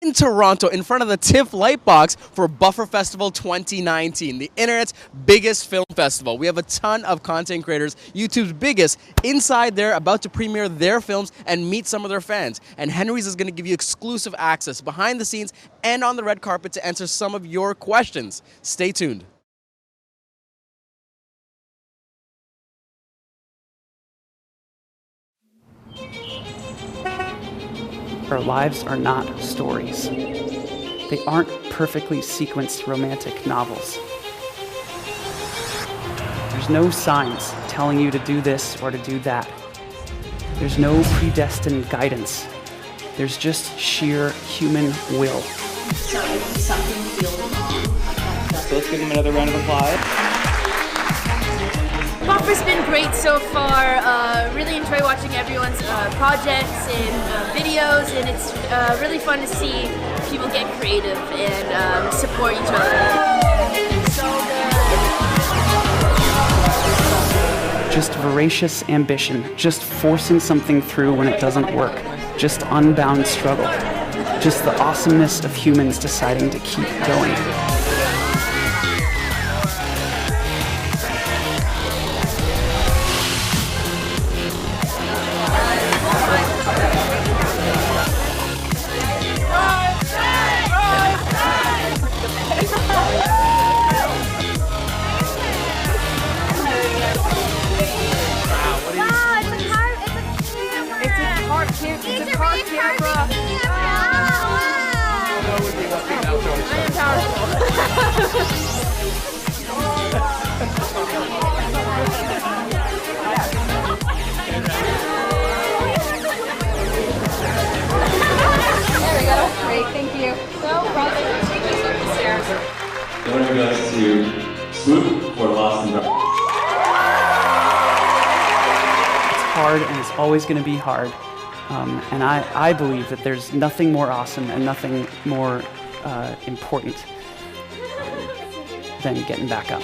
in Toronto in front of the TIFF Lightbox for Buffer Festival 2019, the internet's biggest film festival. We have a ton of content creators, YouTube's biggest, inside there about to premiere their films and meet some of their fans. And Henry's is going to give you exclusive access behind the scenes and on the red carpet to answer some of your questions. Stay tuned. Our lives are not stories. They aren't perfectly sequenced romantic novels. There's no signs telling you to do this or to do that. There's no predestined guidance. There's just sheer human will. So something feels wrong. So let's give them another round of applause. Buffer's been great so far. Really enjoy watching everyone's projects and videos, and it's really fun to see people get creative and support each other. So good. Just voracious ambition, just forcing something through when it doesn't work, just unbound struggle, just the awesomeness of humans deciding to keep going. Great, thank you. So, Robin, take us up the stairs. I want you guys to swoop for Lost and Dark. It's hard and it's always going to be hard. And I believe that there's nothing more awesome and nothing more important than getting back up.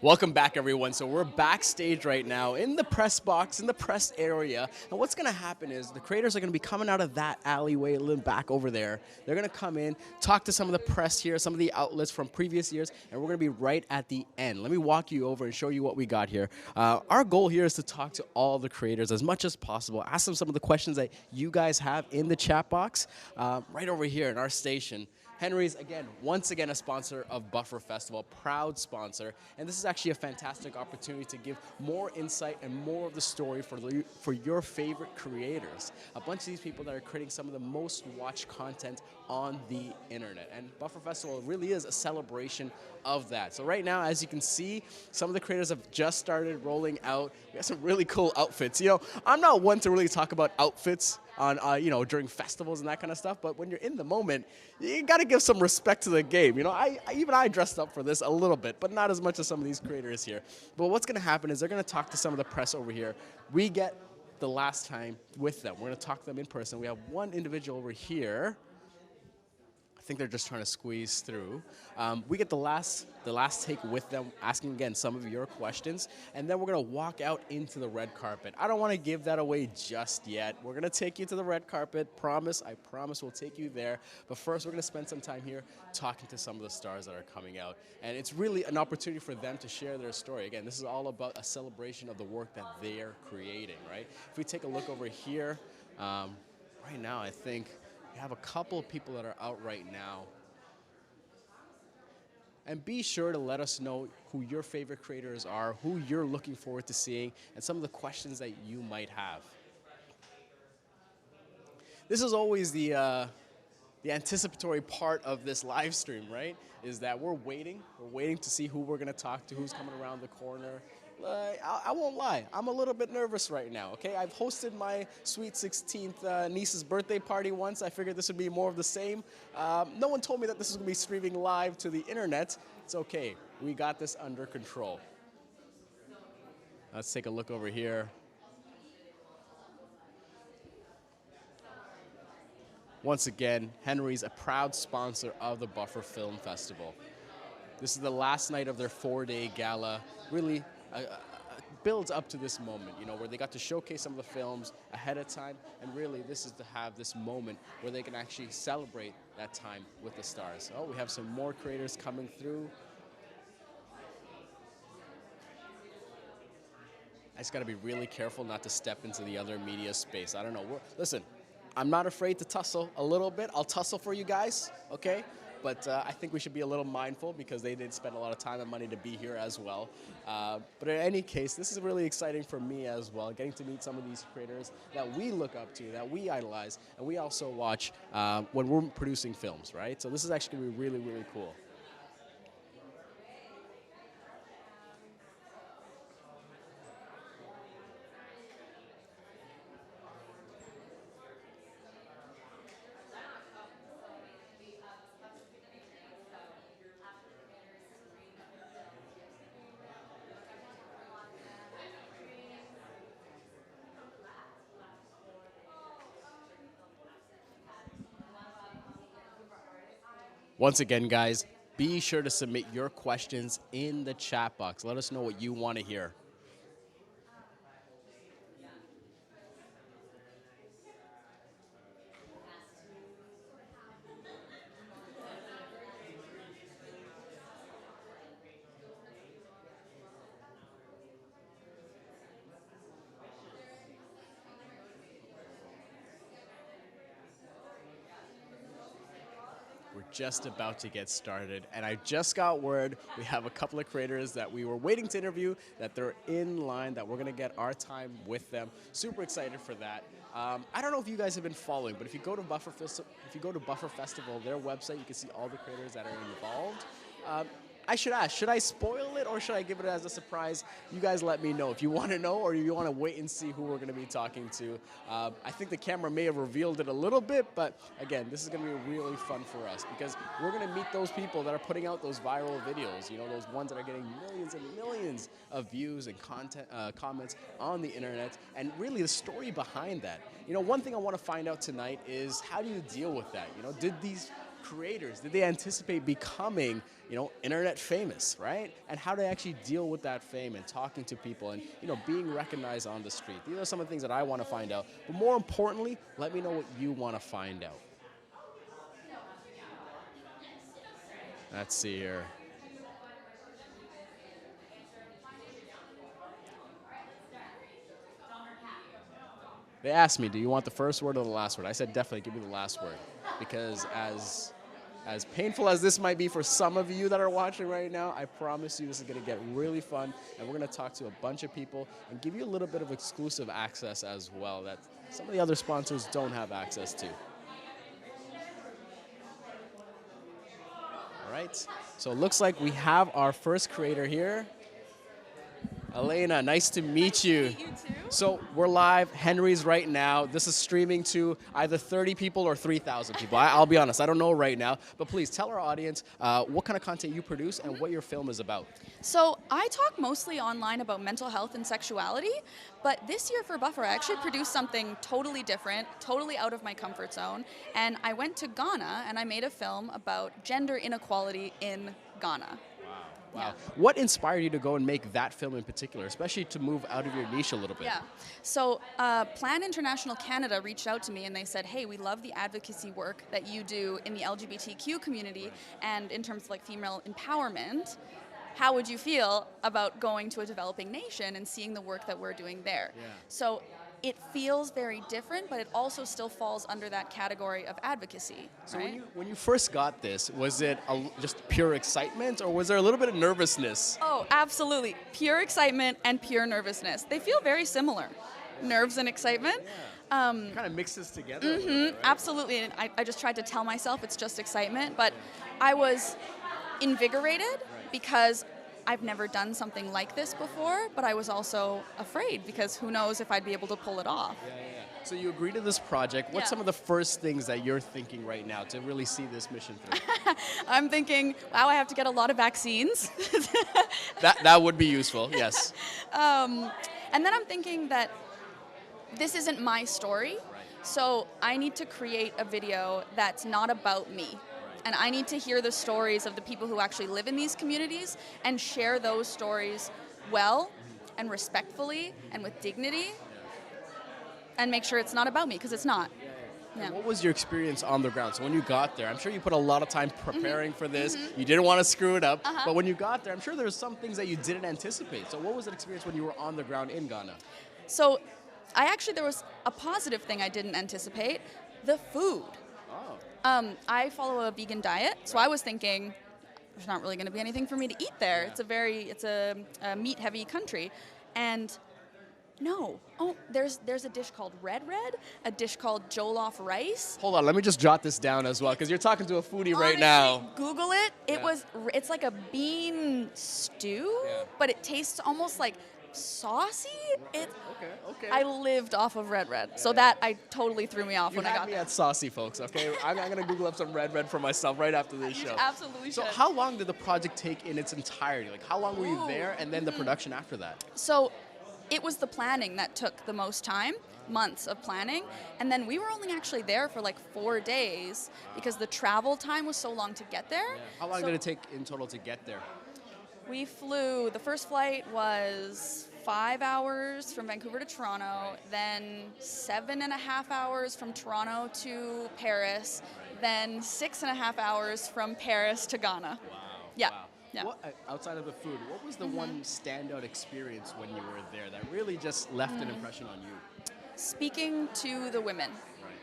Welcome back, everyone. So we're backstage right now in the press box, in the press area. And what's going to happen is the creators are going to be coming out of that alleyway a little back over there. They're going to come in, talk to some of the press here, some of the outlets from previous years, and we're going to be right at the end. Let me walk you over and show you what we got here. Our goal here is to talk to all the creators as much as possible, ask them some of the questions that you guys have in the chat box right over here in our station. Henry's, again, once again, a sponsor of Buffer Festival, proud sponsor. And this is actually a fantastic opportunity to give more insight and more of the story for your favorite creators. A bunch of these people that are creating some of the most watched content on the internet. And Buffer Festival really is a celebration of that. So right now, as you can see, some of the creators have just started rolling out. We got some really cool outfits. You know, I'm not one to really talk about outfits on, during festivals and that kind of stuff, but when you're in the moment, you got to give some respect to the game. You know, even I dressed up for this a little bit, but not as much as some of these creators here. But what's going to happen is they're going to talk to some of the press over here. We get the last time with them. We're going to talk to them in person. We have one individual over here. I think they're just trying to squeeze through. We get the last take with them, asking again some of your questions, and then we're gonna walk out into the red carpet. I don't want to give that away just yet. We're gonna take you to the red carpet. I promise we'll take you there. But first, we're gonna spend some time here talking to some of the stars that are coming out, and it's really an opportunity for them to share their story. Again, this is all about a celebration of the work that they're creating, right? If we take a look over here, right now, I think we have a couple of people that are out right now. And be sure to let us know who your favorite creators are, who you're looking forward to seeing, and some of the questions that you might have. This is always the anticipatory part of this live stream, right? Is that we're waiting to see who we're going to talk to, who's coming around the corner. I won't lie, I'm a little bit nervous right now, okay? I've hosted my sweet 16th niece's birthday party once. I figured this would be more of the same. No one told me that this is going to be streaming live to the internet. It's okay, we got this under control. Let's take a look over here. Once again, Henry's a proud sponsor of the Buffer Film Festival. This is the last night of their 4-day gala. Really builds up to this moment, you know, where they got to showcase some of the films ahead of time, and really this is to have this moment where they can actually celebrate that time with the stars. Oh, we have some more creators coming through. I just got to be really careful not to step into the other media space. I don't know. Listen, I'm not afraid to tussle a little bit. I'll tussle for you guys, okay? But I think we should be a little mindful because they did spend a lot of time and money to be here as well. But in any case, this is really exciting for me as well, getting to meet some of these creators that we look up to, that we idolize, and we also watch when we're producing films, right? So this is actually going to be really, really cool. Once again, guys, be sure to submit your questions in the chat box. Let us know what you want to hear. We're just about to get started, and I just got word we have a couple of creators that we were waiting to interview, that they're in line, that we're going to get our time with them. Super excited for that. I don't know if you guys have been following, but if you go to Buffer Festival, their website, you can see all the creators that are involved. I should ask, should I spoil it or should I give it as a surprise? You guys let me know if you want to know or if you want to wait and see who we're going to be talking to. I think the camera may have revealed it a little bit, but again, this is going to be really fun for us because we're going to meet those people that are putting out those viral videos, you know, those ones that are getting millions and millions of views and comments on the internet, and really the story behind that. You know, one thing I want to find out tonight is how do you deal with that? You know, did these creators, did they anticipate becoming, you know, internet famous, right? And how to actually deal with that fame and talking to people and, you know, being recognized on the street. These are some of the things that I want to find out. But more importantly, let me know what you want to find out. Let's see here. They asked me, do you want the first word or the last word? I said definitely give me the last word because as painful as this might be for some of you that are watching right now, I promise you this is going to get really fun, and we're going to talk to a bunch of people and give you a little bit of exclusive access as well that some of the other sponsors don't have access to. All right, so it looks like we have our first creator here. Alaina, nice to meet you. Nice to meet you too. So we're live, Henry's right now. This is streaming to either 30 people or 3,000 people. I'll be honest, I don't know right now. But please tell our audience what kind of content you produce and what your film is about. So I talk mostly online about mental health and sexuality, but this year for Buffer, I actually produced something totally different, totally out of my comfort zone. And I went to Ghana and I made a film about gender inequality in Ghana. Wow. Yeah. What inspired you to go and make that film in particular, especially to move out of your niche a little bit? Yeah. So Plan International Canada reached out to me and they said, hey, we love the advocacy work that you do in the LGBTQ community and in terms of like female empowerment. How would you feel about going to a developing nation and seeing the work that we're doing there? Yeah. So it feels very different, but it also still falls under that category of advocacy. So right? when you first got this, was it just pure excitement or was there a little bit of nervousness? Oh, absolutely. Pure excitement and pure nervousness. They feel very similar. Nerves and excitement. Yeah. Kind of mixes together. A little bit, right? Absolutely. And I just tried to tell myself it's just excitement, but I was invigorated because I've never done something like this before, but I was also afraid because who knows if I'd be able to pull it off. Yeah. So you agree to this project. What's Yeah. some of the first things that you're thinking right now to really see this mission through? I'm thinking, wow, I have to get a lot of vaccines. That would be useful, yes. And then I'm thinking that this isn't my story. Right. So I need to create a video that's not about me. And I need to hear the stories of the people who actually live in these communities and share those stories well and respectfully and with dignity and make sure it's not about me, because it's not. Yeah. What was your experience on the ground? So when you got there, I'm sure you put a lot of time preparing for this. You didn't want to screw it up. But when you got there, I'm sure there were some things that you didn't anticipate. So what was that experience when you were on the ground in Ghana? So there was a positive thing I didn't anticipate, the food. I follow a vegan diet, so I was thinking there's not really going to be anything for me to eat there. It's a meat-heavy country, and no. Oh, there's a dish called red, a dish called jollof rice. Hold on, let me just jot this down as well, because you're talking to a foodie Honestly, right now. Google it. It's like a bean stew, but it tastes almost like saucy. Okay. I lived off of red, so that I totally threw me off You when I had got me there. at saucy, folks, okay? I'm going to Google up some red for myself right after this You show. absolutely So should. how long did the project take in its entirety? Like, how long were you there, and then the production after that? So it was the planning that took the most time, months of planning, and then we were only actually there for like 4 days because the travel time was so long to get there. How long did it take in total to get there? We flew, the first flight was 5 hours from Vancouver to Toronto, then 7.5 hours from Toronto to Paris, then 6.5 hours from Paris to Ghana. Wow. Yeah. Wow. Yeah. What, outside of the food, what was the one standout experience when you were there that really just left an impression on you? Speaking to the women.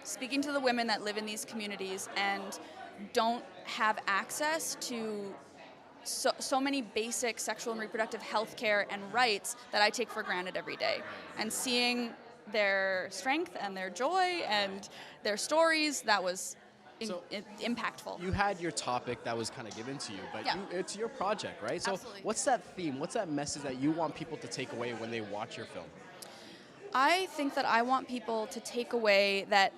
Speaking to the women that live in these communities and don't have access to so many basic sexual and reproductive health care and rights that I take for granted every day. And seeing their strength and their joy and their stories, that was impactful. You had your topic that was kind of given to you, but it's your project, right? So Absolutely. what's that theme? What's that message that you want people to take away when they watch your film? I think that I want people to take away that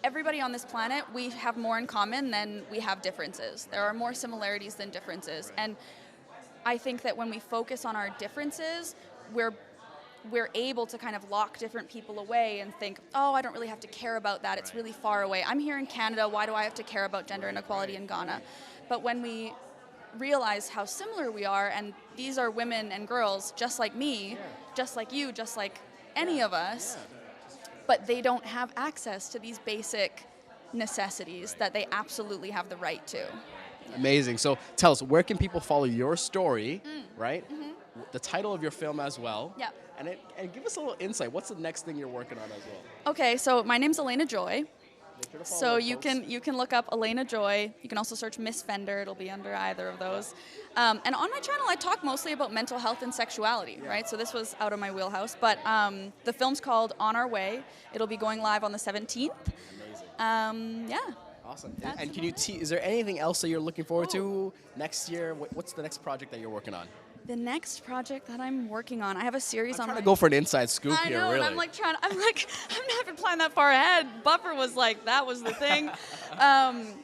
everybody on this planet, we have more in common than we have differences. There are more similarities than differences. And I think that when we focus on our differences, we're able to kind of lock different people away and think, oh, I don't really have to care about that. It's really far away. I'm here in Canada. Why do I have to care about gender inequality in Ghana? But when we realize how similar we are, and these are women and girls just like me, just like you, just like any of us, but they don't have access to these basic necessities that they absolutely have the right to. Amazing. So tell us, where can people follow your story, right? The title of your film as well. Yeah. And give us a little insight. What's the next thing you're working on as well? Okay, so my name's Alaina Joy. Make sure to follow So that, you folks. can look up Alaina Joy. You can also search Miss Fender. It'll be under either of those. And on my channel, I talk mostly about mental health and sexuality, right? So this was out of my wheelhouse. But the film's called On Our Way. It'll be going live on the 17th. Yeah. Awesome. And can you is there anything else that you're looking forward to next year? What's the next project that you're working on? The next project that I'm working on, I have a series I'm on trying my... to go for an inside scoop I here, know, really. and I'm not even planning that far ahead. Buffer was like, that was the thing. I'm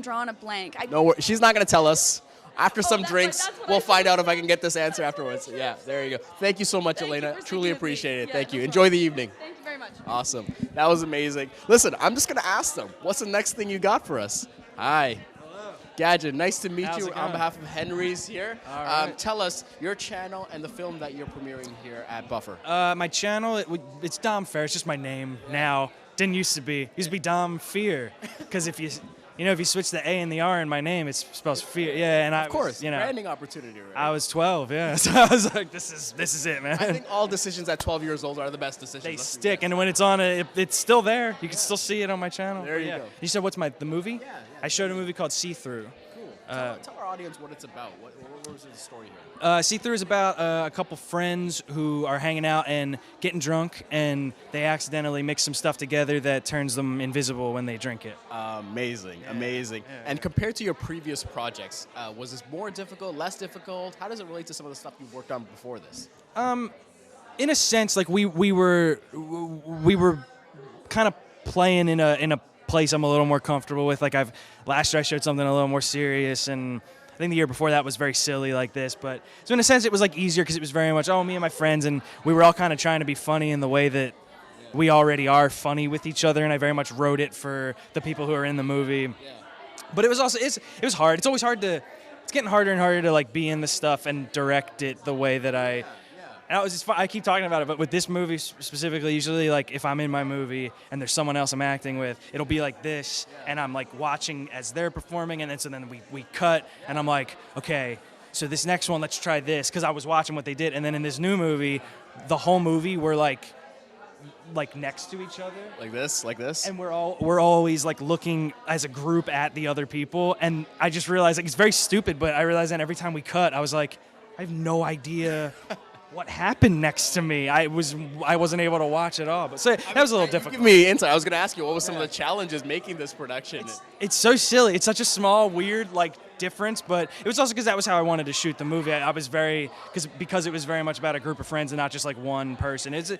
drawing a blank. She's not going to tell us. After some drinks, that's what we'll I find should out if I do. can get this answer afterwards. Yeah, there you go. Thank you so much, Thank you Alaina. for Truly sticking with me. appreciate it. Yeah, Thank you. no Enjoy problem. the evening. Thank you very much. Awesome. That was amazing. Listen, I'm just going to ask them, what's the next thing you got for us? Hi. Hello. Gadget, nice to meet How's you it on going? behalf of Henry's here. All right. Tell us your channel and the film that you're premiering here at Buffer. My channel, it's Dom Fair. It's just my name now. Didn't used to be. Used to be Dom Fear. Because if you switch the A and the R in my name, it spells fear. Yeah, and Of course, you know, branding opportunity. Right? I was 12. Yeah, so I was like, this is it, man. I think all decisions at 12 years old are the best decisions. They Let's be stick, honest. and when it's on, it's still there. You can still see it on my channel. There But you yeah. go. You said what's the movie? Yeah. I showed a movie called See Through. Cool. Tell our audience what it's about. What was the story here? See Through is about a couple friends who are hanging out and getting drunk, and they accidentally mix some stuff together that turns them invisible when they drink it. Amazing. Yeah. And compared to your previous projects, was this more difficult, less difficult? How does it relate to some of the stuff you've worked on before this? In a sense, like we were kind of playing in a place I'm a little more comfortable with. Like last year I showed something a little more serious, and I think the year before that was very silly like this. But so in a sense, it was like easier because it was very much, oh, me and my friends, and we were all kind of trying to be funny in the way that we already are funny with each other, and I very much wrote it for the people who are in the movie. But it was also, it was hard. It's always hard to, it's getting harder and harder to like be in the stuff and direct it the way that I, and I keep talking about it, but with this movie specifically, usually like if I'm in my movie and there's someone else I'm acting with, it'll be like this, and I'm like watching as they're performing, and then so then we cut, and I'm like, okay, so this next one, let's try this, because I was watching what they did, and then in this new movie, the whole movie we're like next to each other, like this, and we're always like looking as a group at the other people, and I just realized, like, it's very stupid, but I realized that every time we cut, I was like, I have no idea what happened next to me. I wasn't able to watch it all, but so that was a little difficult. Give me insight. I was going to ask you, what was some of the challenges making this production? It's so silly. It's such a small, weird, like, difference, but it was also because that was how I wanted to shoot the movie. I was very, because it was very much about a group of friends and not just like one person. If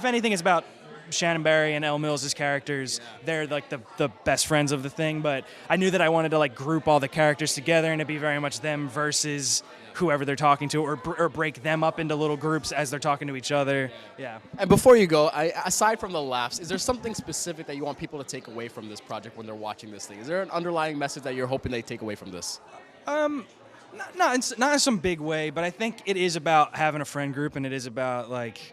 anything, it's about Shannon Barry and Elle Mills' characters. They're like the best friends of the thing, but I knew that I wanted to like group all the characters together and it'd be very much them versus whoever they're talking to, or break them up into little groups as they're talking to each other. Yeah. And before you go, aside from the laughs, is there something specific that you want people to take away from this project when they're watching this thing? Is there an underlying message that you're hoping they take away from this? Not in some big way, but I think it is about having a friend group, and it is about like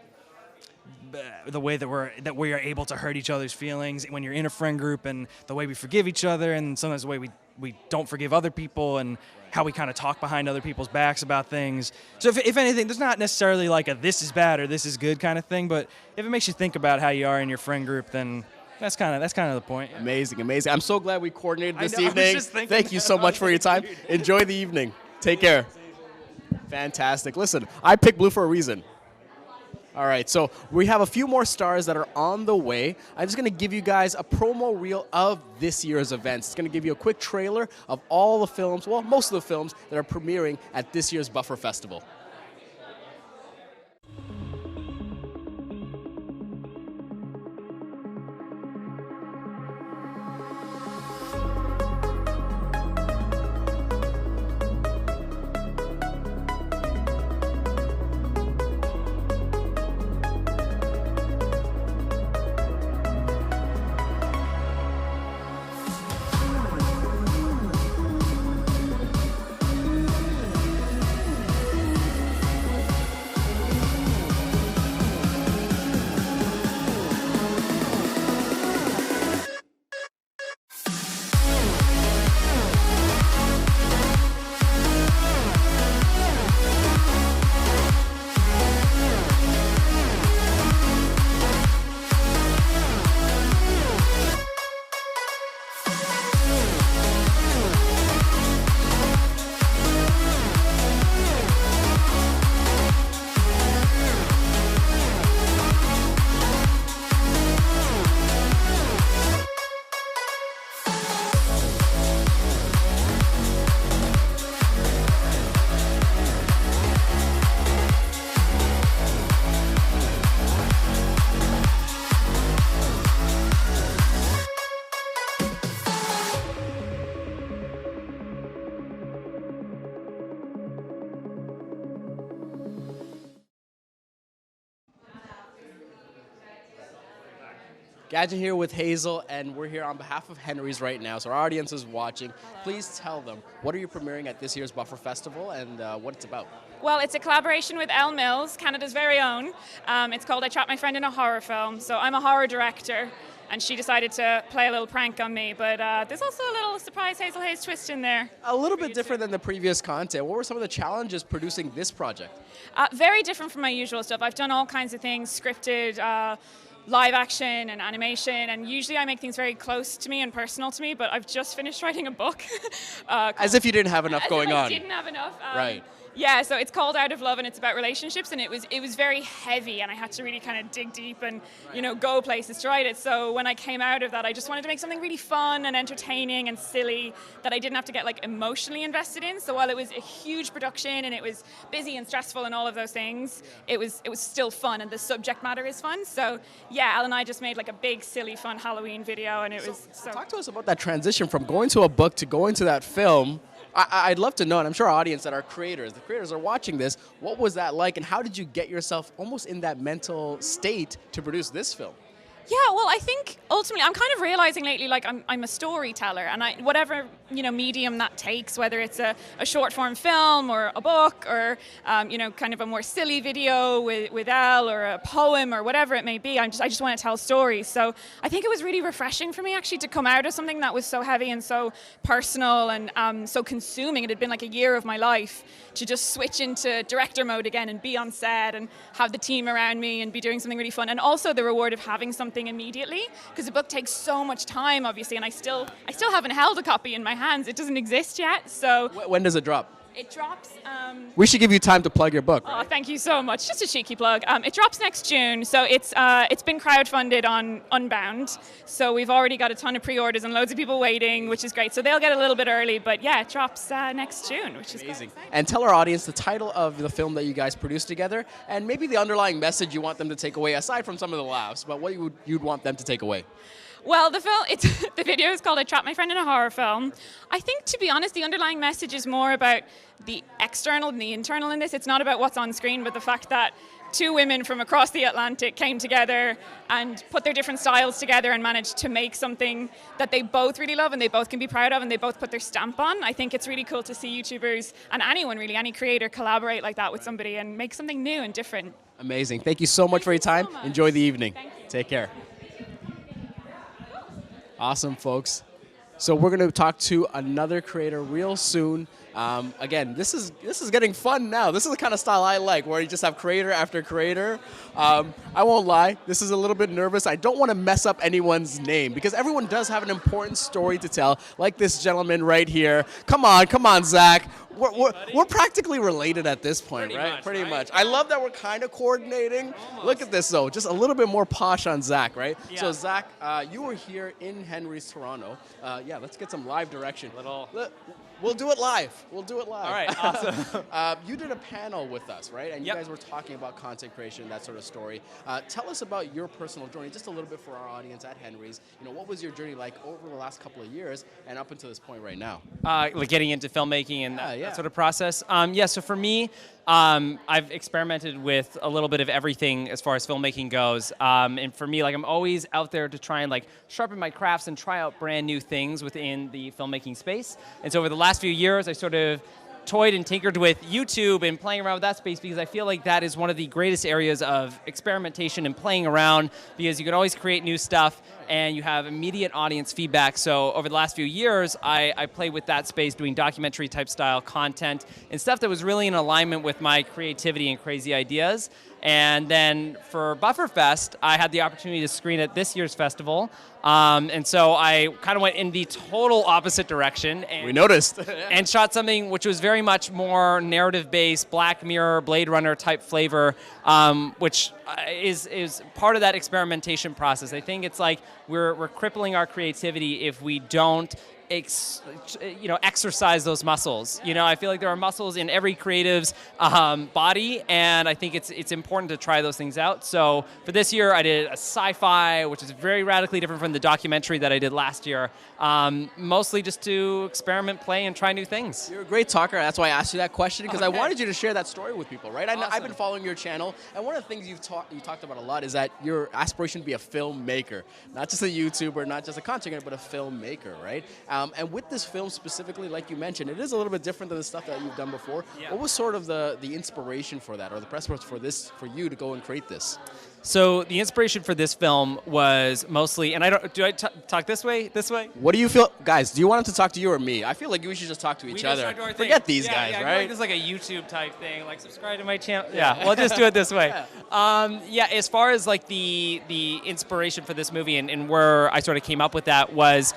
the way that we are able to hurt each other's feelings when you're in a friend group, and the way we forgive each other, and sometimes the way we don't forgive other people, and how we kind of talk behind other people's backs about things. So if anything, there's not necessarily like a this is bad or this is good kind of thing, but if it makes you think about how you are in your friend group, then that's kind of the point. Amazing. I'm so glad we coordinated this I know, evening. Thank you so much for your time. Enjoy the evening. Take care. Fantastic. Listen, I picked blue for a reason. All right, so we have a few more stars that are on the way. I'm just going to give you guys a promo reel of this year's events. It's going to give you a quick trailer of all the films, well, most of the films that are premiering at this year's Buffer Festival. Gadget here with Hazel, and we're here on behalf of Henry's right now, so our audience is watching. Please tell them, what are you premiering at this year's Buffer Festival, and what it's about? Well, it's a collaboration with Elle Mills, Canada's very own. It's called I Trapped My Friend in a Horror Film. So I'm a horror director, and she decided to play a little prank on me. But there's also a little surprise Hazel Hayes twist in there. A little bit different than the previous content. What were some of the challenges producing this project? Very different from my usual stuff. I've done all kinds of things, scripted, live action and animation, and usually I make things very close to me and personal to me, but I've just finished writing a book. As if you didn't have enough going on. I didn't have enough. Right. Yeah, so it's called Out of Love, and it's about relationships, and it was very heavy, and I had to really kind of dig deep and go places to write it. So when I came out of that, I just wanted to make something really fun and entertaining and silly that I didn't have to get like emotionally invested in. So while it was a huge production and it was busy and stressful and all of those things, it was still fun, and the subject matter is fun. So yeah, Al and I just made like a big silly fun Halloween video, and it was so. Talk to us about that transition from going to a book to going to that film. I'd love to know, and I'm sure our audience that are creators, the creators are watching this, what was that like, and how did you get yourself almost in that mental state to produce this film? Yeah, well, I think ultimately I'm kind of realizing lately, like I'm a storyteller, and whatever medium that takes, whether it's a short form film or a book or kind of a more silly video with Elle or a poem or whatever it may be, I just want to tell stories. So I think it was really refreshing for me actually to come out of something that was so heavy and so personal and so consuming. It had been like a year of my life to just switch into director mode again and be on set and have the team around me and be doing something really fun, and also the reward of having something immediately, because the book takes so much time obviously, and I still haven't held a copy in my hands. It doesn't exist yet. So when does it drop? It drops. We should give you time to plug your book. Oh, right? thank you so much. Just a cheeky plug. It drops next June, so it's been crowdfunded on Unbound. So we've already got a ton of pre-orders and loads of people waiting, which is great. So they'll get a little bit early, but yeah, it drops next June, which is amazing. Great. And tell our audience the title of the film that you guys produced together, and maybe the underlying message you want them to take away, aside from some of the laughs. But what you'd want them to take away? Well, the video is called "I Trapped My Friend in a Horror Film." I think, to be honest, the underlying message is more about the external than the internal in this. It's not about what's on screen, but the fact that two women from across the Atlantic came together and put their different styles together and managed to make something that they both really love and they both can be proud of and they both put their stamp on. I think it's really cool to see YouTubers and anyone really, any creator, collaborate like that with somebody and make something new and different. Amazing. Thank you so much for your time. So much. Enjoy the evening. Thank you. Take care. Awesome, folks. So we're going to talk to another creator real soon. Again, this is getting fun now. This is the kind of style I like, where you just have creator after creator. I won't lie, this is a little bit nervous. I don't want to mess up anyone's name, because everyone does have an important story to tell, like this gentleman right here. Come on, Zach. We're practically related at this point, right? Pretty much. I love that we're kind of coordinating. Almost. Look at this, though. Just a little bit more posh on Zach, right? Yeah. So, Zach, you were here in Henry's, Toronto. Yeah, let's get some live direction. We'll do it live. All right, awesome. You did a panel with us, right? And you guys were talking about content creation, that sort of story. Tell us about your personal journey, just a little bit for our audience at Henry's. What was your journey like over the last couple of years and up until this point right now? Like getting into filmmaking and that sort of process. So for me, I've experimented with a little bit of everything as far as filmmaking goes. And for me, I'm always out there to try and sharpen my crafts and try out brand new things within the filmmaking space. And so over the last few years, I sort of toyed and tinkered with YouTube and playing around with that space, because I feel like that is one of the greatest areas of experimentation and playing around, because you can always create new stuff and you have immediate audience feedback. So over the last few years, I played with that space, doing documentary type style content and stuff that was really in alignment with my creativity and crazy ideas. And then for Bufferfest, I had the opportunity to screen at this year's festival. And so I kind of went in the total opposite direction. And, we noticed. And shot something which was very much more narrative-based, Black Mirror, Blade Runner type flavor, which is part of that experimentation process. I think it's like we're crippling our creativity if we don't exercise those muscles. I feel like there are muscles in every creative's body, and I think it's important to try those things out. So for this year, I did a sci-fi, which is very radically different from the documentary that I did last year. Mostly just to experiment, play, and try new things. You're a great talker. That's why I asked you that question, because I wanted you to share that story with people, right? Awesome. I've been following your channel, and one of the things you talked about a lot is that your aspiration to be a filmmaker, not just a YouTuber, not just a content creator, but a filmmaker, right? And with this film specifically, like you mentioned, it is a little bit different than the stuff that you've done before. Yeah. What was sort of the inspiration for that, or the press for you to go and create this? So the inspiration for this film was mostly, and do I talk this way? This way? What do you feel, guys? Do you want him to talk to you or me? I feel like we should just talk to each other. Forget these guys, right? This is like a YouTube type thing, like subscribe to my channel. Yeah, we'll just do it this way. As far as the inspiration for this movie and where I sort of came up with that was,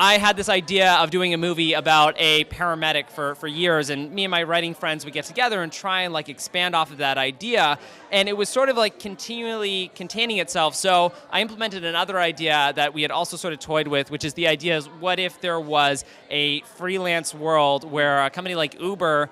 I had this idea of doing a movie about a paramedic for years, and me and my writing friends would get together and try and expand off of that idea, and it was sort of continually containing itself. So I implemented another idea that we had also sort of toyed with, which is the idea is, what if there was a freelance world where a company like Uber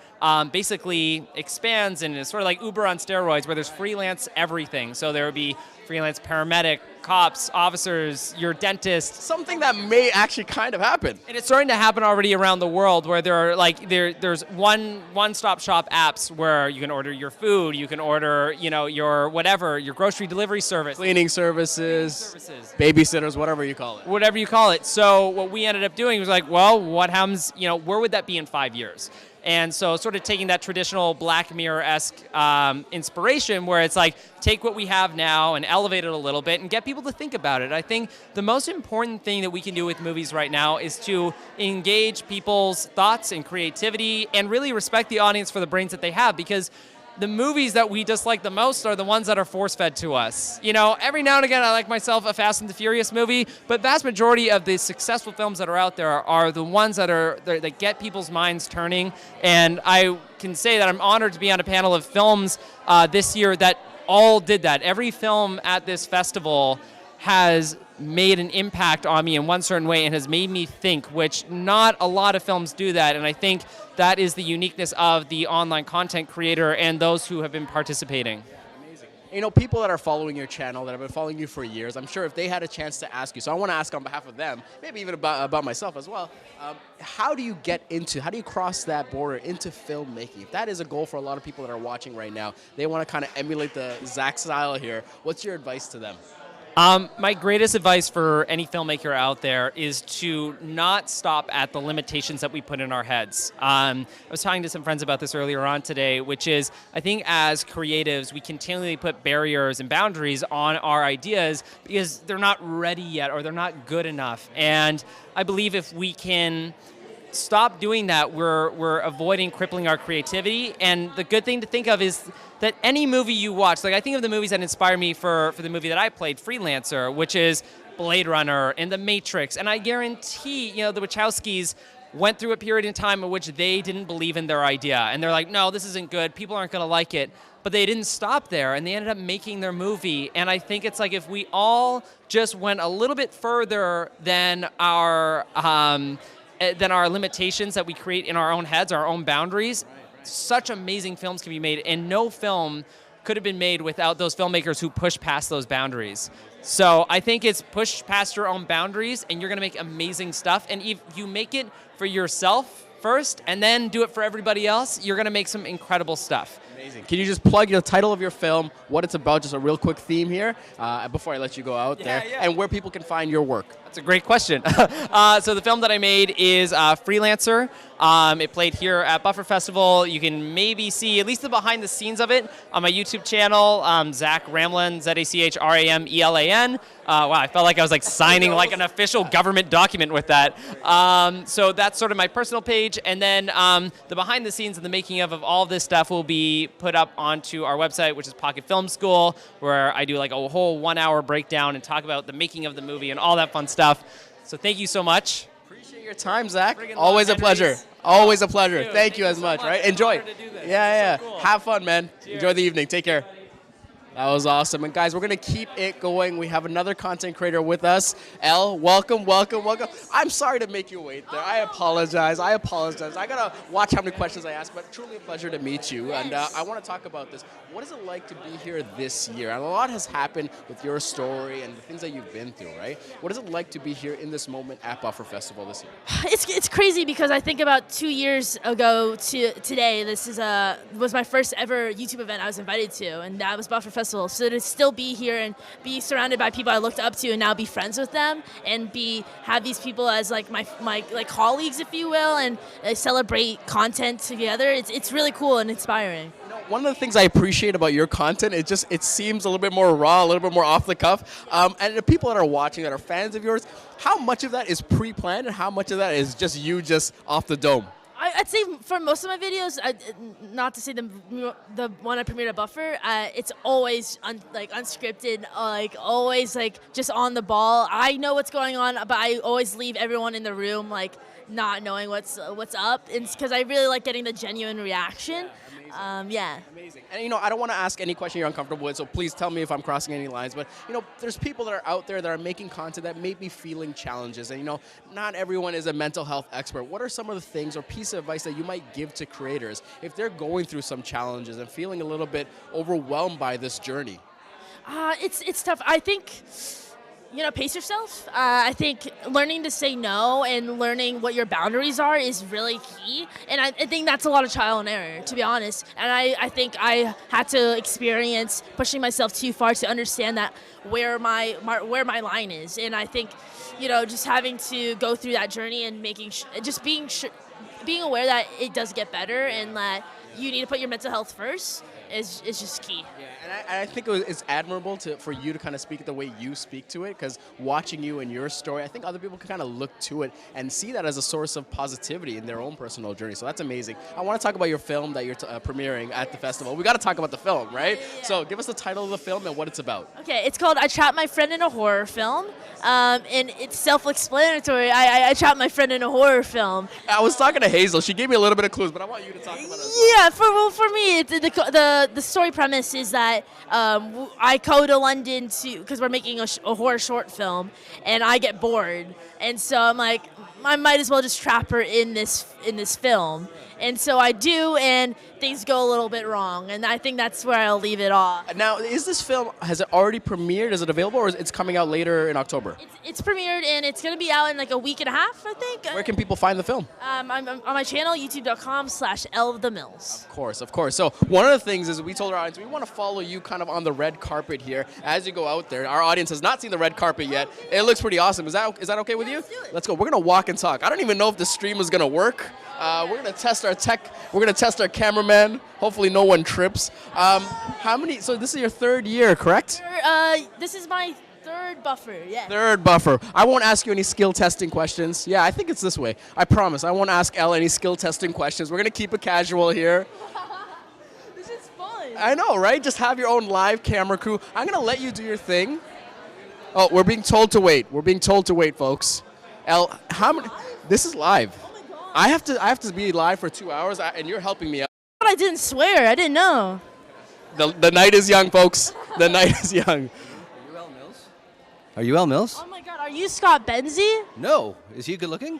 basically expands and is sort of like Uber on steroids, where there's freelance everything. So there would be freelance paramedic, cops, officers, your dentist. Something that may actually kind of happen. And it's starting to happen already around the world, where there's one-stop shop apps where you can order your food, you can order your whatever, your grocery delivery service, cleaning services, babysitters, whatever you call it. Whatever you call it. So what we ended up doing was like, well, what happens? Where would that be in 5 years? And so sort of taking that traditional Black Mirror-esque inspiration where it's like, take what we have now and elevate it a little bit and get people to think about it. I think the most important thing that we can do with movies right now is to engage people's thoughts and creativity and really respect the audience for the brains that they have, because the movies that we dislike the most are the ones that are force-fed to us. Every now and again, I like myself a Fast and the Furious movie, but vast majority of the successful films that are out there are the ones that get people's minds turning. And I can say that I'm honored to be on a panel of films this year that all did that. Every film at this festival has made an impact on me in one certain way and has made me think, which not a lot of films do that. And I think that is the uniqueness of the online content creator and those who have been participating. Amazing. People that are following your channel, that have been following you for years, I'm sure if they had a chance to ask you, so I want to ask on behalf of them, maybe even about myself as well, how do you cross that border into filmmaking? If that is a goal for a lot of people that are watching right now, they want to kind of emulate the Zach style here, what's your advice to them? My greatest advice for any filmmaker out there is to not stop at the limitations that we put in our heads. I was talking to some friends about this earlier on today, which is I think as creatives, we continually put barriers and boundaries on our ideas because they're not ready yet or they're not good enough. And I believe if we can stop doing that, we're avoiding crippling our creativity. And the good thing to think of is that any movie you watch, like I think of the movies that inspire me for the movie that I played, Freelancer, which is Blade Runner and The Matrix. And I guarantee, the Wachowskis went through a period in time in which they didn't believe in their idea. And they're like, no, this isn't good. People aren't going to like it. But they didn't stop there, and they ended up making their movie. And I think it's like if we all just went a little bit further than our limitations that we create in our own heads, our own boundaries, such amazing films can be made, and no film could have been made without those filmmakers who push past those boundaries. So I think it's push past your own boundaries, and you're going to make amazing stuff. And if you make it for yourself first, and then do it for everybody else, you're going to make some incredible stuff. Amazing. Can you just plug the title of your film, what it's about, just a real quick theme here, before I let you go out there, and where people can find your work? That's a great question. So the film that I made is Freelancer. It played here at Buffer Festival. You can maybe see at least the behind the scenes of it on my YouTube channel, Zach Ramlan, ZachRamelan. Wow, I felt like I was like signing like an official government document with that. So that's sort of my personal page. And then the behind the scenes and the making of all of this stuff will be put up onto our website, which is Pocket Film School, where I do like a whole 1 hour breakdown and talk about the making of the movie and all that fun stuff. So thank you so much. Appreciate your time, Zach. Always a pleasure. Always a pleasure. Dude, thank you as much. Right? Enjoy. Yeah. So cool. Have fun, man. Cheers. Enjoy the evening. Take care. That was awesome. And guys, we're going to keep it going. We have another content creator with us. Elle, welcome. I'm sorry to make you wait there. I apologize. I got to watch how many questions I ask, but truly a pleasure to meet you. And I want to talk about this. What is it like to be here this year? And a lot has happened with your story and the things that you've been through, right? What is it like to be here in this moment at Buffer Festival this year? It's crazy because I think about 2 years ago to today, this was my first ever YouTube event I was invited to, and that was Buffer Festival. So to still be here and be surrounded by people I looked up to and now be friends with them and have these people as like my like colleagues, if you will, and celebrate content together, it's really cool and inspiring. One of the things I appreciate about your content is it seems a little bit more raw, a little bit more off the cuff. And the people that are watching, that are fans of yours, how much of that is pre-planned and how much of that is just you just off the dome? I'd say for most of my videos, not to say the one I premiered at Buffer, it's always unscripted, always just on the ball. I know what's going on, but I always leave everyone in the room not knowing what's up. It's because I really like getting the genuine reaction. Amazing. And I don't want to ask any question you're uncomfortable with, so please tell me if I'm crossing any lines. But there's people that are out there that are making content that may be feeling challenges, and not everyone is a mental health expert. What are some of the things or piece of advice that you might give to creators if they're going through some challenges and feeling a little bit overwhelmed by this journey? It's tough. I think pace yourself. I think learning to say no and learning what your boundaries are is really key. And I think that's a lot of trial and error, to be honest. And I think I had to experience pushing myself too far to understand that where my line is. And I think, just having to go through that journey and being aware that it does get better and that you need to put your mental health first is just key. Yeah, and I think it's admirable for you to kind of speak it the way you speak to it, because watching you and your story, I think other people can kind of look to it and see that as a source of positivity in their own personal journey. So that's amazing. I want to talk about your film that you're premiering at the festival. We got to talk about the film, right? Yeah. So give us the title of the film and what it's about. Okay, it's called I Trapped My Friend in a Horror Film, and it's self-explanatory. I trapped my friend in a horror film. I was talking to Hazel. She gave me a little bit of clues, but I want you to talk about it. Yeah, for me, the story premise is that I go to London because we're making a horror short film, and I get bored, and so I'm like, I might as well just trap her in this film. And so I do, and things go a little bit wrong, and I think that's where I'll leave it off. Now, is this film, has it already premiered? Is it available, or is it's coming out later in October? It's premiered, and it's going to be out in like a week and a half, I think. Where can people find the film? I'm on my channel, youtube.com/Elle Mills. Of course. So one of the things is we told our audience we want to follow you kind of on the red carpet here as you go out there. Our audience has not seen the red carpet yet. It looks pretty awesome. Is that okay with you? Let's do it. Let's go. We're going to walk and talk. I don't even know if the stream is going to work. We're going to test our tech. We're going to test our cameraman. Hopefully no one trips. So this is your third year, correct? This is my third buffer, yeah. Third buffer. I won't ask you any skill testing questions. Yeah, I think it's this way. I promise. I won't ask Elle any skill testing questions. We're going to keep it casual here. This is fun. I know, right? Just have your own live camera crew. I'm going to let you do your thing. Oh, we're being told to wait. We're being told to wait, folks. Elle, how many? This is live. Oh my God. I have to be live for 2 hours, and you're helping me out. But I didn't swear. I didn't know. The night is young, folks. The night is young. Are you Elle Mills? Oh my God, are you Scott Benzie? No. Is he good looking?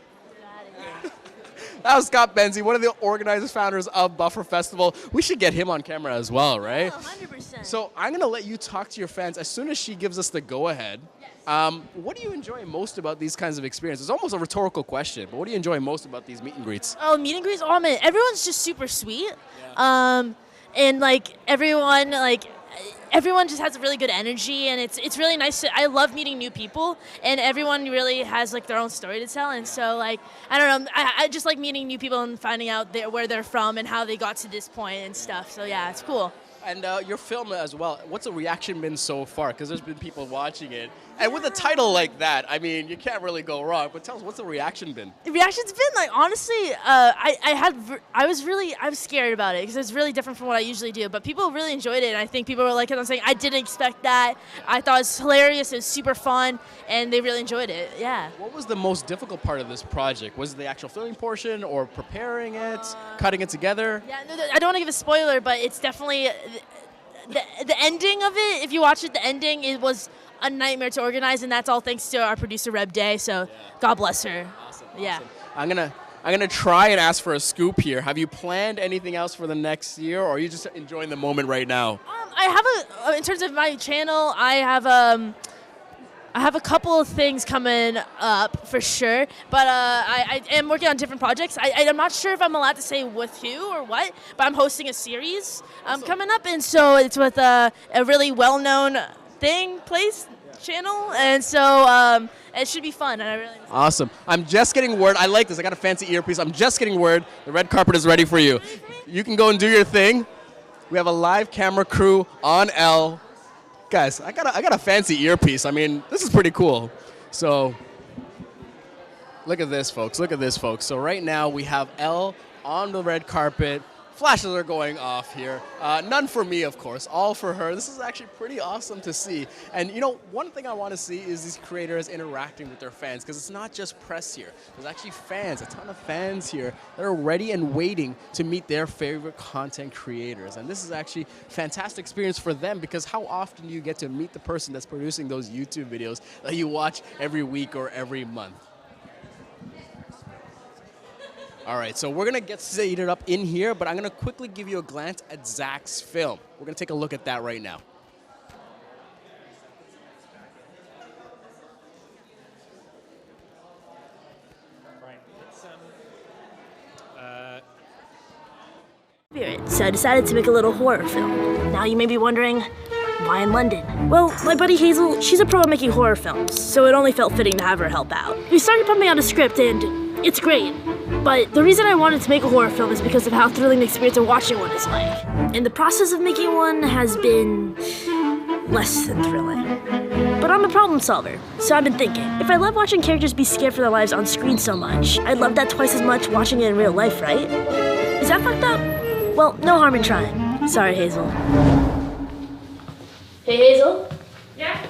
That was Scott Benzie, one of the organizers, founders of Buffer Festival. We should get him on camera as well, right? Oh, 100%. So I'm going to let you talk to your fans as soon as she gives us the go-ahead. Yes. What do you enjoy most about these kinds of experiences? It's almost a rhetorical question, but what do you enjoy most about these meet and greets? Oh, meet and greets? Oh, man, everyone's just super sweet. Yeah. And, everyone just has a really good energy, and it's really nice. I love meeting new people, and everyone really has their own story to tell. And so I don't know, I just like meeting new people and finding out where they're from and how they got to this point and stuff. So yeah, it's cool. And your film as well, what's the reaction been so far? Because there's been people watching it. And with a title like that, I mean, you can't really go wrong. But tell us, what's the reaction been? The reaction's been, honestly, I was scared about it because it's really different from what I usually do. But people really enjoyed it, and I think people were I'm saying, I didn't expect that. I thought it was hilarious, it was super fun, and they really enjoyed it, yeah. What was the most difficult part of this project? Was it the actual filming portion or preparing it, cutting it together? Yeah, no, I don't want to give a spoiler, but it's definitely, the ending of it, if you watch it, the ending, it was a nightmare to organize, and that's all thanks to our producer Reb Day. So God bless her. Awesome. Yeah. I'm gonna try and ask for a scoop here. Have you planned anything else for the next year, or are you just enjoying the moment right now? I have in terms of my channel, I have a couple of things coming up for sure, but I am working on different projects. I'm not sure if I'm allowed to say with who or what, but I'm hosting a series coming up, and so it's with a really well-known channel, and so it should be fun, and I really awesome. I'm just getting word. I like this. I got a fancy earpiece. I'm just getting word. The red carpet is ready for you. You can go and do your thing. We have a live camera crew on Elle. Guys, I got a fancy earpiece. I mean, this is pretty cool. So look at this, folks. Look at this, folks. So right now we have Elle on the red carpet. Flashes are going off here. None for me, of course. All for her. This is actually pretty awesome to see. And, one thing I want to see is these creators interacting with their fans, because it's not just press here. There's actually fans, a ton of fans here that are ready and waiting to meet their favorite content creators. And this is actually a fantastic experience for them, because how often do you get to meet the person that's producing those YouTube videos that you watch every week or every month? All right, so we're going to get seated up in here, but I'm going to quickly give you a glance at Zach's film. We're going to take a look at that right now. So I decided to make a little horror film. Now you may be wondering, why in London? Well, my buddy Hazel, she's a pro at making horror films, so it only felt fitting to have her help out. We started pumping out a script and it's great. But the reason I wanted to make a horror film is because of how thrilling the experience of watching one is like. And the process of making one has been less than thrilling. But I'm a problem solver, so I've been thinking, if I love watching characters be scared for their lives on screen so much, I'd love that twice as much watching it in real life, right? Is that fucked up? Well, no harm in trying. Sorry, Hazel. Hey, Hazel? Yeah?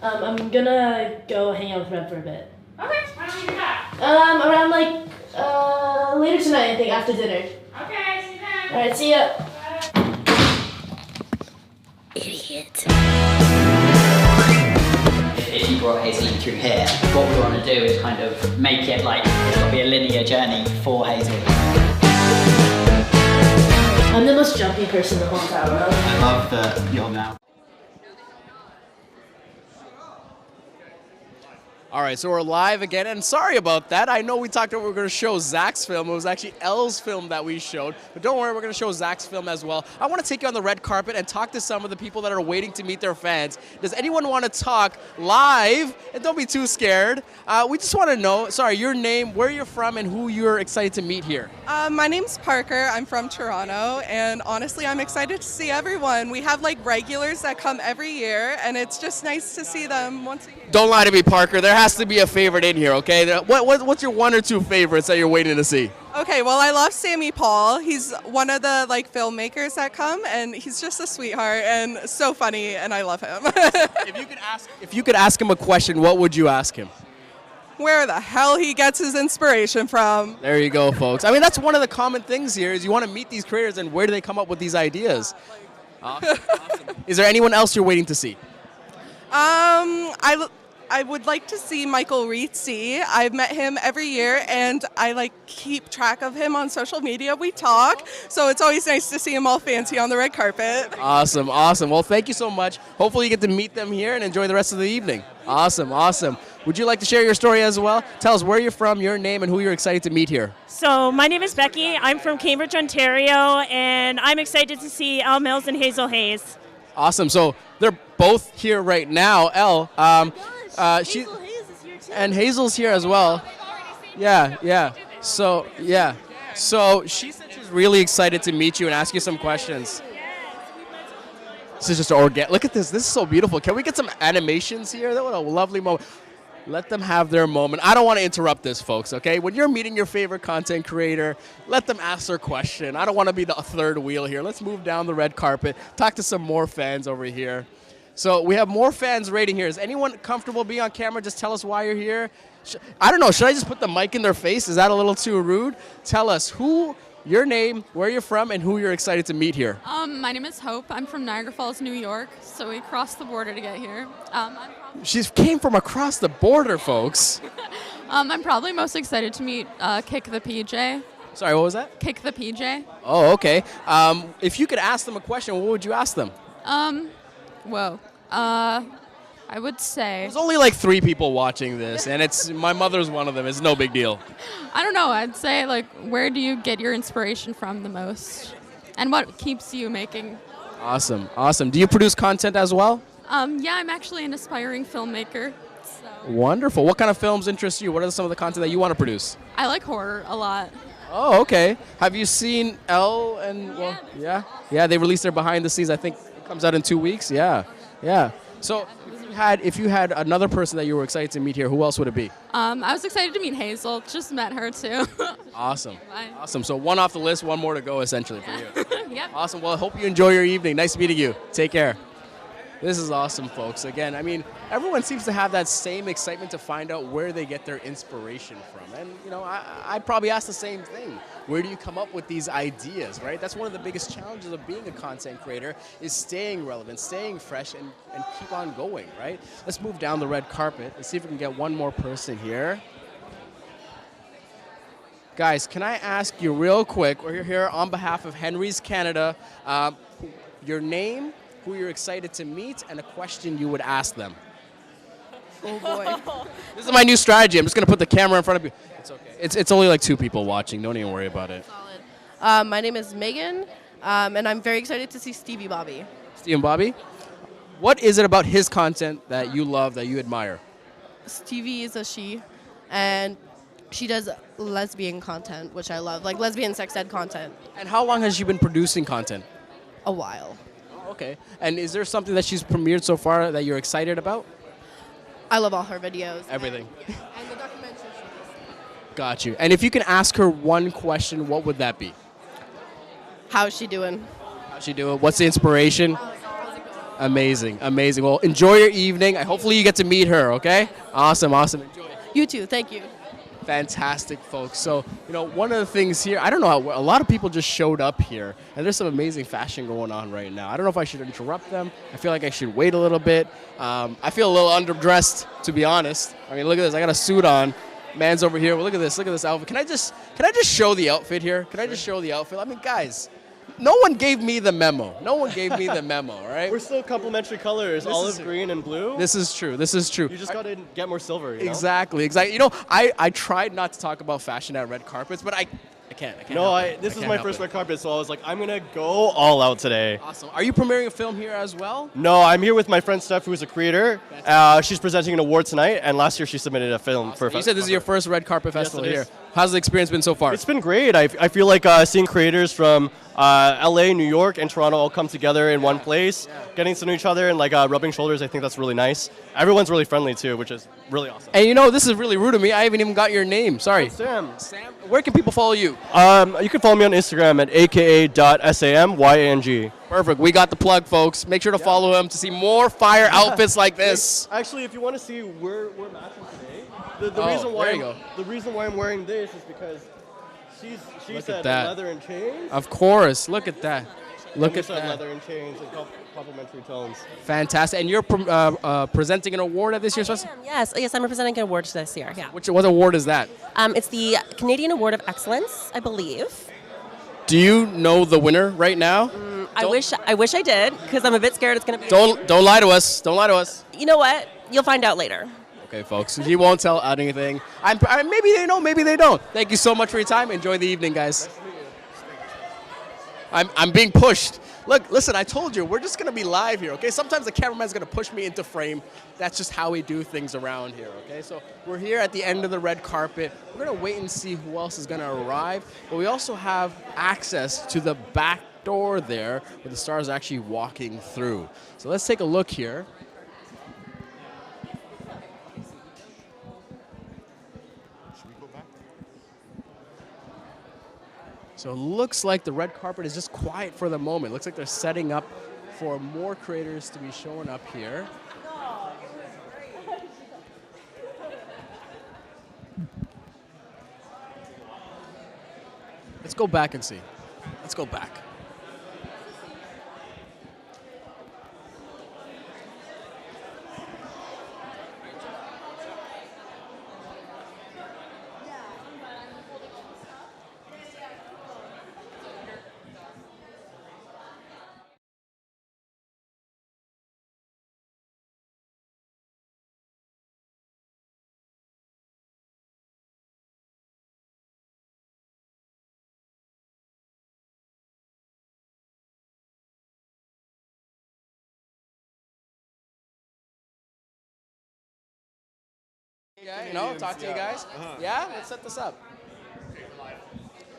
I'm gonna go hang out with Red for a bit. Okay, why don't we do that? Around later tonight, I think, after dinner. Okay, see you then. Alright, see ya. Idiot. If you brought Hazel in through here, what we want to do is kind of make it like it's got to be a linear journey for Hazel. I'm the most jumpy person in the whole entire world. I love that you're now. All right, so we're live again, and sorry about that. I know we talked about we were going to show Zach's film. It was actually Elle's film that we showed, but don't worry, we're going to show Zach's film as well. I want to take you on the red carpet and talk to some of the people that are waiting to meet their fans. Does anyone want to talk live? And don't be too scared. We just want to know, sorry, your name, where you're from, and who you're excited to meet here. My name's Parker. I'm from Toronto, and honestly, I'm excited to see everyone. We have like regulars that come every year, and it's just nice to see them once a year. Don't lie to me, Parker. There has to be a favorite in here, okay? What's your one or two favorites that you're waiting to see? Okay, well, I love Sammy Paul. He's one of the like filmmakers that come, and he's just a sweetheart and so funny, and I love him. If you could ask him a question, what would you ask him? Where the hell he gets his inspiration from? There you go, folks. I mean, that's one of the common things here is you want to meet these creators and where do they come up with these ideas? Awesome. Is there anyone else you're waiting to see? I would like to see Michael Rizzi. I've met him every year, and I like keep track of him on social media. We talk, so it's always nice to see him all fancy on the red carpet. Awesome, awesome. Well, thank you so much. Hopefully you get to meet them here and enjoy the rest of the evening. Awesome, awesome. Would you like to share your story as well? Tell us where you're from, your name, and who you're excited to meet here. So my name is Becky. I'm from Cambridge, Ontario, and I'm excited to see Elle Mills and Hazel Hayes. Awesome. So they're both here right now. Elle, Hazel Hayes is here too. And Hazel's here as well. Yeah. So she said she's really excited to meet you and ask you some questions. This is just organic. Look at this. This is so beautiful. Can we get some animations here? That was a lovely moment. Let them have their moment. I don't want to interrupt this, folks, okay? When you're meeting your favorite content creator, let them ask their question. I don't want to be the third wheel here. Let's move down the red carpet, talk to some more fans over here. So we have more fans rating here. Is anyone comfortable being on camera? Just tell us why you're here. I don't know. Should I just put the mic in their face? Is that a little too rude? Tell us who, your name, where you're from, and who you're excited to meet here. My name is Hope. I'm from Niagara Falls, New York, so we crossed the border to get here. She came from across the border, folks. I'm probably most excited to meet Kick the PJ. Sorry, what was that? Kick the PJ. Oh, okay. If you could ask them a question, what would you ask them? I would say... There's only like 3 people watching this, and it's my mother's one of them. It's no big deal. I don't know. I'd say, like, where do you get your inspiration from the most? And what keeps you making? Awesome, awesome. Do you produce content as well? Yeah, I'm actually an aspiring filmmaker. So. Wonderful. What kind of films interest you? What are some of the content that you want to produce? I like horror a lot. Oh, okay. Have you seen Elle and... Well, yeah, they released their behind the scenes. I think it comes out in 2 weeks. Yeah. So if you had another person that you were excited to meet here, who else would it be? I was excited to meet Hazel. Just met her too. Awesome. Bye. Awesome. So one off the list, one more to go essentially for you. Yep. Awesome. Well, I hope you enjoy your evening. Nice meeting you. Take care. This is awesome, folks. Again, I mean, everyone seems to have that same excitement to find out where they get their inspiration from. And, you know, I'd probably ask the same thing. Where do you come up with these ideas, right? That's one of the biggest challenges of being a content creator is staying relevant, staying fresh, and keep on going, right? Let's move down the red carpet and see if we can get one more person here. Guys, can I ask you real quick, we're here on behalf of Henry's Canada, your name, who you're excited to meet, and a question you would ask them. Oh boy. This is my new strategy. I'm just going to put the camera in front of you. It's okay. It's only like 2 people watching. Don't even worry about it. My name is Megan, and I'm very excited to see Stevie Boebi. Stevie Boebi, what is it about his content that you love, that you admire? Stevie is a she, and she does lesbian content, which I love, like lesbian sex ed content. And how long has she been producing content? A while. Oh, okay. And is there something that she's premiered so far that you're excited about? I love all her videos. Everything. And the documentary she does. Got you. And if you can ask her one question, what would that be? How's she doing? How's she doing? What's the inspiration? Amazing, amazing. Well, enjoy your evening. Hopefully you get to meet her, okay? Awesome. Enjoy. You too. Thank you. Fantastic, folks. So, one of the things here, I don't know, a lot of people just showed up here, and there's some amazing fashion going on right now. I don't know if I should interrupt them. I feel like I should wait a little bit. I feel a little underdressed, to be honest. I mean, look at this. I got a suit on. Man's over here. Well, look at this outfit. Can I just show the outfit here? Can I just show the outfit? I mean, guys, no one gave me the memo. All right? We're still complementary colors, olive green and blue. This is true. You just got to get more silver, you know? Exactly. I tried not to talk about fashion at red carpets, but I can't. This is my first red carpet, so I was like, I'm going to go all out today. Awesome. Are you premiering a film here as well? No, I'm here with my friend Steph, who's a creator. She's presenting an award tonight, and last year she submitted a film for a You said this is your first red carpet festival here. How's the experience been so far? It's been great. I feel like seeing creators from LA, New York, and Toronto all come together in one place, getting to know each other and rubbing shoulders. I think that's really nice. Everyone's really friendly too, which is really awesome. And this is really rude of me. I haven't even got your name. Sorry. Sam. Where can people follow you? You can follow me on Instagram at aka.samyang. Perfect. We got the plug, folks. Make sure to follow him to see more fire outfits like this. Actually, if you want to see where we're matching today, the reason why I'm wearing this is because she said leather and chains. Of course. Look at that. Look at that. Leather and chains and complementary tones. Fantastic. And you're presenting an award at this year's festival? Yes, I'm presenting an award this year. Yeah. What award is that? It's the Canadian Award of Excellence, I believe. Do you know the winner right now? I wish I did, because I'm a bit scared it's going to be. Don't lie to us. Don't lie to us. You know what? You'll find out later. Okay, folks. He won't tell out anything. Maybe they know, maybe they don't. Thank you so much for your time. Enjoy the evening, guys. I'm being pushed. Look, listen, I told you, we're just going to be live here, okay? Sometimes the cameraman's going to push me into frame. That's just how we do things around here, okay? So we're here at the end of the red carpet. We're going to wait and see who else is going to arrive. But we also have access to the back door there where the stars are actually walking through. So let's take a look here. So it looks like the red carpet is just quiet for the moment. Looks like they're setting up for more creators to be showing up here. Let's go back and see. Let's go back. Talk to you guys. Yeah, let's set this up.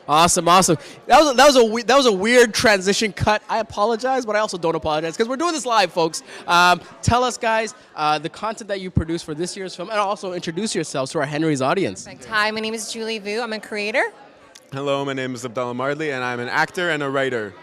Awesome. That was a weird transition cut. I apologize, but I also don't apologize because we're doing this live, folks. Tell us, guys, the content that you produced for this year's film, and also introduce yourselves to our Henry's audience. Hi, my name is Julie Vu. I'm a creator. Hello, my name is Abdullah Mardley, and I'm an actor and a writer.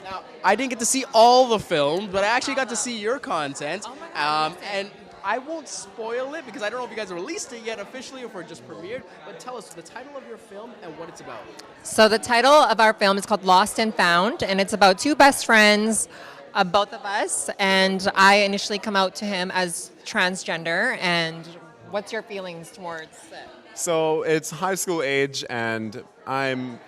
Now, I didn't get to see all the films, but I actually got to see your content. And I won't spoil it because I don't know if you guys have released it yet officially or if it just premiered, but tell us the title of your film and what it's about. So the title of our film is called Lost and Found, and it's about two best friends, both of us, and I initially come out to him as transgender. And what's your feelings towards it? So it's high school age, and I'm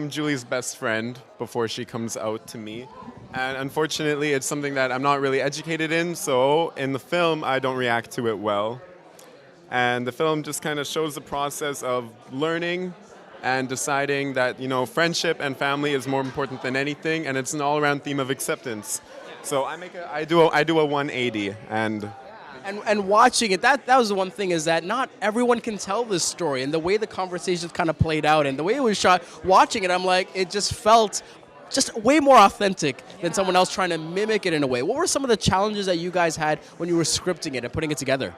Julie's best friend before she comes out to me. And unfortunately, it's something that I'm not really educated in, so in the film, I don't react to it well. And the film just kind of shows the process of learning and deciding that, you know, friendship and family is more important than anything, and it's an all-around theme of acceptance. So I do a 180, and watching it, that was the one thing, is that not everyone can tell this story, and the way the conversations kind of played out and the way it was shot, watching it, I'm like, it just felt just way more authentic than someone else trying to mimic it in a way. What were some of the challenges that you guys had when you were scripting it and putting it together?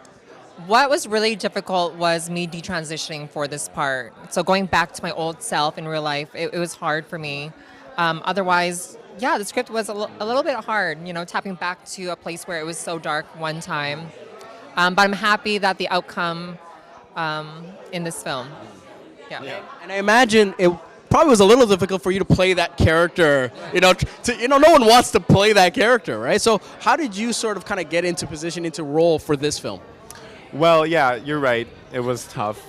What was really difficult was me detransitioning for this part. So going back to my old self in real life, it was hard for me. Otherwise, yeah, the script was a little bit hard, you know, tapping back to a place where it was so dark one time. But I'm happy that the outcome in this film. Yeah. And I imagine it probably was a little difficult for you to play that character. No one wants to play that character, right? So how did you sort of kind of get into position, into role for this film? Well, yeah, you're right. It was tough,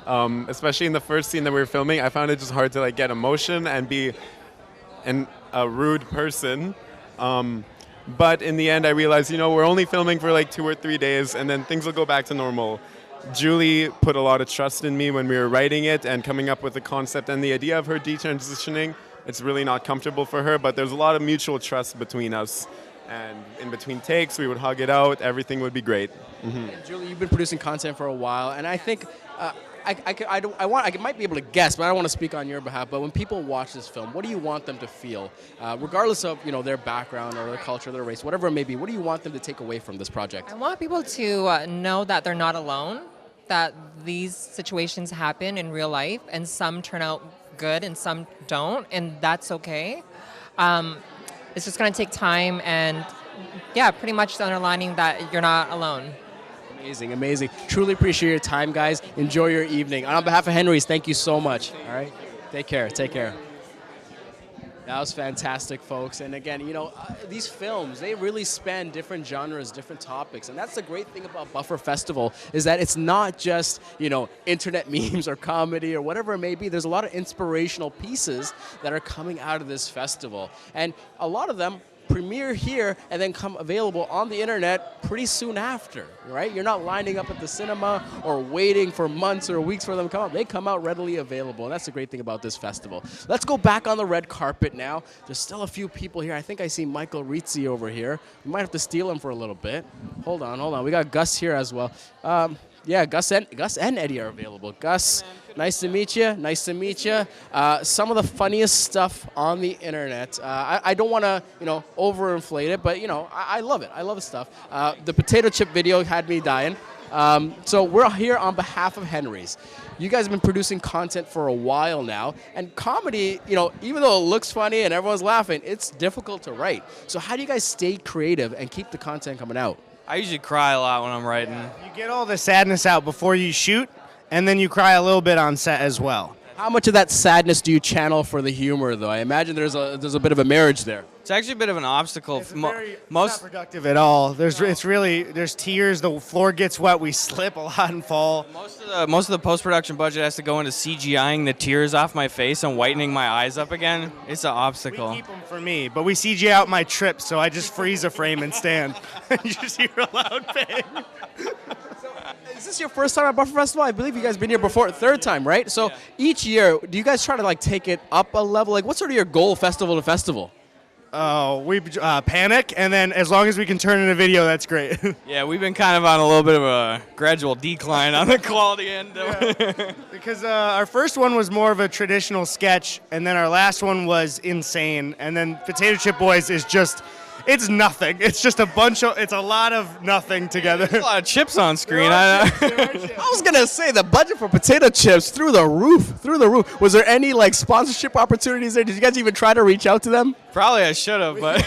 especially in the first scene that we were filming. I found it just hard to like get emotion and be a rude person. But in the end, I realized, we're only filming for like 2 or 3 days, and then things will go back to normal. Julie put a lot of trust in me when we were writing it and coming up with the concept and the idea of her detransitioning. It's really not comfortable for her, but there's a lot of mutual trust between us. And in between takes, we would hug it out. Everything would be great. Mm-hmm. And Julie, you've been producing content for a while, and I think I might be able to guess, but I don't want to speak on your behalf. But when people watch this film, what do you want them to feel, regardless of their background or their culture, their race, whatever it may be? What do you want them to take away from this project? I want people to know that they're not alone, that these situations happen in real life, and some turn out good and some don't, and that's okay. It's just going to take time, and pretty much underlining that you're not alone. Amazing, amazing. Truly appreciate your time, guys. Enjoy your evening. And on behalf of Henry's, thank you so much. All right? Take care. Take care. That was fantastic, folks. And again, these films, they really span different genres, different topics. And that's the great thing about Buffer Festival, is that it's not just, internet memes or comedy or whatever it may be. There's a lot of inspirational pieces that are coming out of this festival. And a lot of them premiere here and then come available on the internet pretty soon after, right? You're not lining up at the cinema or waiting for months or weeks for them to come out. They come out readily available, and that's the great thing about this festival. Let's go back on the red carpet now. There's still a few people here. I think I see Michael Rizzi over here. We might have to steal him for a little bit. Hold on. We got Gus here as well. Gus and Eddie are available. Gus, nice to meet you. Nice to meet you. Some of the funniest stuff on the internet. I don't want to, overinflate it, but I love it. I love the stuff. The potato chip video had me dying. So we're here on behalf of Henry's. You guys have been producing content for a while now, and comedy, even though it looks funny and everyone's laughing, it's difficult to write. So how do you guys stay creative and keep the content coming out? I usually cry a lot when I'm writing. You get all the sadness out before you shoot, and then you cry a little bit on set as well. How much of that sadness do you channel for the humor, though? I imagine there's a bit of a marriage there. It's actually a bit of an obstacle. It's not productive at all. There's tears. The floor gets wet. We slip a lot and fall. Most of the post-production budget has to go into CGIing the tears off my face and whitening my eyes up again. It's an obstacle. We keep them for me, but we CGI out my trips, so I just freeze a frame and stand. And you just hear a loud bang. Is this your first time at Buffer Festival? I believe you guys been here before, third time, right? So each year, do you guys try to take it up a level? What's sort of your goal festival to festival? We panic, and then as long as we can turn in a video, that's great. Yeah, we've been kind of on a little bit of a gradual decline on the quality end. Because our first one was more of a traditional sketch, and then our last one was insane, and then Potato Chip Boys is just... It's nothing. It's just it's a lot of nothing together. There's a lot of chips on screen. I was going to say, the budget for potato chips, through the roof. Was there any sponsorship opportunities there? Did you guys even try to reach out to them? Probably I should have, but...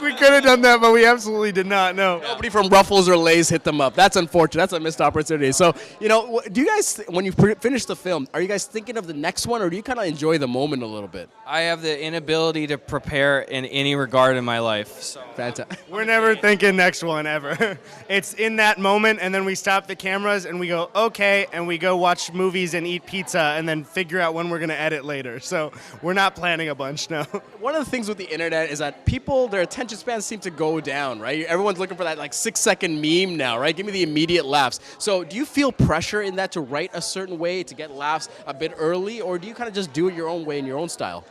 We could have done that, but we absolutely did not, no. Nobody from Ruffles or Lay's hit them up. That's unfortunate. That's a missed opportunity. So, do you guys, when you finish the film, are you guys thinking of the next one, or do you kind of enjoy the moment a little bit? I have the inability to prepare in any regard in my life. So Fantastic. We're never thinking next one ever. It's in that moment, and then we stop the cameras and we go, okay, and we go watch movies and eat pizza and then figure out when we're going to edit later. So we're not planning a bunch, no. One of the things with the internet is that people, their attention spans seem to go down, right? Everyone's looking for that like 6-second meme now, right? Give me the immediate laughs. So do you feel pressure in that to write a certain way to get laughs a bit early, or do you kind of just do it your own way in your own style?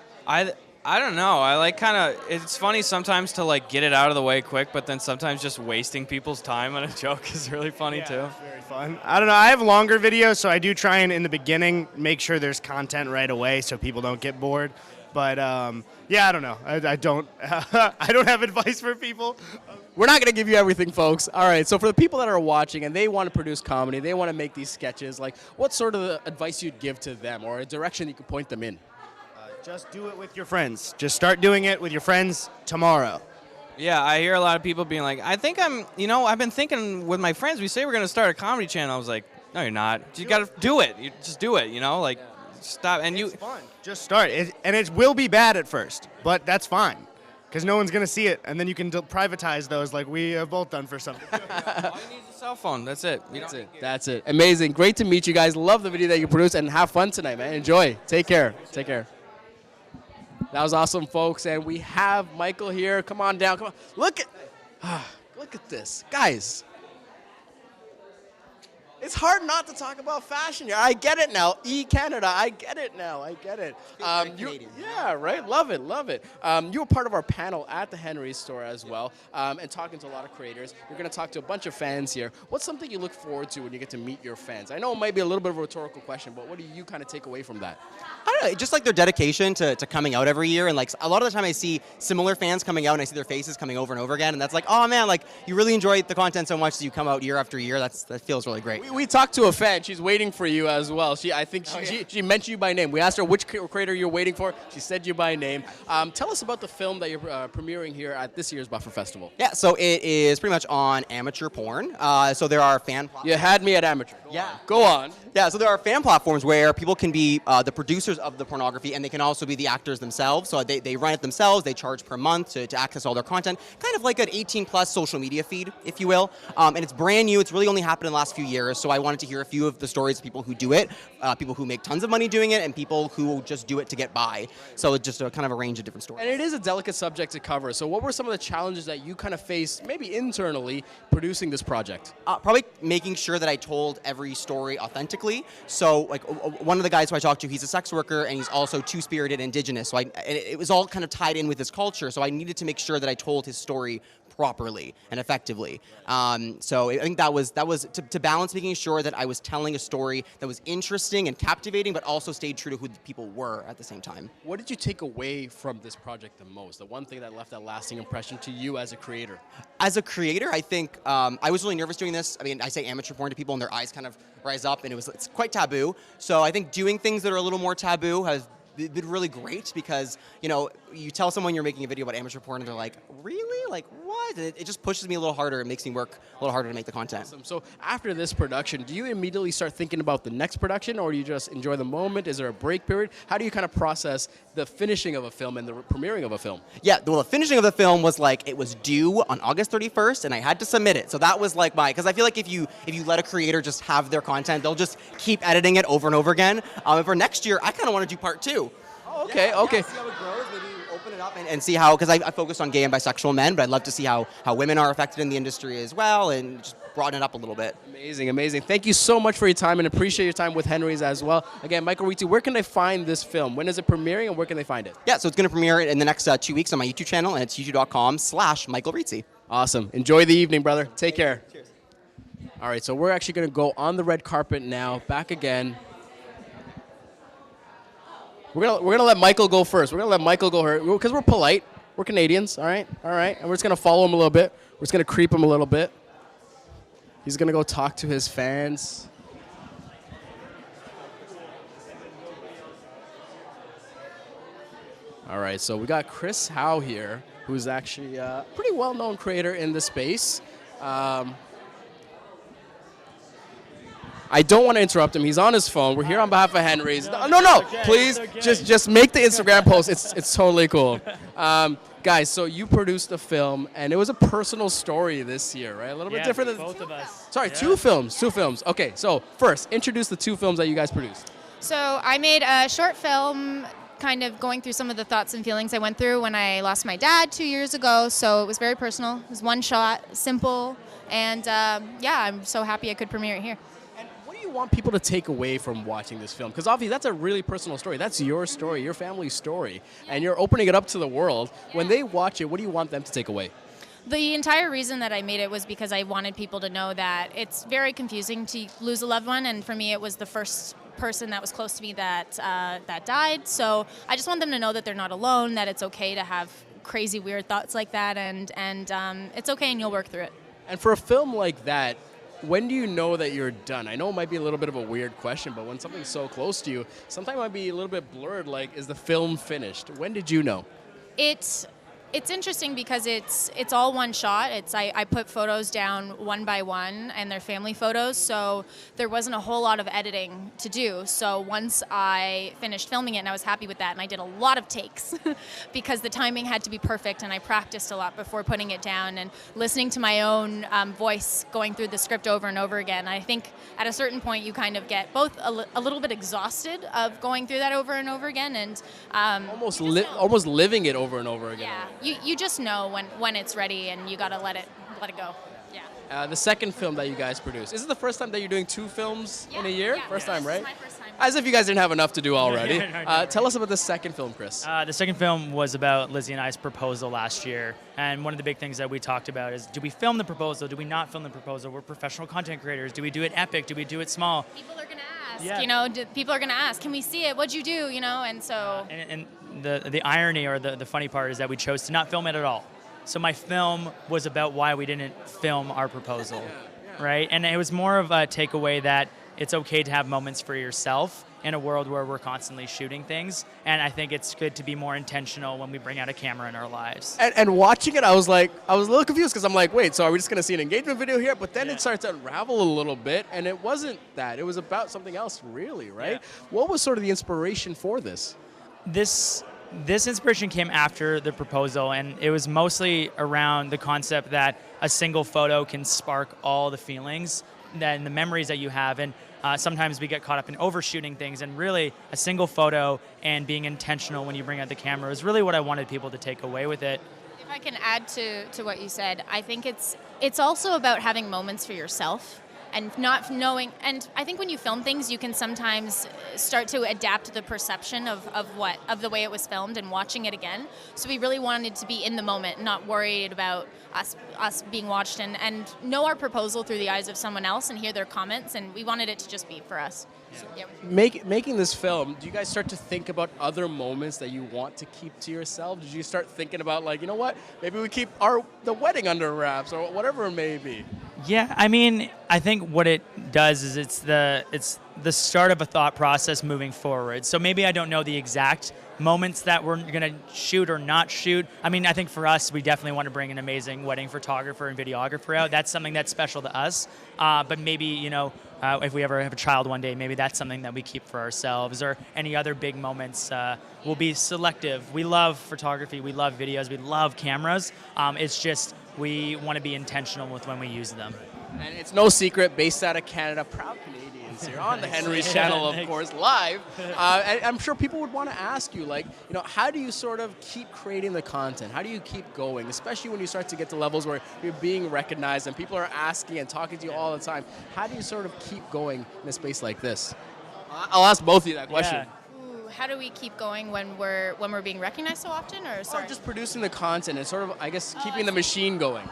I don't know. I like kind of, it's funny sometimes to like get it out of the way quick, but then sometimes just wasting people's time on a joke is really funny too. It's very fun. I don't know. I have longer videos, so I do try and in the beginning make sure there's content right away so people don't get bored. But yeah, I don't know. I don't I don't have advice for people. We're not going to give you everything, folks. All right, so for the people that are watching and they want to produce comedy, they want to make these sketches, like what sort of advice you'd give to them or a direction you could point them in? Just do it with your friends. Just start doing it with your friends tomorrow. Yeah, I hear a lot of people being like, I've been thinking with my friends, we say we're going to start a comedy channel. I was like, no, you're not. You got to do it. You just do it, like stop. And it's fun. Just start. And it will be bad at first, but that's fine because no one's going to see it. And then you can privatize those like we have both done for something. All you need is a cell phone. That's it. That's it. Amazing. Great to meet you guys. Love the video that you produced and have fun tonight, man. Enjoy. Take care. Take care. That was awesome, folks, and we have Michael here. Come on down, come on. Look at this, guys. It's hard not to talk about fashion here. I get it now. Canada, I get it now. I get it. Yeah, right. Love it, love it. You were part of our panel at the Henry's store as well, and talking to a lot of creators. You're going to talk to a bunch of fans here. What's something you look forward to when you get to meet your fans? I know it might be a little bit of a rhetorical question, but what do you kind of take away from that? I don't know, just like their dedication to coming out every year, and like a lot of the time I see similar fans coming out and I see their faces coming over and over again, and that's like, oh man, like you really enjoy the content so much that you come out year after year. That feels really great. We talked to a fan. She's waiting for you as well. I think she mentioned you by name. We asked her which creator you're waiting for. She said you by name. Tell us about the film that you're premiering here at this year's Buffer Festival. Yeah, so it is pretty much on amateur porn. So there are fan platforms. You had me at amateur. Go on. Yeah, so there are fan platforms where people can be the producers of the pornography, and they can also be the actors themselves. So they run it themselves. They charge per month to access all their content, kind of like an 18-plus social media feed, if you will. And it's brand new. It's really only happened in the last few years. So I wanted to hear a few of the stories of people who do it, people who make tons of money doing it, and people who just do it to get by. So it's just kind of a range of different stories. And it is a delicate subject to cover. So what were some of the challenges that you kind of faced, maybe internally, producing this project? Probably making sure that I told every story authentically. So like one of the guys who I talked to, he's a sex worker and he's also two-spirited indigenous. So it was all kind of tied in with his culture. So I needed to make sure that I told his story properly and effectively. So I think that was to balance making sure that I was telling a story that was interesting and captivating, but also stayed true to who the people were at the same time. What did you take away from this project the most? The one thing that left that lasting impression to you as a creator? As a creator, I think I was really nervous doing this. I mean, I say amateur porn to people and their eyes kind of rise up, and it's quite taboo. So I think doing things that are a little more taboo has been really great because, you tell someone you're making a video about amateur porn and they're like, really? Like, what? It just pushes me a little harder. It makes me work a little harder to make the content. Awesome. So after this production, do you immediately start thinking about the next production, or do you just enjoy the moment? Is there a break period? How do you kind of process the finishing of a film and the premiering of a film? Yeah, well, the finishing of the film was like, it was due on August 31st, and I had to submit it. So that was like because I feel like if you let a creator just have their content, they'll just keep editing it over and over again. And for next year, I kind of want to do part 2. Oh, okay. Yeah, see how it grows, maybe open it up and see how, because I focused on gay and bisexual men, but I'd love to see how women are affected in the industry as well, and just broaden it up a little bit. Amazing, amazing. Thank you so much for your time, and appreciate your time with Henry's as well. Again, Michael Rizzi, where can they find this film? When is it premiering, and where can they find it? Yeah, so it's going to premiere in the next 2 weeks on my YouTube channel, and it's youtube.com/Michael Rizzi. Awesome. Enjoy the evening, brother. Take care. Cheers. All right, so we're actually going to go on the red carpet now, back again. We're gonna let Michael go first. We're gonna let Michael go first because we're polite. We're Canadians, all right, and we're just gonna follow him a little bit. We're just gonna creep him a little bit. He's gonna go talk to his fans. All right, so we got Chris Howe here, who's actually a pretty well-known creator in the space. I don't want to interrupt him. He's on his phone. We're here on behalf of Henry's. No, please, just make the Instagram post. It's totally cool. Guys, so you produced a film, and it was a personal story this year, right? A little bit different than both of us. Sorry, two films. Okay, so first, introduce the two films that you guys produced. So I made a short film kind of going through some of the thoughts and feelings I went through when I lost my dad 2 years ago. So it was very personal. It was one shot, simple, and yeah, I'm so happy I could premiere it here. And what do you want people to take away from watching this film? Because obviously that's a really personal story. That's your story, your family's story, and you're opening it up to the world. When they watch it, what do you want them to take away? The entire reason that I made it was because I wanted people to know that it's very confusing to lose a loved one, and for me it was the first person that was close to me that died. So I just want them to know that they're not alone, that it's okay to have crazy, weird thoughts like that, and it's okay and you'll work through it. And for a film like that, when do you know that you're done? I know it might be a little bit of a weird question, but when something's so close to you, sometimes it might be a little bit blurred, like, is the film finished? When did you know? It's interesting because it's all one shot. I put photos down one by one, and they're family photos, so there wasn't a whole lot of editing to do. So once I finished filming it, and I was happy with that, and I did a lot of takes because the timing had to be perfect, and I practiced a lot before putting it down and listening to my own voice going through the script over and over again. I think at a certain point you kind of get both a little bit exhausted of going through that over and over again, and almost living it over and over again. Yeah. You just know when it's ready, and you gotta let it go. Yeah. The second film that you guys produced. Is it the first time that you're doing two films in a year? Yeah. First time, This right? is my first time. As if you guys didn't have enough to do already. No. Tell us about the second film, Chris. The second film was about Lizzie and I's proposal last year, and one of the big things that we talked about is, do we film the proposal? Do we not film the proposal? We're professional content creators. Do we do it epic? Do we do it small? People are gonna ask. People are gonna ask, can we see it? What'd you do? And so. And the irony or the funny part is that we chose to not film it at all. So my film was about why we didn't film our proposal, right? And it was more of a takeaway that it's okay to have moments for yourself in a world where we're constantly shooting things. And I think it's good to be more intentional when we bring out a camera in our lives. And watching it, I was a little confused because I'm like, wait, so are we just going to see an engagement video here? But then it starts to unravel a little bit, and it wasn't that. It was about something else, really, right? Yeah. What was sort of the inspiration for this? This inspiration came after the proposal, and it was mostly around the concept that a single photo can spark all the feelings and the memories that you have. And sometimes we get caught up in overshooting things, and really a single photo and being intentional when you bring out the camera is really what I wanted people to take away with it. If I can add to what you said, I think it's also about having moments for yourself. And not knowing, and I think when you film things, you can sometimes start to adapt the perception of the way it was filmed and watching it again. So we really wanted to be in the moment, not worried about us being watched, and know our proposal through the eyes of someone else and hear their comments, and we wanted it to just be for us. Yeah. So, yeah. Making this film, do you guys start to think about other moments that you want to keep to yourself? Did you start thinking about, like, you know what, maybe we keep the wedding under wraps or whatever it may be? Yeah, I mean, I think what it does is it's the start of a thought process moving forward. So maybe I don't know the exact moments that we're going to shoot or not shoot. I mean, I think for us, we definitely want to bring an amazing wedding photographer and videographer out. That's something that's special to us. But maybe, if we ever have a child one day, maybe that's something that we keep for ourselves, or any other big moments. We'll be selective. We love photography. We love videos. We love cameras. It's just we want to be intentional with when we use them. And it's no secret, based out of Canada, proud Canadians here on the Henry's channel, of course, live. I'm sure people would want to ask you, like, how do you sort of keep creating the content? How do you keep going, especially when you start to get to levels where you're being recognized and people are asking and talking to you all the time? How do you sort of keep going in a space like this? I'll ask both of you that question. Yeah. How do we keep going when we're being recognized so often, or sorry? Or just producing the content and sort of, I guess, keeping the machine going.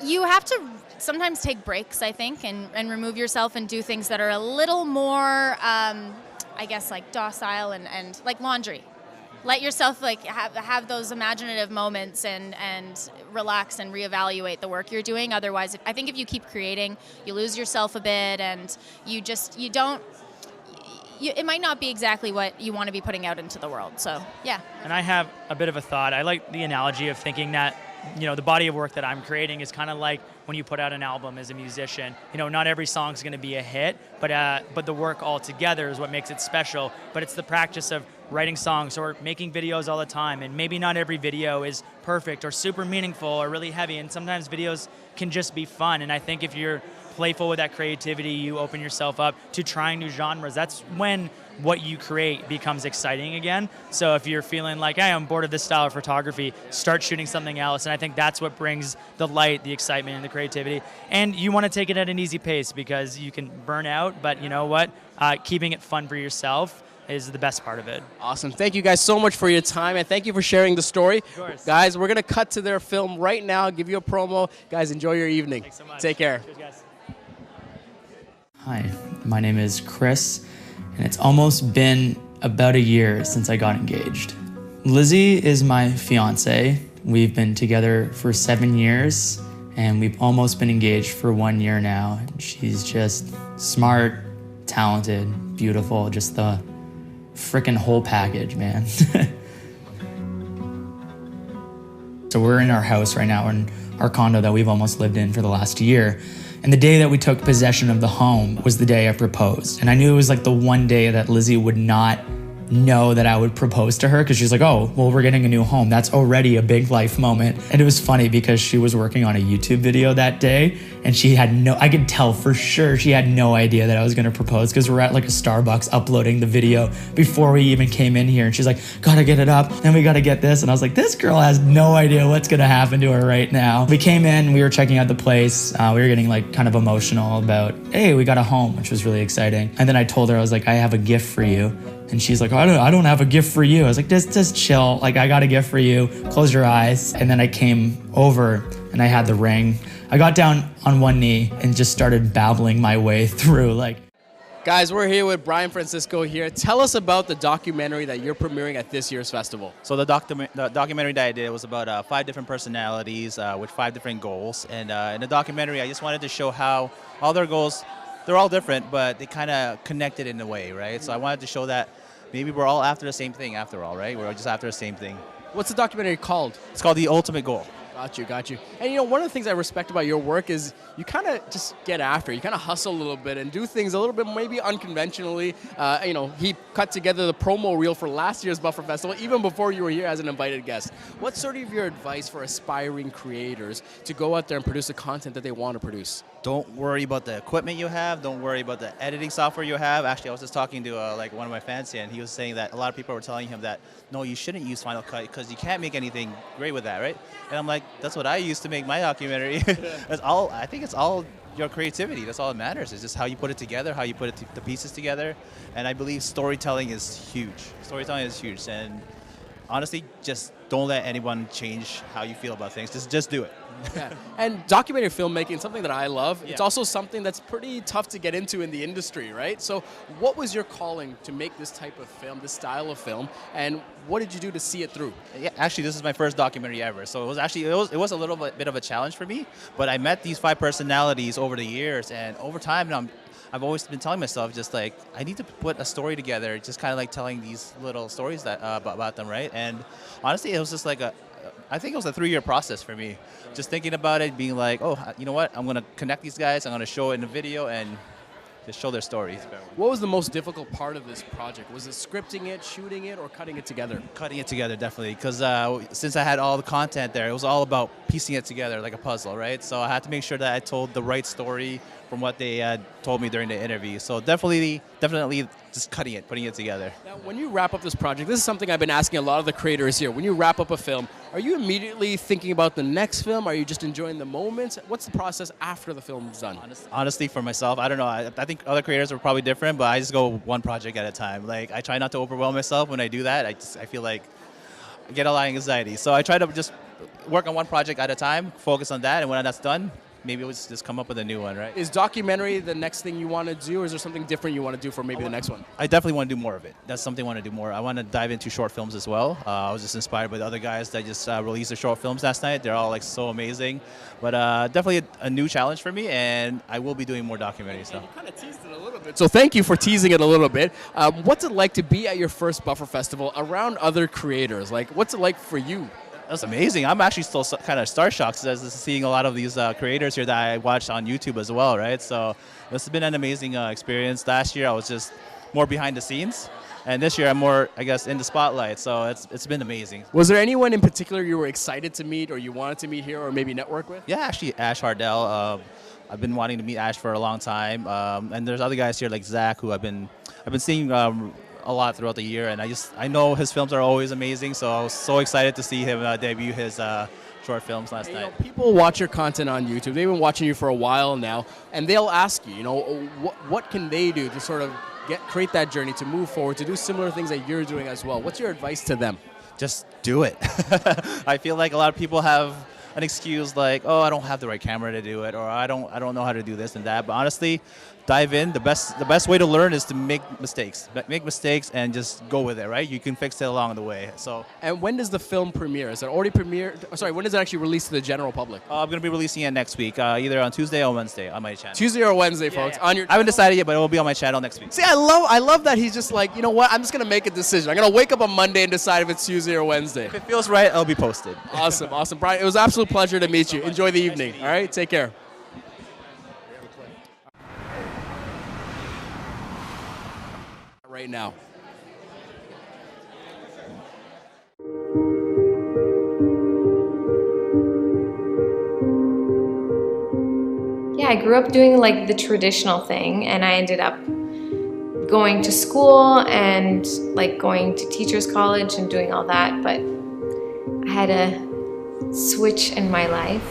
You have to sometimes take breaks, I think, and remove yourself and do things that are a little more, I guess, like docile and like laundry. Let yourself have those imaginative moments and relax and reevaluate the work you're doing. Otherwise, I think if you keep creating, you lose yourself a bit, and you don't. It might not be exactly what you want to be putting out into the world. So, yeah. And I have a bit of a thought. I like the analogy of thinking that the body of work that I'm creating is kind of like when you put out an album as a musician. Not every song's going to be a hit, but the work all together is what makes it special. But it's the practice of writing songs or making videos all the time, and maybe not every video is perfect or super meaningful or really heavy, and sometimes videos can just be fun. And I think if you're playful with that creativity, you open yourself up to trying new genres. That's when what you create becomes exciting again. So if you're feeling like, hey, I'm bored of this style of photography, start shooting something else. And I think that's what brings the light, the excitement, and the creativity. And you want to take it at an easy pace because you can burn out, but you know what? Keeping it fun for yourself is the best part of it. Awesome. Thank you guys so much for your time, and thank you for sharing the story. Of course. Guys, we're going to cut to their film right now, give you a promo. Guys, enjoy your evening. Thanks so much. Take care. Cheers, guys. Hi, my name is Chris, and it's almost been about a year since I got engaged. Lizzie is my fiance. We've been together for 7 years, and we've almost been engaged for 1 year now. She's just smart, talented, beautiful, just the frickin' whole package, man. So we're in our house right now, in our condo that we've almost lived in for the last year. And the day that we took possession of the home was the day I proposed. And I knew it was like the one day that Lizzie would not know that I would propose to her, because she's like, oh, well, we're getting a new home. That's already a big life moment. And it was funny because she was working on a YouTube video that day, and I could tell for sure she had no idea that I was gonna propose, because we're at like a Starbucks uploading the video before we even came in here. And she's like, gotta get it up, and we gotta get this. And I was like, this girl has no idea what's gonna happen to her right now. We came in, we were checking out the place. We were getting like kind of emotional about, hey, we got a home, which was really exciting. And then I told her, I was like, I have a gift for you. And she's like, I don't have a gift for you. I was like, just chill. Like, I got a gift for you. Close your eyes. And then I came over and I had the ring. I got down on one knee and just started babbling my way through. Like, Guys, we're here with Brian Francisco here. Tell us about the documentary that you're premiering at this year's festival. So the documentary that I did was about 5 different personalities with 5 different goals. And in the documentary, I just wanted to show how all their goals, they're all different, but they kind of connected in a way, right? So I wanted to show that maybe we're all after the same thing after all, right? We're just after the same thing. What's the documentary called? It's called The Ultimate Goal. Got you. And one of the things I respect about your work is you kind of just get after it. You kind of hustle a little bit and do things a little bit maybe unconventionally. He cut together the promo reel for last year's Buffer Festival even before you were here as an invited guest. What's sort of your advice for aspiring creators to go out there and produce the content that they want to produce? Don't worry about the equipment you have. Don't worry about the editing software you have. Actually, I was just talking to one of my fans here, and he was saying that a lot of people were telling him that, no, you shouldn't use Final Cut because you can't make anything great with that, right? And I'm like, that's what I used to make my documentary. I think it's all your creativity. That's all that matters. It's just how you put it together, how you put the pieces together. And I believe storytelling is huge. Storytelling is huge. And honestly, just don't let anyone change how you feel about things. Just do it. Yeah. And documentary filmmaking, something that I love. Yeah. It's also something that's pretty tough to get into in the industry, right? So what was your calling to make this type of film, this style of film, and what did you do to see it through? Yeah, actually, this is my first documentary ever, so it was a little bit of a challenge for me. But I met these 5 personalities over the years, and over time, I've always been telling myself, just like, I need to put a story together, just kind of like telling these little stories that about them, right? And honestly, it was just like I think it was a 3-year process for me. Just thinking about it, being like, oh, you know what? I'm going to connect these guys. I'm going to show it in a video and just show their stories. What was the most difficult part of this project? Was it scripting it, shooting it, or cutting it together? Cutting it together, definitely. Because since I had all the content there, it was all about piecing it together like a puzzle, right? So I had to make sure that I told the right story from what they had told me during the interview. So definitely just putting it together. Now, when you wrap up this project, this is something I've been asking a lot of the creators here. When you wrap up a film, are you immediately thinking about the next film? Are you just enjoying the moments? What's the process after the film's done? Honestly, for myself, I don't know. I think other creators are probably different, but I just go one project at a time. Like, I try not to overwhelm myself when I do that. I feel like I get a lot of anxiety. So I try to just work on one project at a time, focus on that, and when that's done, maybe we'll just come up with a new one, right? Is documentary the next thing you want to do, or is there something different you want to do for maybe the next one? I definitely want to do more of it. That's something I want to do more. I want to dive into short films as well. I was just inspired by the other guys that just released their short films last night. They're all like so amazing. But definitely a new challenge for me, and I will be doing more documentary stuff. You kind of teased it a little bit. So thank you for teasing it a little bit. What's it like to be at your first Buffer Festival around other creators? Like, what's it like for you? That's amazing. I'm actually still kind of star-shocked as seeing a lot of these creators here that I watched on YouTube as well, right? So it's been an amazing experience. Last year I was just more behind the scenes, and this year I'm more, I guess, in the spotlight. So it's been amazing. Was there anyone in particular you were excited to meet or you wanted to meet here or maybe network with? Yeah, actually Ash Hardell. I've been wanting to meet Ash for a long time, and there's other guys here like Zach who I've been seeing a lot throughout the year, and I know his films are always amazing, so I was so excited to see him debut his short films last night. People watch your content on YouTube. They've been watching you for a while now, and they'll ask you, what can they do to sort of create that journey, to move forward, to do similar things that you're doing as well? What's your advice to them? Just do it. I feel like a lot of people have an excuse like, oh, I don't have the right camera to do it, or I don't know how to do this and that. But honestly, dive in. The best way to learn is to make mistakes. Make mistakes and just go with it, right? You can fix it along the way. So. And when does the film premiere? Is it already premiered? Sorry, when is it actually released to the general public? I'm going to be releasing it next week, either on Tuesday or Wednesday on my channel. Tuesday or Wednesday, folks. Yeah. On your. I haven't decided yet, but it will be on my channel next week. See, I love that he's just like, you know what? I'm just going to make a decision. I'm going to wake up on Monday and decide if it's Tuesday or Wednesday. If it feels right, it'll be posted. Awesome. Brian, it was an absolute pleasure to meet you. Enjoy the evening. All right, take care. Right now. Yeah, I grew up doing like the traditional thing, and I ended up going to school and like going to teachers college and doing all that, but I had a switch in my life.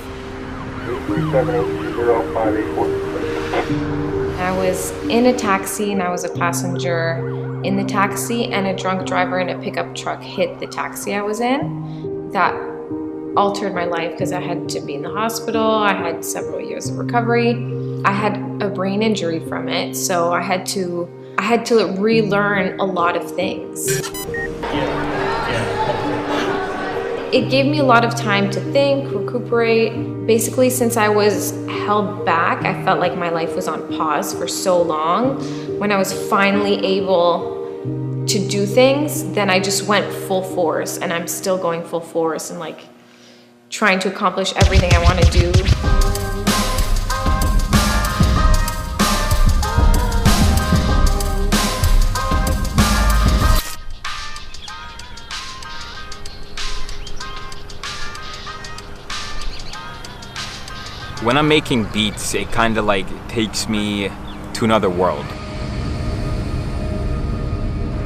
I was in a taxi and I was a passenger in the taxi, and a drunk driver in a pickup truck hit the taxi I was in. That altered my life because I had to be in the hospital. I had several years of recovery. I had a brain injury from it, so I had to relearn a lot of things. It gave me a lot of time to think, recuperate. Basically, since I was held back, I felt like my life was on pause for so long. When I was finally able to do things, then I just went full force, and I'm still going full force and like trying to accomplish everything I want to do. When I'm making beats, it kind of like takes me to another world.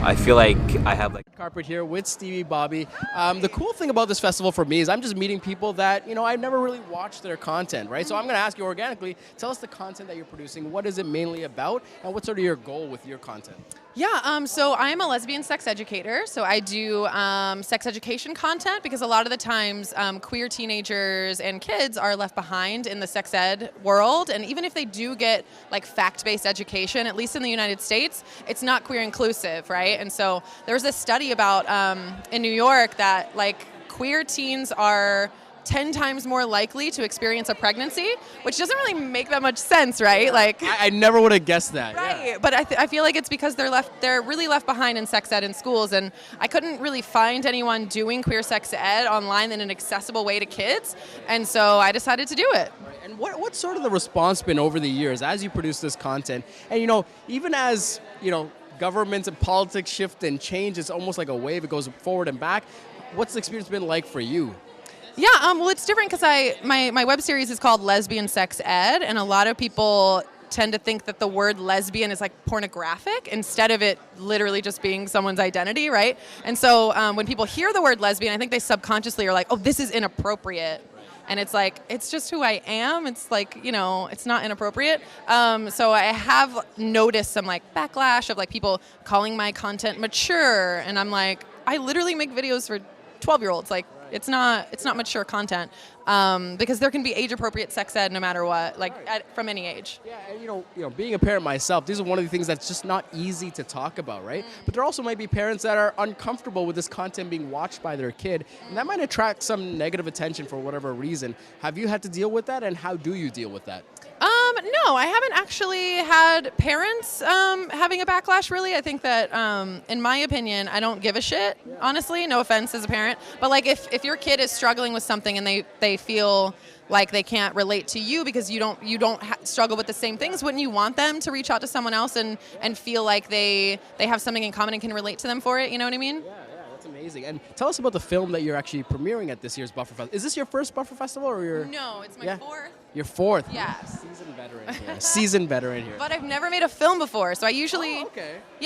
I feel like I have like carpet here with Stevie Boebi. The cool thing about this festival for me is I'm just meeting people that, I've never really watched their content, right? So I'm going to ask you organically, tell us the content that you're producing. What is it mainly about, and what's sort of your goal with your content? Yeah, so I'm a lesbian sex educator, so I do sex education content because a lot of the times queer teenagers and kids are left behind in the sex ed world, and even if they do get like fact-based education, at least in the United States, it's not queer inclusive, right? And so there's this study about in New York that like queer teens are 10 times more likely to experience a pregnancy, which doesn't really make that much sense, right? Yeah. Like I never would have guessed that. Right, yeah. But I feel like it's because they're really left behind in sex ed in schools, and I couldn't really find anyone doing queer sex ed online in an accessible way to kids, and so I decided to do it. Right. And what's sort of the response been over the years as you produce this content? And even as governments and politics shift and change, it's almost like a wave. It goes forward and back. What's the experience been like for you? Yeah, well, it's different because my web series is called Lesbian Sex Ed, and a lot of people tend to think that the word lesbian is like pornographic instead of it literally just being someone's identity, right? And so when people hear the word lesbian, I think they subconsciously are like, oh, this is inappropriate. And it's like, it's just who I am. It's like, it's not inappropriate. So I have noticed some like backlash of like people calling my content mature. And I'm like, I literally make videos for 12-year-olds. Like, it's not mature content because there can be age-appropriate sex ed no matter what, like from any age. Yeah, and being a parent myself, this is one of the things that's just not easy to talk about, right? But there also might be parents that are uncomfortable with this content being watched by their kid, and that might attract some negative attention for whatever reason. Have you had to deal with that, and how do you deal with that? No, I haven't actually had parents having a backlash, really. I think that, in my opinion, I don't give a shit, honestly. No offense as a parent. But, like, if your kid is struggling with something and they feel like they can't relate to you because you don't struggle with the same things, wouldn't you want them to reach out to someone else and feel like they have something in common and can relate to them for it? You know what I mean? Yeah, that's amazing. And tell us about the film that you're actually premiering at this year's Buffer Festival. Is this your first Buffer Festival or your? No, it's my fourth. Your fourth? Yes. Seasoned veteran here. Seasoned veteran here. But I've never made a film before, so I usually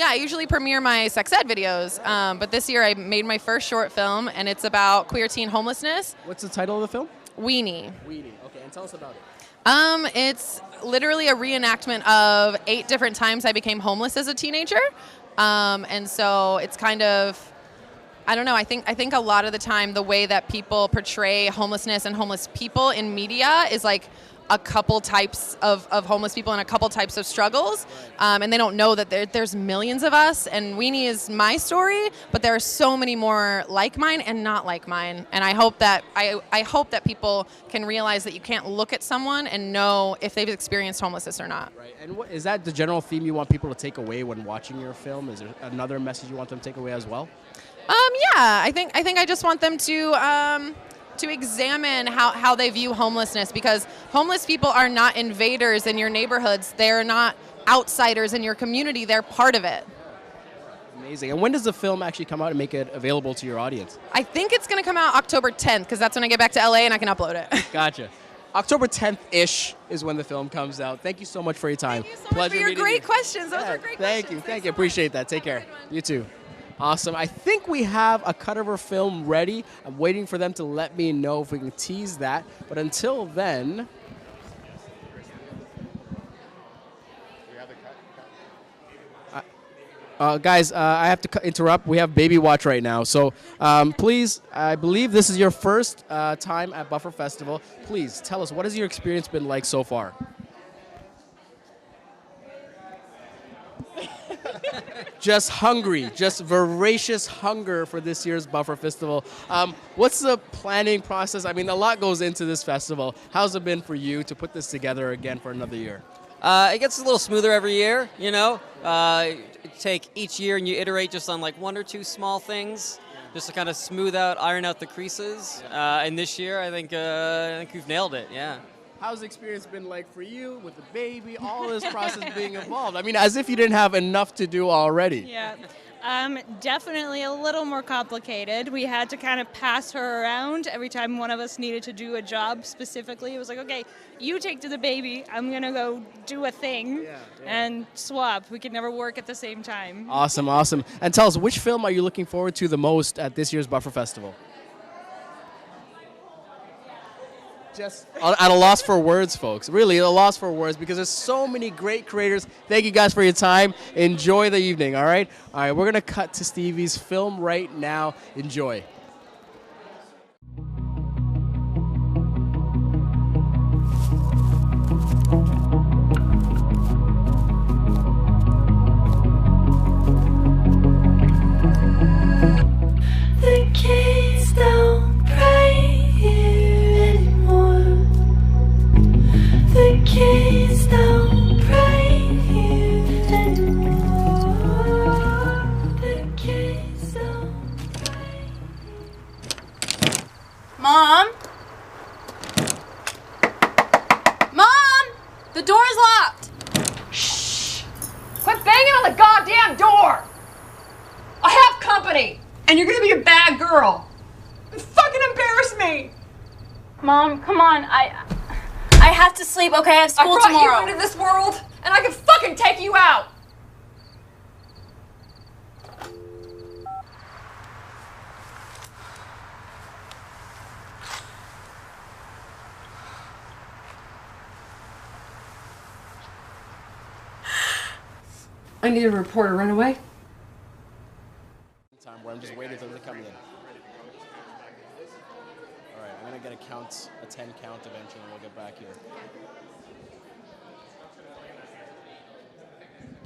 I usually premiere my sex ed videos. But this year I made my first short film, and it's about queer teen homelessness. What's the title of the film? Weenie. Weenie. Okay, and tell us about it. It's literally a reenactment of 8 different times I became homeless as a teenager. And so it's kind of, I don't know, I think a lot of the time the way that people portray homelessness and homeless people in media is like a couple types of homeless people and a couple types of struggles. And they don't know that there's millions of us, and Weenie is my story, but there are so many more like mine and not like mine. And I hope that I hope that people can realize that you can't look at someone and know if they've experienced homelessness or not. Right. And is that the general theme you want people to take away when watching your film? Is there another message you want them to take away as well? Yeah, I think I just want them to examine how they view homelessness, because homeless people are not invaders in your neighborhoods. They're not outsiders in your community. They're part of it. Amazing. And when does the film actually come out and make it available to your audience? I think it's going to come out October 10th, because that's when I get back to LA and I can upload it. Gotcha. October 10th-ish is when the film comes out. Thank you so much for your time. Thank you so much for your great questions. Those were great questions. Thank you. Appreciate that. Take care. You too. Awesome. I think we have a cut of our film ready. I'm waiting for them to let me know if we can tease that. But until then... guys, I have to interrupt. We have Baby Watch right now. So please, I believe this is your first time at Buffer Festival. Please tell us, what has your experience been like so far? Just hungry, just voracious hunger for this year's Buffer Festival. What's the planning process? I mean, a lot goes into this festival. How's it been for you to put this together again for another year? It gets a little smoother every year, you know. Take each year and you iterate just on like 1 or 2 small things, just to kind of smooth out, iron out the creases. And this year, I think we've nailed it. Yeah. How's the experience been like for you with the baby, all this process being involved? I mean, as if you didn't have enough to do already. Yeah, definitely a little more complicated. We had to kind of pass her around every time one of us needed to do a job specifically. It was like, okay, you take to the baby, I'm going to go do a thing and swap. We could never work at the same time. Awesome. And tell us, which film are you looking forward to the most at this year's Buffer Festival? Just at a loss for words, folks. Really, at a loss for words, because there's so many great creators. Thank you guys for your time. Enjoy the evening, all right? All right, we're going to cut to Stevie's film right now. Enjoy. The kids don't pray here anymore. The kids don't pray here anymore. The kids don't pray. Mom? Mom! The door's locked! Shh! Quit banging on the goddamn door! I have company! And you're gonna be a bad girl. You fucking embarrass me. Mom, come on. I have to sleep, okay? I have school tomorrow. I brought you into this world, and I can fucking take you out. I need a reporter. Run away. Time where I'm just waiting for them to come in. All right, I'm gonna get a 10 count eventually, and we'll get back here.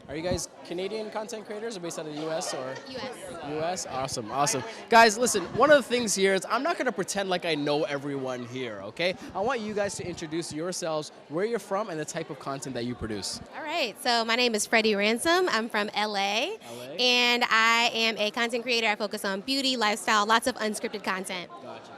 Are you guys Canadian content creators or based out of the U.S. or? U.S. U.S. Awesome, awesome. Guys, listen, one of the things here is I'm not going to pretend like I know everyone here, okay? I want you guys to introduce yourselves, where you're from, and the type of content that you produce. All right, so my name is Freddy Ransom. I'm from LA, and I am a content creator. I focus on beauty, lifestyle, lots of unscripted content. Gotcha.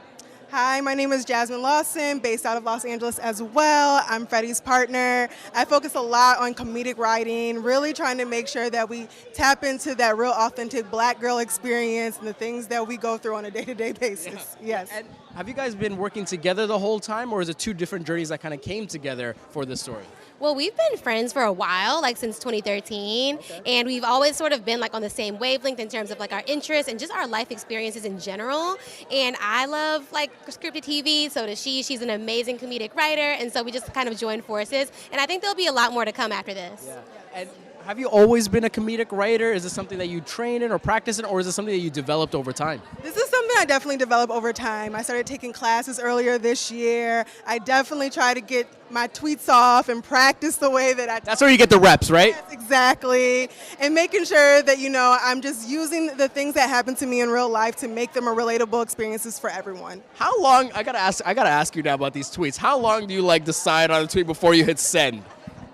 Hi, my name is Jasmine Lawson, based out of Los Angeles as well. I'm Freddie's partner. I focus a lot on comedic writing, really trying to make sure that we tap into that real authentic black girl experience and the things that we go through on a day-to-day basis. Yes. And have you guys been working together the whole time, or is it two different journeys that kind of came together for this story? Well, we've been friends for a while, like since 2013, and we've always sort of been like on the same wavelength in terms of like our interests and just our life experiences in general. And I love like scripted TV, so does she. She's an amazing comedic writer, and so we just kind of joined forces. And I think there'll be a lot more to come after this. Yeah. And have you always been a comedic writer? Is this something that you train in or practice in, or is it something that you developed over time? This is something I definitely developed over time. I started taking classes earlier this year. I definitely try to get my tweets off and practice the way that I... That's where you get the reps, right? Yes, exactly. And making sure that, you know, I'm just using the things that happen to me in real life to make them a relatable experiences for everyone. How long, I gotta ask you now about these tweets. How long do you like decide on a tweet before you hit send?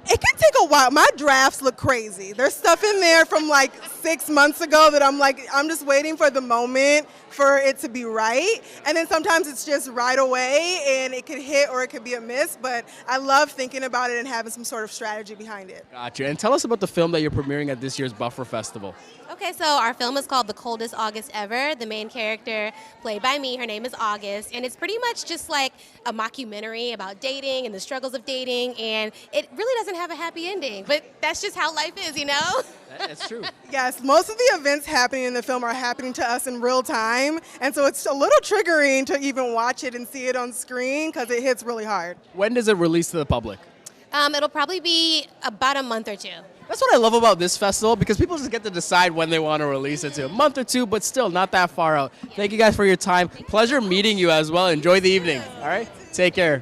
It can take a while. My drafts look crazy. There's stuff in there from like 6 months ago that I'm just waiting for the moment for it to be right. And then sometimes it's just right away and it could hit or it could be a miss. But I love thinking about it and having some sort of strategy behind it. Gotcha. And tell us about the film that you're premiering at this year's Buffer Festival. Okay, so our film is called The Coldest August Ever. The main character, played by me, her name is August, and it's pretty much just like a mockumentary about dating and the struggles of dating, and it really doesn't have a happy ending, but that's just how life is, you know? That's true. Yes, most of the events happening in the film are happening to us in real time, and so it's a little triggering to even watch it and see it on screen because it hits really hard. When does it release to the public? It'll probably be about a month or two. That's what I love about this festival, because people just get to decide when they want to release it to. A month or two, but still not that far out. Thank you guys for your time. Pleasure meeting you as well. Enjoy the evening. All right? Take care.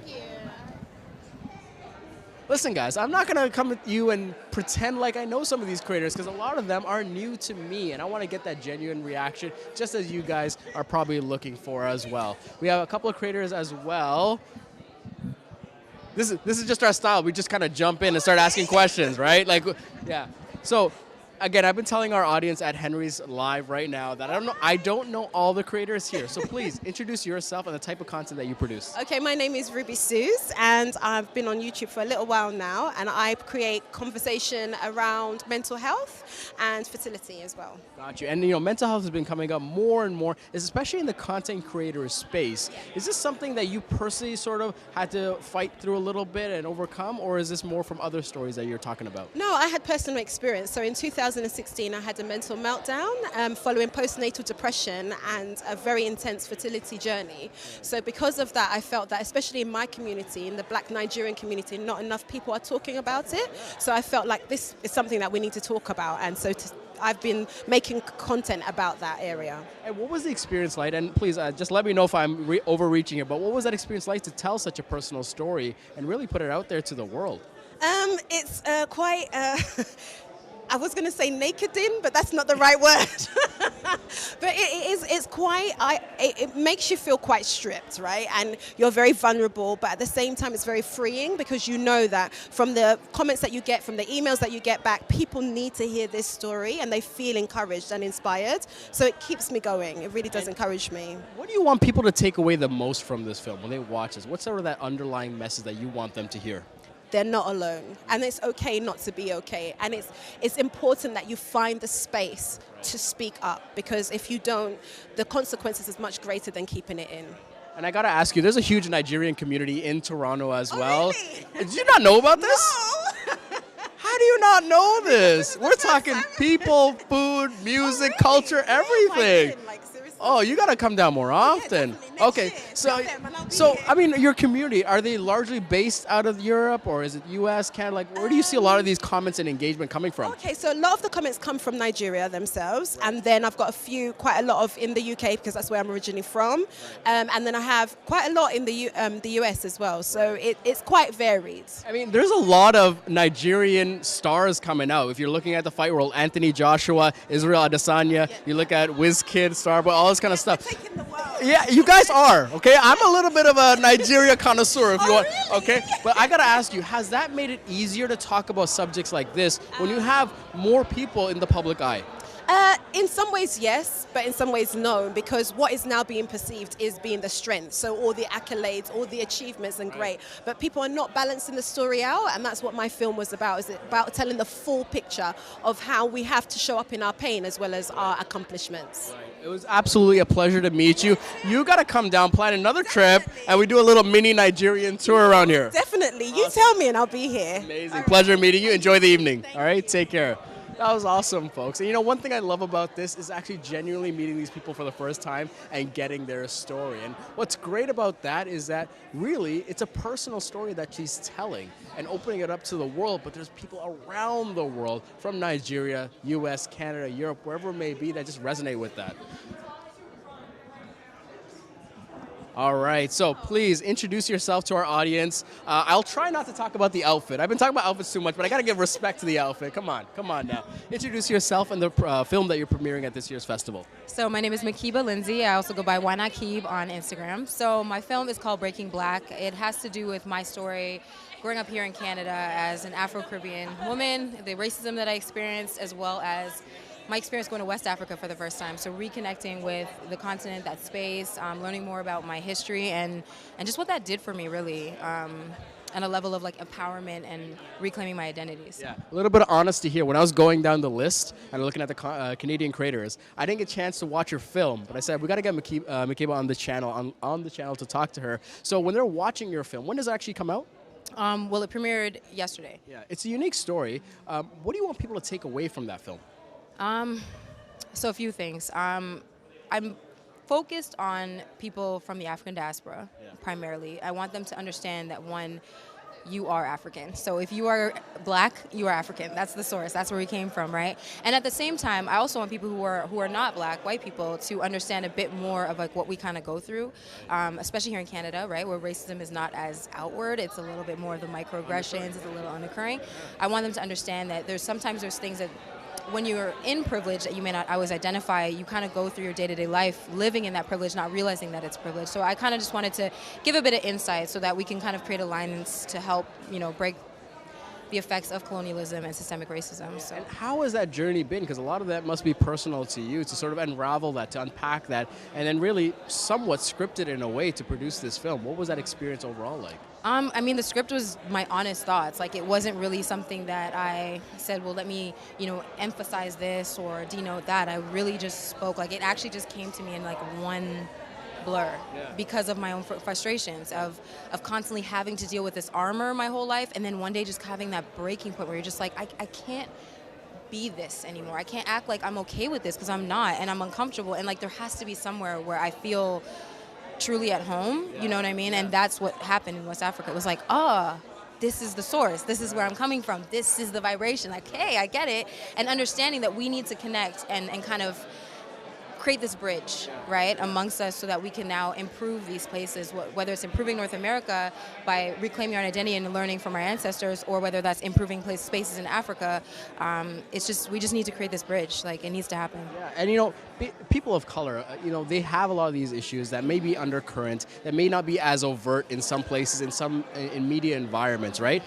Listen, guys, I'm not going to come at you and pretend like I know some of these creators, because a lot of them are new to me, and I want to get that genuine reaction, just as you guys are probably looking for as well. We have a couple of creators as well. This is just our style. We just kind of jump in and start asking questions, right? Like, yeah. So, again, I've been telling our audience at Henry's Live right now that I don't know all the creators here. So please introduce yourself and the type of content that you produce. Okay, my name is Ruby Suze, and I've been on YouTube for a little while now, and I create conversation around mental health and fertility as well. Got you. And you know, mental health has been coming up more and more, especially in the content creator space. Is this something that you personally sort of had to fight through a little bit and overcome, or is this more from other stories that you're talking about? No, I had personal experience. So in 2016, I had a mental meltdown following postnatal depression and a very intense fertility journey. So because of that, I felt that, especially in my community, in the Black Nigerian community, not enough people are talking about it. So I felt like this is something that we need to talk about. And so I've been making content about that area. And what was the experience like? And please, just let me know if I'm overreaching it, but what was that experience like to tell such a personal story and really put it out there to the world? It's quite... I was going to say naked in, but that's not the right word. But it's quite, it makes you feel quite stripped, right? And you're very vulnerable, but at the same time, it's very freeing because you know that from the comments that you get, from the emails that you get back, people need to hear this story and they feel encouraged and inspired. So it keeps me going. It really does encourage me. What do you want people to take away the most from this film when they watch this? What's sort of that underlying message that you want them to hear? They're not alone, and it's okay not to be okay, and it's important that you find the space to speak up, because if you don't, the consequences is much greater than keeping it in. And I gotta ask you, there's a huge Nigerian community in Toronto as well. Really? Did you not know about this? No. How do you not know this? We're talking people, food, music, culture, everything. Oh, you gotta come down more often. Okay, so I mean, your community, are they largely based out of Europe, or is it U.S., Canada? Like, where do you see a lot of these comments and engagement coming from? Okay, so a lot of the comments come from Nigeria themselves, and then I've got quite a lot of in the UK because that's where I'm originally from, and then I have quite a lot in the US as well. So it's quite varied. I mean, there's a lot of Nigerian stars coming out. If you're looking at the fight world, Anthony Joshua, Israel Adesanya, you look at WizKid, Starboy, all this kind of stuff. Yeah, you guys are, okay? I'm a little bit of a Nigeria connoisseur, if you want, okay? But I gotta ask you, has that made it easier to talk about subjects like this when you have more people in the public eye? In some ways, yes, but in some ways, no, because what is now being perceived is being the strength. So all the accolades, all the achievements and great, but people are not balancing the story out, and that's what my film was about. Is about telling the full picture of how we have to show up in our pain as well as our accomplishments. It was absolutely a pleasure to meet you. You got to come down, plan another trip, and we do a little mini Nigerian tour around here. Definitely. You tell me and I'll be here. Amazing. Pleasure meeting you. Enjoy the evening. All right, take care. That was awesome, folks. And you know, one thing I love about this is actually genuinely meeting these people for the first time and getting their story. And what's great about that is that really it's a personal story that she's telling and opening it up to the world, but there's people around the world from Nigeria, US, Canada, Europe, wherever it may be that just resonate with that. All right, so please introduce yourself to our audience. I'll try not to talk about the outfit. I've been talking about outfits too much, but I got to give respect to the outfit. Come on now. Introduce yourself and the film that you're premiering at this year's festival. So my name is Makeba Lindsay. I also go by Why Not Keeb on Instagram. So my film is called Breaking Black. It has to do with my story growing up here in Canada as an Afro-Caribbean woman, the racism that I experienced, as well as my experience going to West Africa for the first time. So reconnecting with the continent, that space, learning more about my history and just what that did for me really, and a level of like empowerment and reclaiming my identities. Yeah, a little bit of honesty here. When I was going down the list and looking at the Canadian creators, I didn't get a chance to watch your film, but I said we got to get Makeba on the channel, on the channel to talk to her. So when they're watching your film, when does it actually come out? Well, it premiered yesterday. Yeah, it's a unique story. What do you want people to take away from that film? So a few things. I'm focused on people from the African diaspora, primarily. I want them to understand that, one, you are African. So if you are black, you are African. That's the source. That's where we came from, right? And at the same time, I also want people who are not black, white people, to understand a bit more of like what we kind of go through, especially here in Canada, right, where racism is not as outward. It's a little bit more of the microaggressions. It's a little undercurring. I want them to understand that there's things that when you're in privilege that you may not always identify, you kind of go through your day-to-day life living in that privilege, not realizing that it's privilege. So I kind of just wanted to give a bit of insight so that we can kind of create alignments to help, break the effects of colonialism and systemic racism. So. And how has that journey been? Because a lot of that must be personal to you, to sort of unravel that, to unpack that, and then really somewhat scripted in a way to produce this film. What was that experience overall like? I mean, the script was my honest thoughts. Like, it wasn't really something that I said, well, let me, emphasize this or denote that. I really just spoke. Like, it actually just came to me in, like, one blur because of my own frustrations of constantly having to deal with this armor my whole life, and then one day just having that breaking point where you're just like, I can't be this anymore. I can't act like I'm okay with this because I'm not, and I'm uncomfortable. And, like, there has to be somewhere where I feel truly at home, you know what I mean? And that's what happened in West Africa. It was like, this is the source. This is where I'm coming from. This is the vibration. Like, hey, I get it. And understanding that we need to connect and kind of create this bridge, right, amongst us so that we can now improve these places, whether it's improving North America by reclaiming our identity and learning from our ancestors, or whether that's improving spaces in Africa. We just need to create this bridge. Like, it needs to happen. Yeah, and people of color, they have a lot of these issues that may be undercurrent, that may not be as overt in some places, in media environments, right?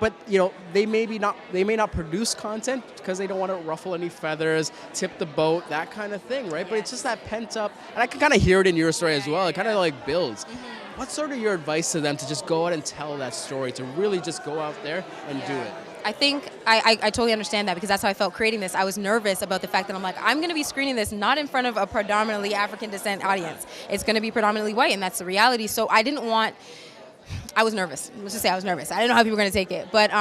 But they may not produce content because they don't want to ruffle any feathers, tip the boat, that kind of thing, right? But it's just that pent up, and I can kind of hear it in your story as well. It kind of like builds. What's sort of your advice to them to just go out and tell that story, to really just go out there and do it? I think I totally understand that, because that's how I felt creating this. I was nervous about the fact that I'm going to be screening this not in front of a predominantly African descent audience. It's going to be predominantly white, and that's the reality. So I was nervous. Let's just say I was nervous. I didn't know how people were going to take it. But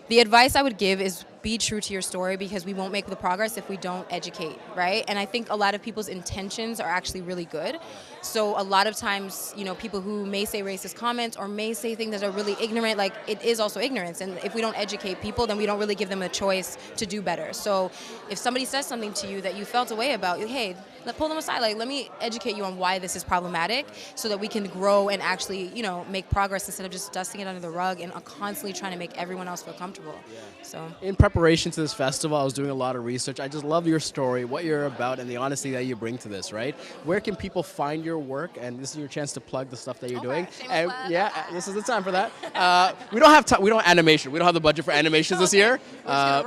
the advice I would give is be true to your story, because we won't make the progress if we don't educate, right? And I think a lot of people's intentions are actually really good. So a lot of times, you know, people who may say racist comments or may say things that are really ignorant, like, it is also ignorance. And if we don't educate people, then we don't really give them a choice to do better. So if somebody says something to you that you felt a way about, hey, pull them aside. Like, let me educate you on why this is problematic, so that we can grow and actually, you know, make progress instead of just dusting it under the rug and constantly trying to make everyone else feel comfortable. So In preparation to this festival, I was doing a lot of research. I just love your story, what you're about, and the honesty that you bring to this, right? Where can people find your work? And this is your chance to plug the stuff that you're doing. And this is the time for that. We don't have we don't have animation. We don't have the budget for animations this year. We're going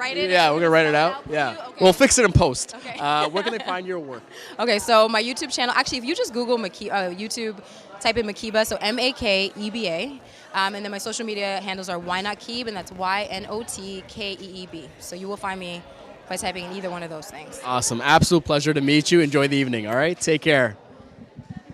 to write it out. Yeah, we'll fix it in post. Where can they find your work? Okay, so my YouTube channel, actually, if you just Google YouTube, type in Makeba, so Makeba, and then my social media handles are Why Not Keeb, and that's YNOTKEEB. So you will find me by typing in either one of those things. Awesome. Absolute pleasure to meet you. Enjoy the evening, all right? Take care.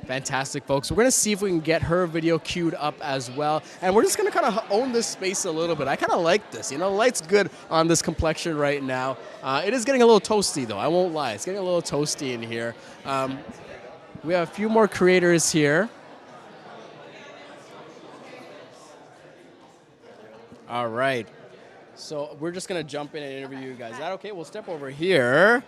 Fantastic, folks. We're going to see if we can get her video queued up as well. And we're just going to kind of own this space a little bit. I kind of like this. You know, the light's good on this complexion right now. It is getting a little toasty, though. I won't lie. It's getting a little toasty in here. We have a few more creators here. All right. So we're just going to jump in and interview you guys. Is that okay? We'll step over here.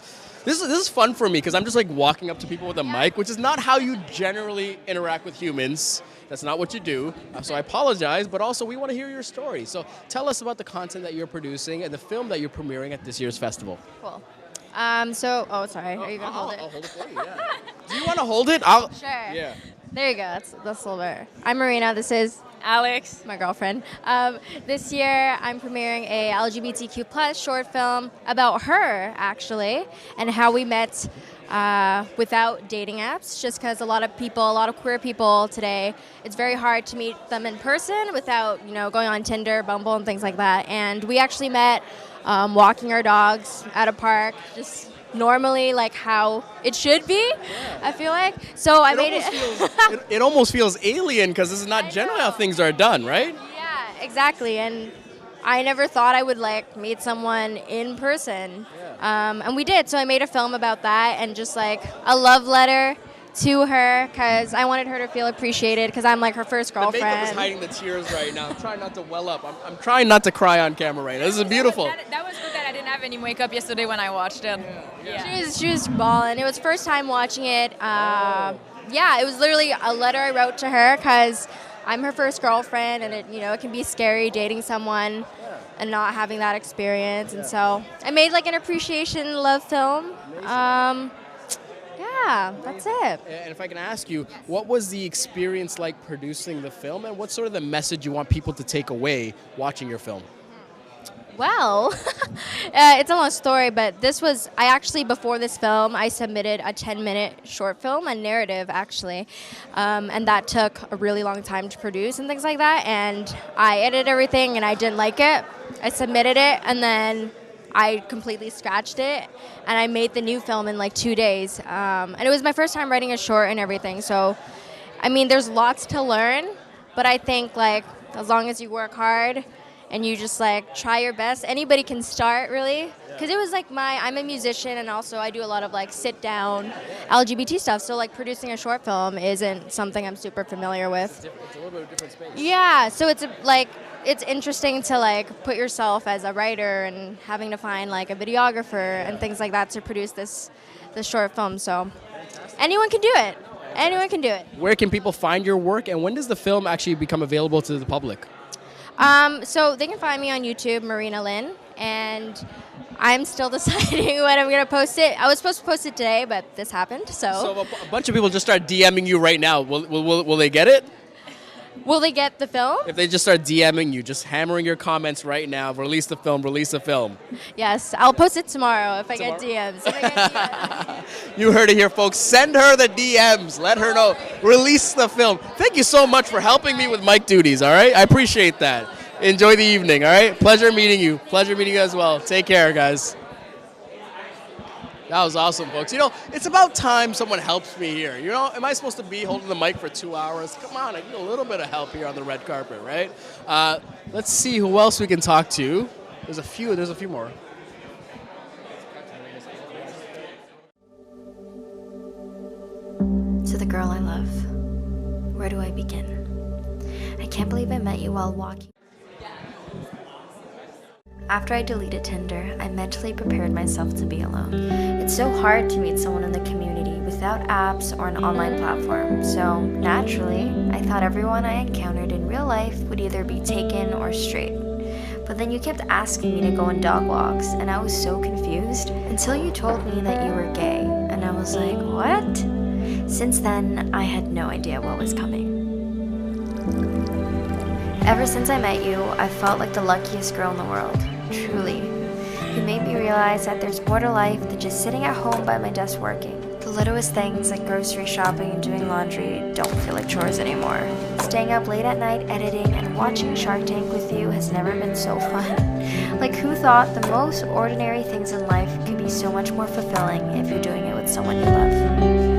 This is fun for me because I'm just like walking up to people with a mic, which is not how you generally interact with humans. That's not what you do. So I apologize, but also we want to hear your story. So tell us about the content that you're producing and the film that you're premiering at this year's festival. Cool. Sorry. Are you going to hold it? I'll hold it for you, yeah. Do you want to hold it? Sure. Yeah. There you go. That's a little better. I'm Marina. This is Alex, my girlfriend. This year, I'm premiering a LGBTQ+ short film about her, actually, and how we met without dating apps. Just because a lot of queer people today, it's very hard to meet them in person without, going on Tinder, Bumble, and things like that. And we actually met walking our dogs at a park, just normally like how it should be, I feel like. So I made it. It almost feels alien because this is not generally how things are done, right? Yeah, exactly. And I never thought I would like meet someone in person. And we did. So I made a film about that and just like a love letter to her because I wanted her to feel appreciated because I'm like her first girlfriend. The makeup is hiding the tears right now. I'm trying not to well up. I'm trying not to cry on camera right now. This is beautiful. That was good that I didn't have any makeup yesterday when I watched it. Yeah. She was balling. It was first time watching it. It was literally a letter I wrote to her because I'm her first girlfriend and it can be scary dating someone and not having that experience. And so I made like an appreciation love film. Yeah, that's it. And if I can ask you, what was the experience like producing the film, and what's sort of the message you want people to take away watching your film? Well, it's a long story, but before this film, I submitted a 10-minute short film, a narrative actually, and that took a really long time to produce and things like that, and I edited everything and I didn't like it. I submitted it and then I completely scratched it, and I made the new film in like 2 days. And it was my first time writing a short and everything. So, I mean, there's lots to learn, but I think like as long as you work hard and you just like try your best, anybody can start really. Because it was like I'm a musician and also I do a lot of like sit down LGBT stuff. So like producing a short film isn't something I'm super familiar with. It's a little bit of a different space. Yeah, so it's interesting to like put yourself as a writer and having to find like a videographer and things like that to produce this short film. So anyone can do it. Anyone can do it. Where can people find your work, and when does the film actually become available to the public? So they can find me on YouTube, Marina Lynn, and I'm still deciding when I'm going to post it. I was supposed to post it today, but this happened, So a bunch of people just start DMing you right now. Will they get it? Will they get the film? If they just start DMing you, just hammering your comments right now, release the film. Yes, I'll post it tomorrow if I get DMs. You heard it here, folks. Send her the DMs. Let her know. Release the film. Thank you so much for helping me with mic duties, all right? I appreciate that. Enjoy the evening, all right? Pleasure meeting you. Pleasure meeting you as well. Take care, guys. That was awesome, folks. It's about time someone helps me here. Am I supposed to be holding the mic for 2 hours? Come on, I need a little bit of help here on the red carpet, right? Let's see who else we can talk to. There's a few more. To the girl I love, where do I begin? I can't believe I met you while walking. After I deleted Tinder, I mentally prepared myself to be alone. It's so hard to meet someone in the community without apps or an online platform, so naturally, I thought everyone I encountered in real life would either be taken or straight. But then you kept asking me to go on dog walks, and I was so confused until you told me that you were gay, and I was like, what? Since then, I had no idea what was coming. Ever since I met you, I felt like the luckiest girl in the world, truly. You made me realize that there's more to life than just sitting at home by my desk working. The littlest things like grocery shopping and doing laundry don't feel like chores anymore. Staying up late at night editing and watching Shark Tank with you has never been so fun. Like, who thought the most ordinary things in life could be so much more fulfilling if you're doing it with someone you love?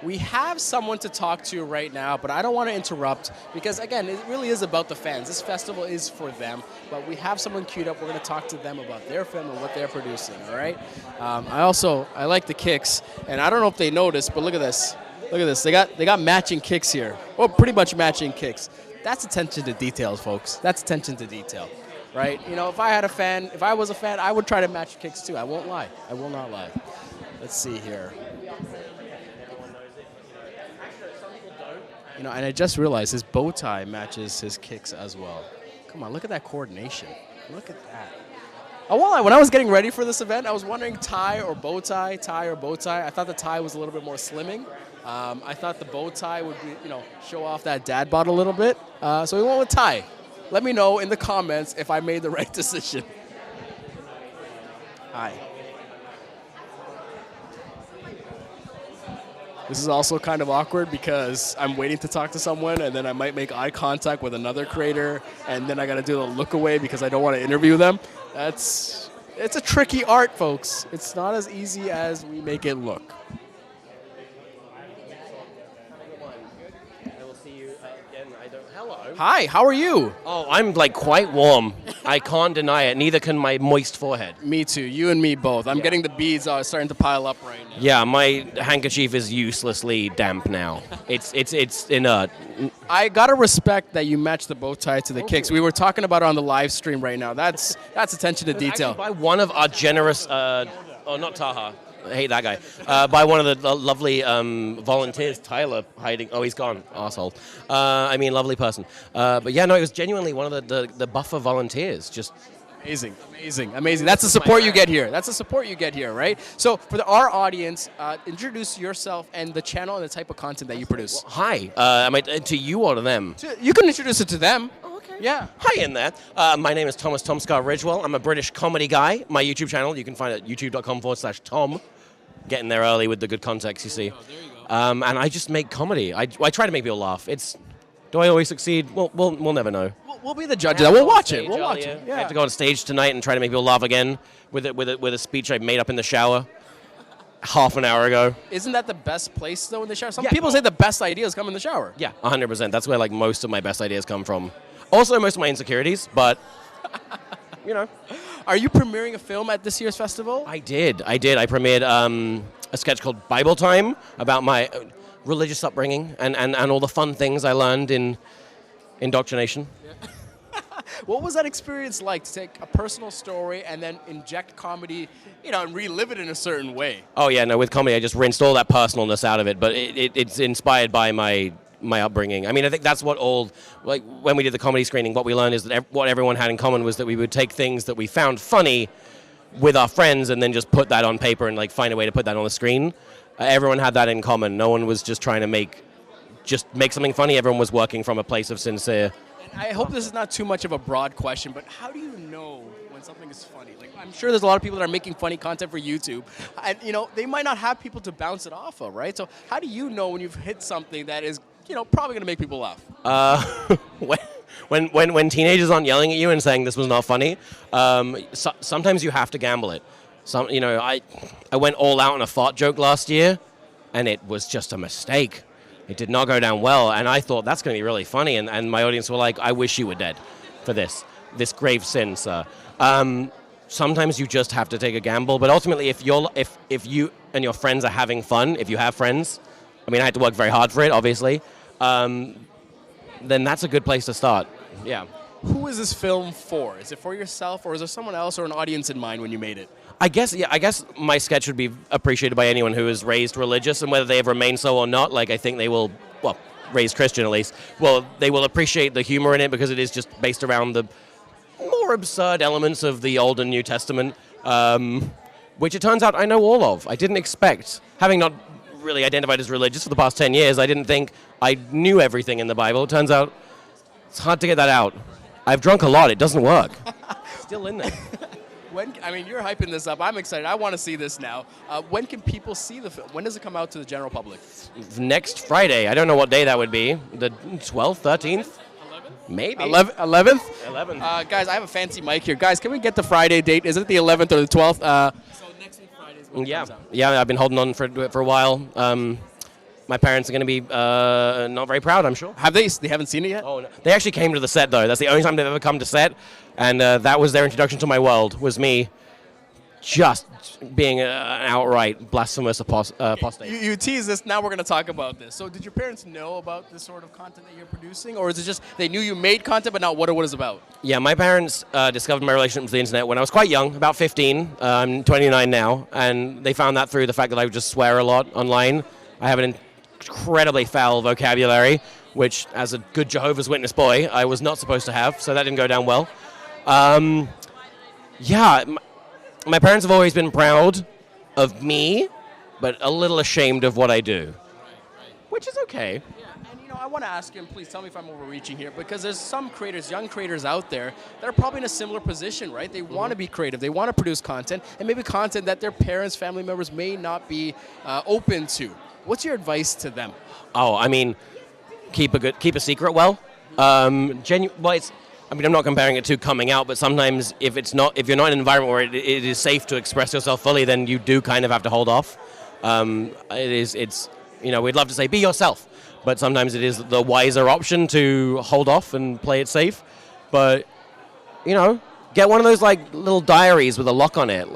We have someone to talk to right now, but I don't want to interrupt because, again, it really is about the fans. This festival is for them, but we have someone queued up. We're going to talk to them about their film and what they're producing, all right? I like the kicks, and I don't know if they noticed, but look at this. Look at this. They got matching kicks here. Well, pretty much matching kicks. That's attention to details, folks. That's attention to detail, right? You know, if I was a fan, I would try to match kicks too. I won't lie. I will not lie. Let's see here. You know, and I just realized his bow tie matches his kicks as well. Come on, look at that coordination. Look at that. When I was getting ready for this event, I was wondering tie or bow tie. I thought the tie was a little bit more slimming. I thought the bow tie would be, show off that dad bod a little bit. So we went with tie. Let me know in the comments if I made the right decision. Hi. This is also kind of awkward because I'm waiting to talk to someone and then I might make eye contact with another creator and then I got to do the look away because I don't want to interview them. It's a tricky art, folks. It's not as easy as we make it look. Hello. Hi, how are you? Oh, I'm like quite warm. I can't deny it. Neither can my moist forehead. Me too. You and me both. I'm getting the beads starting to pile up right now. Yeah, my handkerchief is uselessly damp now. It's inert. I gotta respect that you matched the bow tie to the kicks. We were talking about it on the live stream right now. That's attention to detail. Actually, by one of our generous, not Taha. I hate that guy. By one of the lovely volunteers, Tyler, hiding. Oh, he's gone, arsehole. Lovely person. But yeah, no, it was genuinely one of the buffer volunteers. Just amazing. That's the support you get here. Right? So for our audience, introduce yourself and the channel and the type of content that you produce. Well, hi. To you or to them? You can introduce it to them. Yeah. Hi in there. My name is TomSka Ridgewell. I'm a British comedy guy. My YouTube channel, you can find it at youtube.com/Tom. Getting there early with the good context, you see. And I just make comedy. I try to make people laugh. Do I always succeed? We'll never know. We'll be the judge of that. We'll watch it. I have to go on stage tonight and try to make people laugh again with a speech I made up in the shower half an hour ago. Isn't that the best place, though, in the shower? Some people say the best ideas come in the shower. Yeah, 100%. That's where most of my best ideas come from. Also, most of my insecurities, but, Are you premiering a film at this year's festival? I did. I premiered a sketch called Bible Time about my religious upbringing and all the fun things I learned in indoctrination. What was that experience like to take a personal story and then inject comedy, and relive it in a certain way? Oh, yeah, no, with comedy, I just rinsed all that personalness out of it, but it's inspired by my upbringing. I mean, I think that's what when we did the comedy screening, what we learned is that what everyone had in common was that we would take things that we found funny with our friends and then just put that on paper and find a way to put that on the screen. Everyone had that in common. No one was just trying to make something funny. Everyone was working from a place of sincere. And I hope this is not too much of a broad question, but how do you know when something is funny? I'm sure there's a lot of people that are making funny content for YouTube, and they might not have people to bounce it off of, right? So how do you know when you've hit something that is probably going to make people laugh? When teenagers aren't yelling at you and saying this was not funny, sometimes you have to gamble it. I went all out on a fart joke last year, and it was just a mistake. It did not go down well, and I thought that's going to be really funny, and my audience were like, I wish you were dead for this grave sin, sir. Sometimes you just have to take a gamble, but ultimately, if you and your friends are having fun, if you have friends, I mean, I had to work very hard for it, obviously, then that's a good place to start. Yeah. Who is this film for? Is it for yourself, or is there someone else or an audience in mind when you made it? I guess my sketch would be appreciated by anyone who is raised religious, and whether they have remained so or not, I think they will, raised Christian at least, they will appreciate the humor in it because it is just based around the more absurd elements of the Old and New Testament, which it turns out I know all of. I didn't expect, having not really identified as religious for the past 10 years, I didn't think I knew everything in the Bible. It turns out it's hard to get that out. I've drunk a lot. It doesn't work. Still in there. You're hyping this up. I'm excited. I want to see this now. When can people see the film? When does it come out to the general public? Next Friday. I don't know what day that would be. The 12th, 13th? 11th? Maybe. 11th? 11th. Guys, I have a fancy mic here. Guys, can we get the Friday date? Is it the 11th or the 12th? So next week Friday is when it comes out. Yeah, I've been holding on for a while. My parents are going to be not very proud, I'm sure. Have they? They haven't seen it yet? Oh, no. They actually came to the set, though. That's the only time they've ever come to set. And that was their introduction to my world, was me just being an outright blasphemous apostate. You tease this, now we're going to talk about this. So did your parents know about this sort of content that you're producing? Or is it just they knew you made content, but not what it was about? Yeah, my parents discovered my relationship with the internet when I was quite young, about 15. I'm 29 now. And they found that through the fact that I would just swear a lot online. I have an incredibly foul vocabulary, which, as a good Jehovah's Witness boy, I was not supposed to have, so that didn't go down well. My parents have always been proud of me, but a little ashamed of what I do. Which is okay. Yeah, and I want to ask you, and please tell me if I'm overreaching here, because there's some creators, young creators out there, that are probably in a similar position, right? They want to be creative, they want to produce content, and maybe content that their parents, family members may not be open to. What's your advice to them? Keep a secret well. I'm not comparing it to coming out, but sometimes if you're not in an environment where it is safe to express yourself fully, then you do kind of have to hold off. We'd love to say be yourself, but sometimes it is the wiser option to hold off and play it safe. But get one of those little diaries with a lock on it,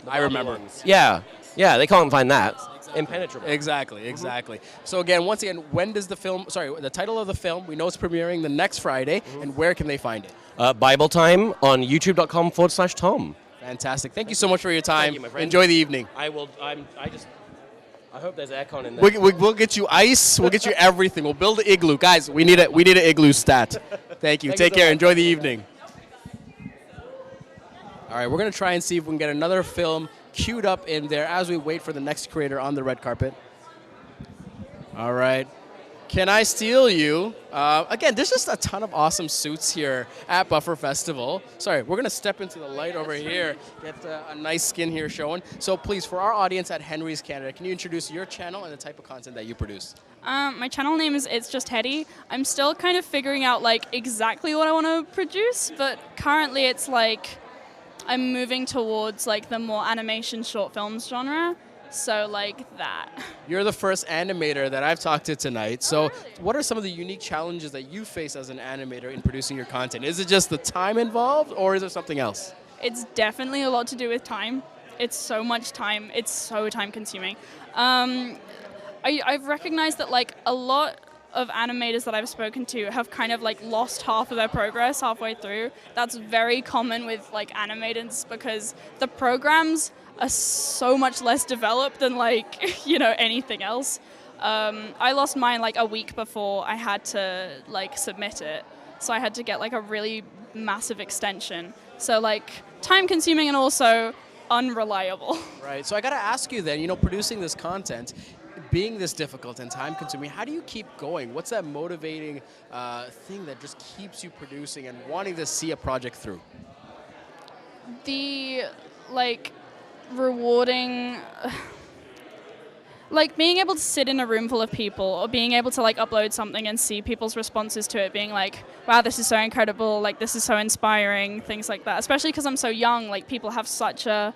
I remember. Yeah, they can't find that. Impenetrable. Exactly. So once again, when does the title of the film, we know it's premiering the next Friday, and where can they find it? Bible Time on youtube.com/Tom. Fantastic. Thank you so much for your time. Thank you, my friend. Enjoy the evening. I will. I hope there's aircon in there. We'll get you ice. We'll get you everything. We'll build an igloo. Guys, we need an igloo stat. Thank you. Take care. Enjoy the evening. All right, we're going to try and see if we can get another film queued up in there as we wait for the next creator on the red carpet. All right. Can I Steal You? Again, there's just a ton of awesome suits here at Buffer Festival. Sorry, we're going to step into the light over here, get a nice skin here showing. So please, for our audience at Henry's Canada, can you introduce your channel and the type of content that you produce? My channel name is It's Just Heady. I'm still kind of figuring out exactly what I want to produce, but currently it's I'm moving towards the more animation short films genre. So that. You're the first animator that I've talked to tonight. So what are some of the unique challenges that you face as an animator in producing your content? Is it just the time involved, or is there something else? It's definitely a lot to do with time. It's so much time. It's so time consuming. I've recognized that a lot of animators that I've spoken to have kind of lost half of their progress halfway through. That's very common with animators because the programs are so much less developed than anything else. I lost mine a week before I had to submit it. So I had to get a really massive extension. So time consuming and also unreliable. Right. So I got to ask you then, producing this content, being this difficult and time consuming, how do you keep going? What's that motivating thing that just keeps you producing and wanting to see a project through? The rewarding, like being able to sit in a room full of people, or being able to like upload something and see people's responses to it, being like, wow, this is so incredible, like this is so inspiring, things like that. Especially because I'm so young, like people have such a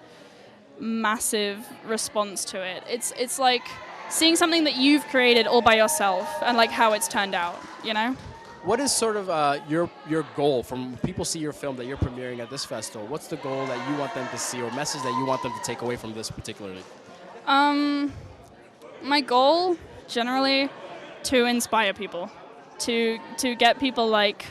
massive response to it. It's like seeing something that you've created all by yourself and like how it's turned out, you know? What is sort of your goal from when people see your film that you're premiering at this festival? What's the goal that you want them to see or message that you want them to take away from this particularly? My goal, generally, to inspire people, to get people like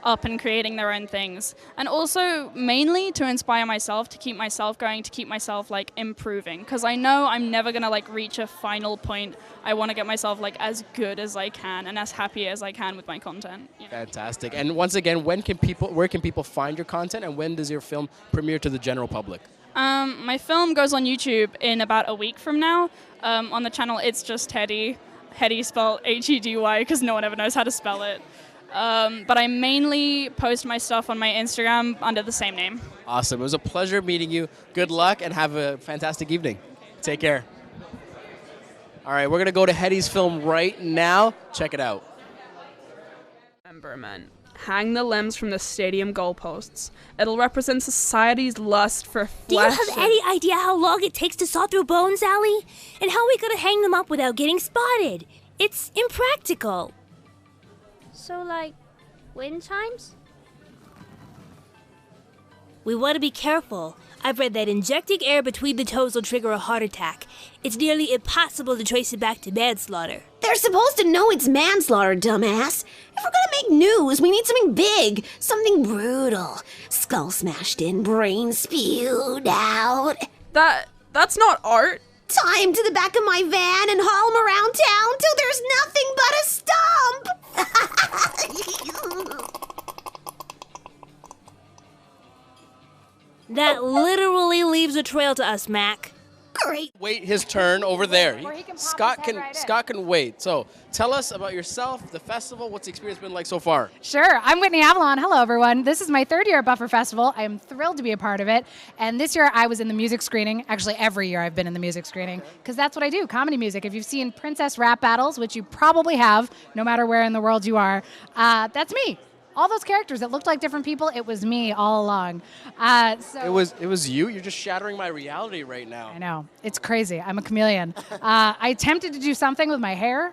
up and creating their own things, and also mainly to inspire myself, to keep myself going, to keep myself like improving, because I know I'm never gonna like reach a final point. I want to get myself like as good as I can and as happy as I can with my content. You know? Fantastic. And once again, where can people find your content, and when does your film premiere to the general public? My film goes on YouTube in about a week from now. On the channel, it's just Heady. Heady spelled Hedy, because no one ever knows how to spell it. But I mainly post my stuff on my Instagram under the same name. Awesome. It was a pleasure meeting you. Good luck and have a fantastic evening. Take care. All right, we're going to go to Heady's film right now. Check it out. Rememberment. Hang the limbs from the stadium goalposts. It'll represent society's lust for flesh. Do you have any idea how long it takes to saw through bones, Allie? And how we gonna hang them up without getting spotted? It's impractical. So, like, wind chimes? We want to be careful. I've read that injecting air between the toes will trigger a heart attack. It's nearly impossible to trace it back to manslaughter. They're supposed to know it's manslaughter, dumbass. If we're gonna make news, we need something big, something brutal. Skull smashed in, brain spewed out. That's not art. Tie him to the back of my van and haul him around town till there's nothing but a stump. That literally leaves a trail to us, Mac. Great. Wait his turn over there. Scott can wait. So tell us about yourself, the festival. What's the experience been like so far? Sure. I'm Whitney Avalon. Hello, everyone. This is my third year at Buffer Festival. I am thrilled to be a part of it. And this year I was in the music screening. Actually, every year I've been in the music screening because that's what I do, comedy music. If you've seen Princess Rap Battles, which you probably have, no matter where in the world you are, that's me. All those characters that looked like different people, it was me all along. It was you? You're just shattering my reality right now. I know. It's crazy. I'm a chameleon. I attempted to do something with my hair.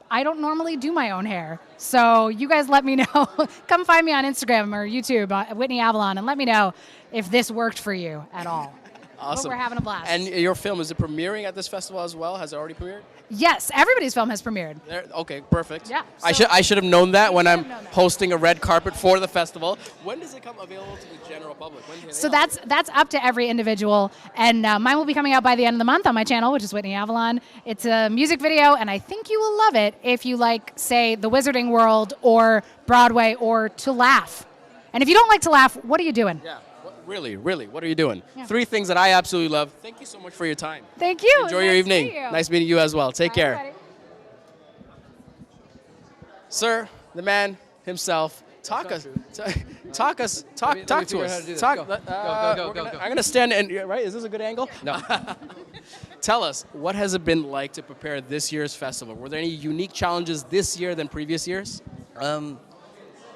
I don't normally do my own hair. So you guys let me know. Come find me on Instagram or YouTube, Whitney Avalon, and let me know if this worked for you at all. Awesome. But we're having a blast. And your film, is it premiering at this festival as well? Has it already premiered? Yes, everybody's film has premiered. Okay, perfect. Yeah. I should have known that when I'm hosting a red carpet for the festival. When does it come available to the general public? So that's up to every individual, and mine will be coming out by the end of the month on my channel, which is Whitney Avalon. It's a music video, and I think you will love it if you like, say, the Wizarding World or Broadway or to laugh. And if you don't like to laugh, what are you doing? Yeah. Really, what are you doing? Yeah. 3 things that I absolutely love. Thank you so much for your time. Thank you. Enjoy your evening. Nice meeting you as well. Take care. Buddy. Sir, the man himself, talk to us. Talk to us. Go. I'm gonna stand and right. Is this a good angle? No. Tell us, what has it been like to prepare this year's festival? Were there any unique challenges this year than previous years?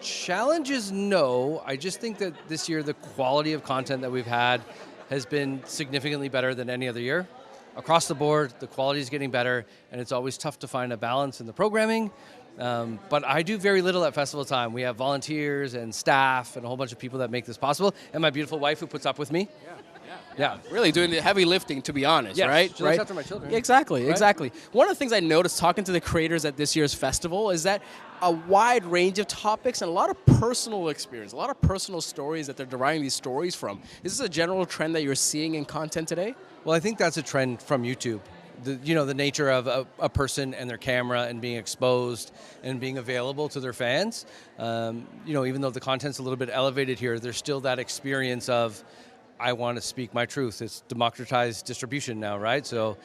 Challenges, no. I just think that this year the quality of content that we've had has been significantly better than any other year. Across the board, the quality is getting better, and it's always tough to find a balance in the programming. But I do very little at festival time. We have volunteers and staff and a whole bunch of people that make this possible, and my beautiful wife who puts up with me. Yeah. Really doing the heavy lifting, to be honest, yes, right? She looks after my children. Exactly, right? exactly. One of the things I noticed talking to the creators at this year's festival is that a wide range of topics and a lot of personal experience, a lot of personal stories that they're deriving these stories from. Is this a general trend that you're seeing in content today? Well, I think that's a trend from YouTube. The nature of a person and their camera and being exposed and being available to their fans. Even though the content's a little bit elevated here, there's still that experience of, I want to speak my truth. It's democratized distribution now, right? So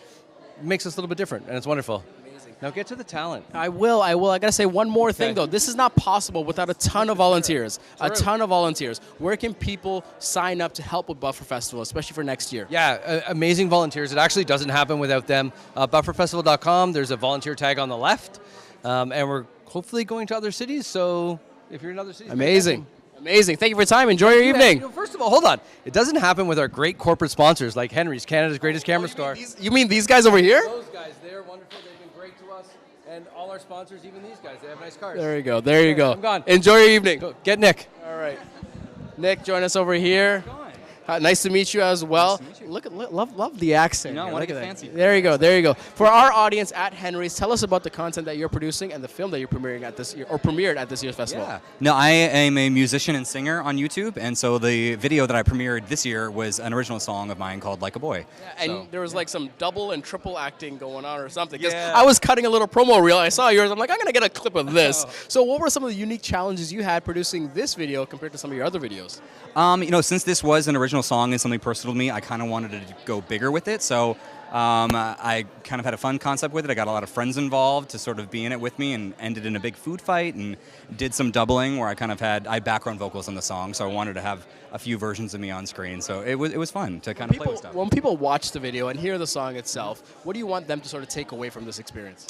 it makes us a little bit different, and it's wonderful. Amazing. Now get to the talent. I will. I got to say one more thing, though. This is not possible without a ton of volunteers. A ton of volunteers. Where can people sign up to help with Buffer Festival, especially for next year? Yeah, amazing volunteers. It actually doesn't happen without them. Bufferfestival.com, there's a volunteer tag on the left. And we're hopefully going to other cities, so if you're in other cities... Amazing. Amazing. Thank you for your time. Enjoy your evening. First of all, hold on. It doesn't happen with our great corporate sponsors like Henry's, Canada's greatest camera store. You mean these guys over here? Those guys, they're wonderful. They've been great to us. And all our sponsors, even these guys, they have nice cars. There you go. There you go. I'm gone. Enjoy your evening. Go. Get Nick. All right. Nick, join us over here. Nice to meet you as well. Love the accent. No, here. want Look to at get that. fancy. There you go. There you go. For our audience at Henry's, tell us about the content that you're producing and the film that you're premiering at this year, or premiered at this year's festival. Yeah. No, I am a musician and singer on YouTube, and so the video that I premiered this year was an original song of mine called Like a Boy. Yeah, and there was like some double and triple acting going on or something. 'Cause Yeah. I was cutting a little promo reel. I saw yours. I'm like, I'm going to get a clip of this. So what were some of the unique challenges you had producing this video compared to some of your other videos? Since this was an original song and something personal to me, I kind of wanted to go bigger with it. So I kind of had a fun concept with it. I got a lot of friends involved to sort of be in it with me, and ended in a big food fight, and did some doubling where I had background vocals on the song. So I wanted to have a few versions of me on screen. So it was fun to kind of play with stuff. When people watch the video and hear the song itself, what do you want them to sort of take away from this experience?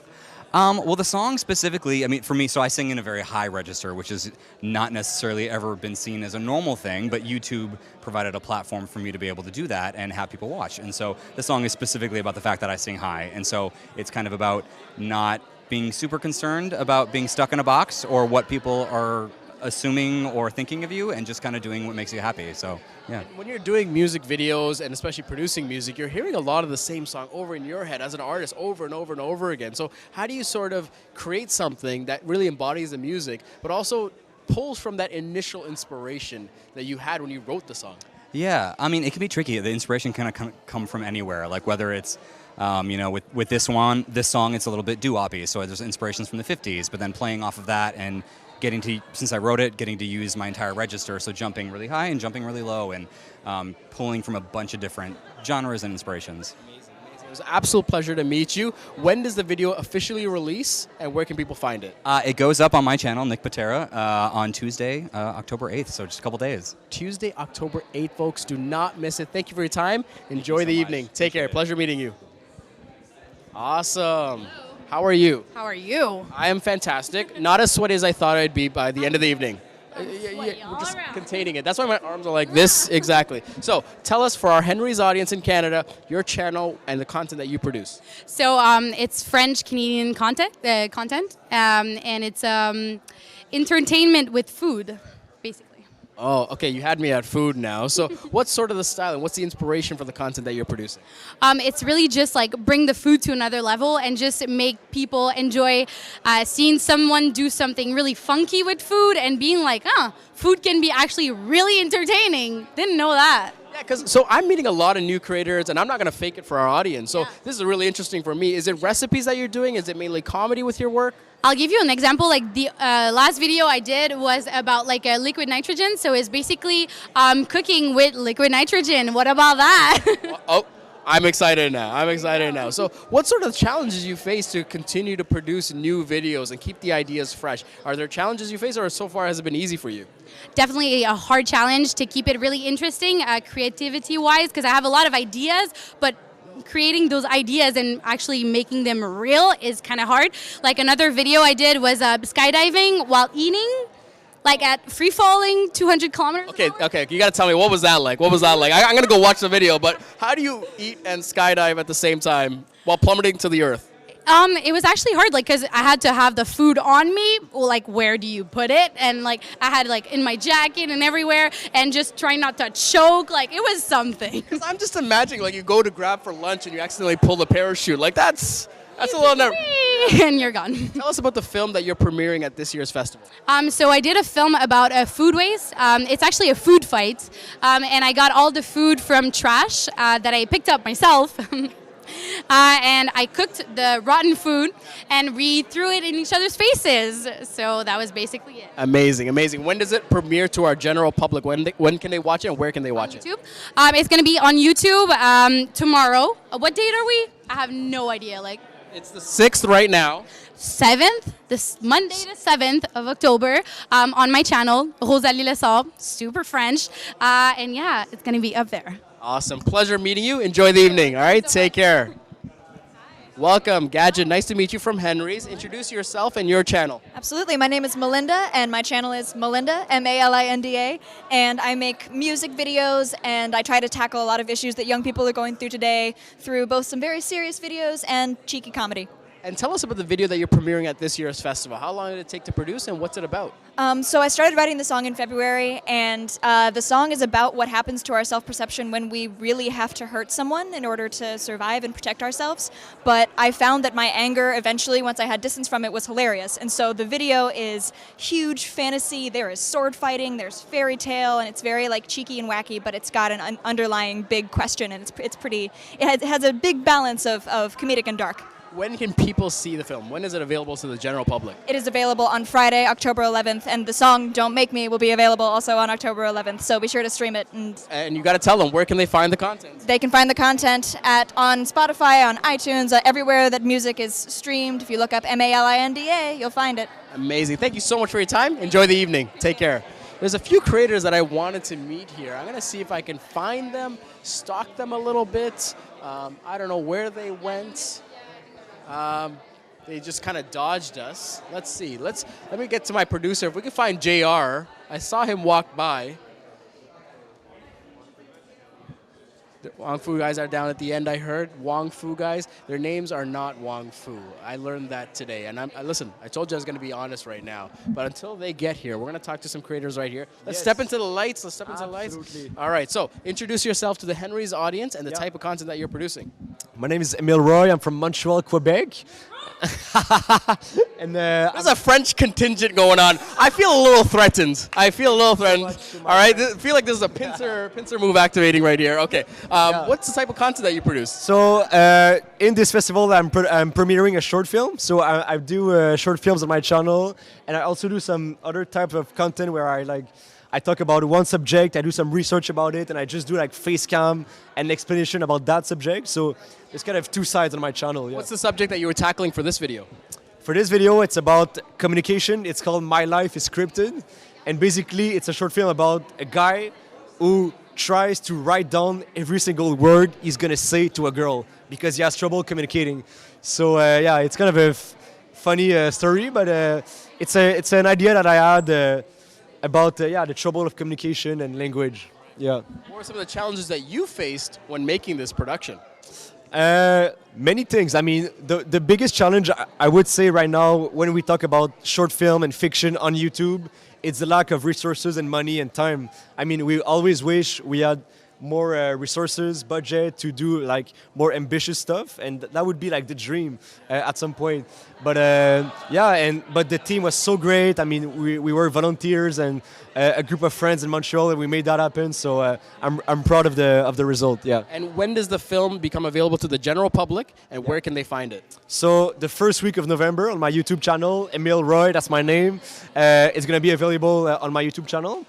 Well, the song specifically, I mean, for me, so I sing in a very high register, which has not necessarily ever been seen as a normal thing, but YouTube provided a platform for me to be able to do that and have people watch. And so the song is specifically about the fact that I sing high. And so it's kind of about not being super concerned about being stuck in a box or what people are assuming or thinking of you, and just kind of doing what makes you happy. So, yeah. When you're doing music videos and especially producing music, you're hearing a lot of the same song over in your head as an artist over and over and over again. So how do you sort of create something that really embodies the music, but also pulls from that initial inspiration that you had when you wrote the song? Yeah, I mean, it can be tricky. The inspiration can come from anywhere, like whether it's with this song, it's a little bit doo-woppy, so there's inspirations from the 50s, but then playing off of that and since I wrote it, getting to use my entire register, so jumping really high and jumping really low, and pulling from a bunch of different genres and inspirations. Amazing. It was an absolute pleasure to meet you. When does the video officially release, and where can people find it? It goes up on my channel, Nick Patera, on Tuesday, October 8th, so just a couple days. Tuesday, October 8th, folks. Do not miss it. Thank you for your time. Enjoy the evening. Take care. Pleasure meeting you. Awesome. How are you? How are you? I am fantastic. Not as sweaty as I thought I'd be by the end of the evening. We're just containing it. That's why my arms are like this. Exactly. So tell us, for our Henry's audience in Canada, your channel and the content that you produce. So it's French-Canadian content, and it's entertainment with food, basically. Oh, okay. You had me at food now. So what's sort of the style and what's the inspiration for the content that you're producing? It's really just like bring the food to another level and just make people enjoy seeing someone do something really funky with food and being like, food can be actually really entertaining. Didn't know that. Yeah, so I'm meeting a lot of new creators, and I'm not going to fake it for our audience. So this is really interesting for me. Is it recipes that you're doing? Is it mainly comedy with your work? I'll give you an example. Like the last video I did was about like a liquid nitrogen. So it's basically cooking with liquid nitrogen. What about that? Oh, I'm excited now. So what sort of challenges you face to continue to produce new videos and keep the ideas fresh? Are there challenges you face, or so far has it been easy for you? Definitely a hard challenge to keep it really interesting, creativity-wise, because I have a lot of ideas, but creating those ideas and actually making them real is kind of hard. Like another video I did was skydiving while eating, like at free falling 200 kilometers. Okay, you got to tell me, what was that like? I'm going to go watch the video, but how do you eat and skydive at the same time while plummeting to the earth? It was actually hard, like, because I had to have the food on me. Like, where do you put it? And like, I had like in my jacket and everywhere, and just trying not to choke. Like, it was something. Because I'm just imagining, like, you go to grab for lunch and you accidentally pull the parachute. Like, that's a little nerve. And you're gone. Tell us about the film that you're premiering at this year's festival. So I did a film about food waste. It's actually a food fight, and I got all the food from trash that I picked up myself. And I cooked the rotten food, and we threw it in each other's faces. So that was basically it. Amazing. When does it premiere to our general public? When can they watch it, and where can they watch it? YouTube. It's going to be on YouTube tomorrow. What date are we? I have no idea. Like It's the 6th right now. 7th, this Monday the 7th of October, on my channel, Rosalie Lessard, super French. And yeah, it's going to be up there. Awesome. Pleasure meeting you. Enjoy the evening. All right, take care. Welcome, Gadget. Nice to meet you from Henry's. Introduce yourself and your channel. Absolutely. My name is Melinda, and my channel is Melinda, Malinda, and I make music videos, and I try to tackle a lot of issues that young people are going through today through both some very serious videos and cheeky comedy. And tell us about the video that you're premiering at this year's festival. How long did it take to produce, and what's it about? So I started writing the song in February, and the song is about what happens to our self-perception when we really have to hurt someone in order to survive and protect ourselves. But I found that my anger eventually, once I had distance from it, was hilarious. And so the video is huge fantasy. There is sword fighting, there's fairy tale, and it's very like cheeky and wacky, but it's got an underlying big question, and it's pretty. It has a big balance of comedic and dark. When can people see the film? When is it available to the general public? It is available on Friday, October 11th, and the song Don't Make Me will be available also on October 11th, so be sure to stream it. And you got to tell them, where can they find the content? They can find the content on Spotify, on iTunes, everywhere that music is streamed. If you look up Malinda, you'll find it. Amazing. Thank you so much for your time. Enjoy the evening. Take care. There's a few creators that I wanted to meet here. I'm going to see if I can find them, stalk them a little bit. I don't know where they went. They just kind of dodged us. Let's see. Let me get to my producer. If we can find JR. I saw him walk by. The Wong Fu guys are down at the end, I heard. Wong Fu guys. Their names are not Wong Fu. I learned that today. And listen, I told you I was going to be honest right now. But until they get here, we're going to talk to some creators right here. Let's step into the lights. Let's step into the lights. All right. So introduce yourself to the Henry's audience and the type of content that you're producing. My name is Emil Rory. I'm from Montreal, Quebec. And there's a French contingent going on. I feel a little threatened. All right, I feel like this is a pincer move activating right here. Okay, what's the type of content that you produce? So in this festival, I'm premiering a short film. So I do short films on my channel, and I also do some other type of content where I talk about one subject, I do some research about it, and I just do like face cam and explanation about that subject. So there's kind of two sides on my channel. Yeah. What's the subject that you were tackling for this video? For this video, it's about communication. It's called My Life is Scripted. And basically, it's a short film about a guy who tries to write down every single word he's going to say to a girl because he has trouble communicating. So yeah, it's kind of a funny story, but it's an idea that I had about the trouble of communication and language. Yeah. What were some of the challenges that you faced when making this production? Many things. I mean, the biggest challenge I would say right now when we talk about short film and fiction on YouTube, it's the lack of resources and money and time. I mean, we always wish we had more resources, budget to do like more ambitious stuff, and that would be like the dream at some point. But but the team was so great. I mean, we were volunteers and a group of friends in Montreal, and we made that happen. So I'm proud of the result. Yeah. And when does the film become available to the general public, and where can they find it? So the first week of November on my YouTube channel, Emil Rory, that's my name. It's gonna be available on my YouTube channel.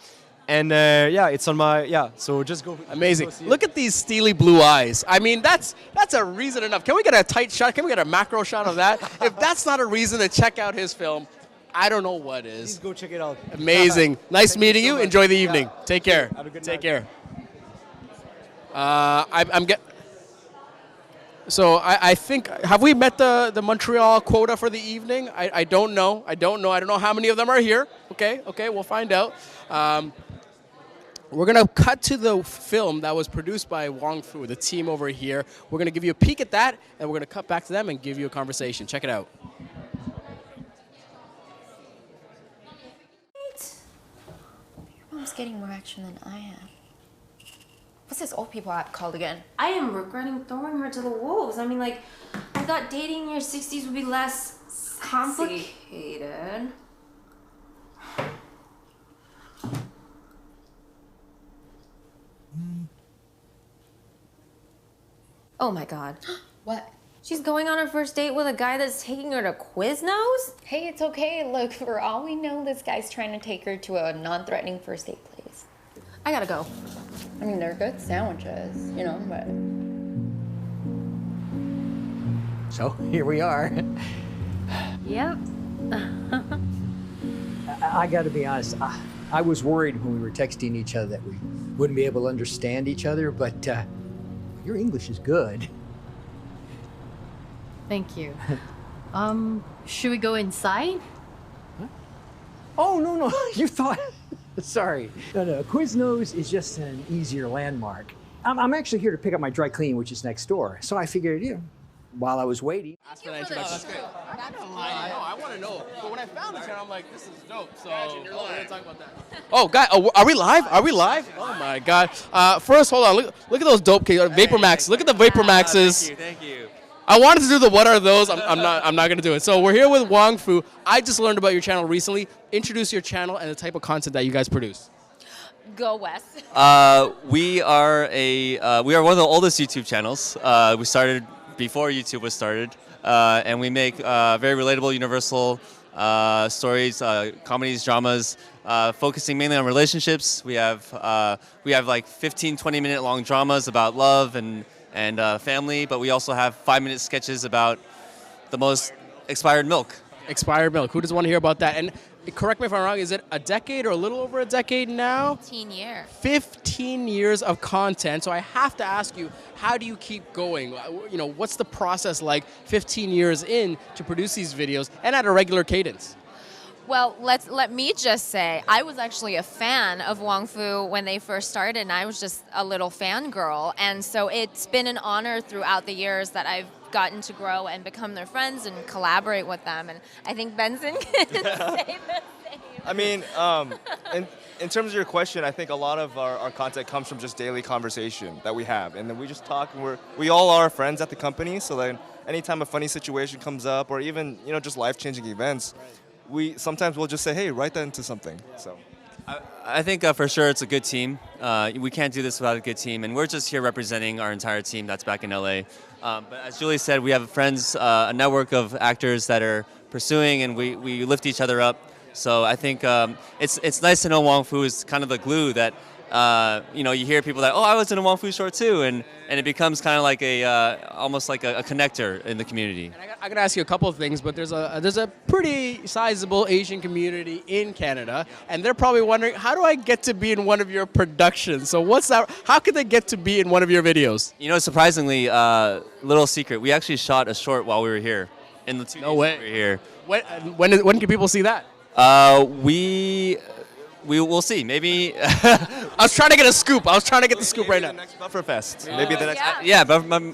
And it's on my, so just go. Amazing. Look at these steely blue eyes. I mean, that's a reason enough. Can we get a tight shot? Can we get a macro shot of that? If that's not a reason to check out his film, I don't know what is. Please go check it out. Amazing. Nice meeting you. Enjoy the evening. Take care. Have a good Take night. care. So I think, have we met the Montreal quota for the evening? I don't know. I don't know how many of them are here. Okay, we'll find out. We're going to cut to the film that was produced by Wong Fu, the team over here. We're going to give you a peek at that, and we're going to cut back to them and give you a conversation. Check it out. Your mom's getting more action than I am. What's this old people app called again? I am regretting throwing her to the wolves. I mean, like, I thought dating in your 60s would be less complicated. Oh my god. What? She's going on her first date with a guy that's taking her to Quiznos? Hey, it's okay. Look, for all we know, this guy's trying to take her to a non-threatening first date place. I gotta go. I mean, they're good sandwiches, but... So here we are. Yep. I got to be honest, I was worried when we were texting each other that we wouldn't be able to understand each other, but your English is good. Thank you. Should we go inside? Oh, no, you thought... Sorry. No, Quiznos is just an easier landmark. I'm actually here to pick up my dry cleaning, which is next door. So I figured, while I was waiting... Ask for that introduction. That's great. I want to know. But when I found the channel, I'm like, this is dope. So we're going to talk about that. Oh, guys, are we live? Are we live? Oh my God! First, hold on. Look at those dope Vapor Max. Look at the Vapor Maxes. Thank you. I wanted to do the what are those. I'm not gonna do it. So we're here with Wong Fu. I just learned about your channel recently. Introduce your channel and the type of content that you guys produce. Go Wes. We are one of the oldest YouTube channels. We started before YouTube was started, and we make very relatable, universal stories, comedies, dramas, focusing mainly on relationships. We have like 15, 20-minute long dramas about love and family, but we also have 5-minute sketches about the most expired milk. Expired milk. Who doesn't want to hear about that? And correct me if I'm wrong, is it a decade or a little over a decade now? 15 years. 15 years of content. So I have to ask you, how do you keep going? What's the process like 15 years in to produce these videos and at a regular cadence? Well, let me just say, I was actually a fan of Wong Fu when they first started, and I was just a little fangirl. And so it's been an honor throughout the years that I've gotten to grow and become their friends and collaborate with them. And I think Benson can say the same. I mean, in terms of your question, I think a lot of our content comes from just daily conversation that we have. And then we just talk, and we all are friends at the company. So then anytime a funny situation comes up, or even, just life-changing events, sometimes we'll just say, hey, write that into something. So I think for sure it's a good team. We can't do this without a good team, and we're just here representing our entire team that's back in LA. But as Julie said, we have friends, a network of actors that are pursuing, and we lift each other up. So I think it's nice to know Wong Fu is kind of the glue that, you hear people that, I was in a Wong Fu short too, and it becomes kind of like almost like a connector in the community. I gotta ask you a couple of things, but there's a pretty sizable Asian community in Canada, and they're probably wondering, how do I get to be in one of your productions? So what's that? How could they get to be in one of your videos? Surprisingly, little secret, we actually shot a short while we were here. In the 2 days we were here. When can people see that? We'll see. Maybe. I was trying to get a scoop. I was trying to get the scoop right now. Next Bufferfest. Maybe the next.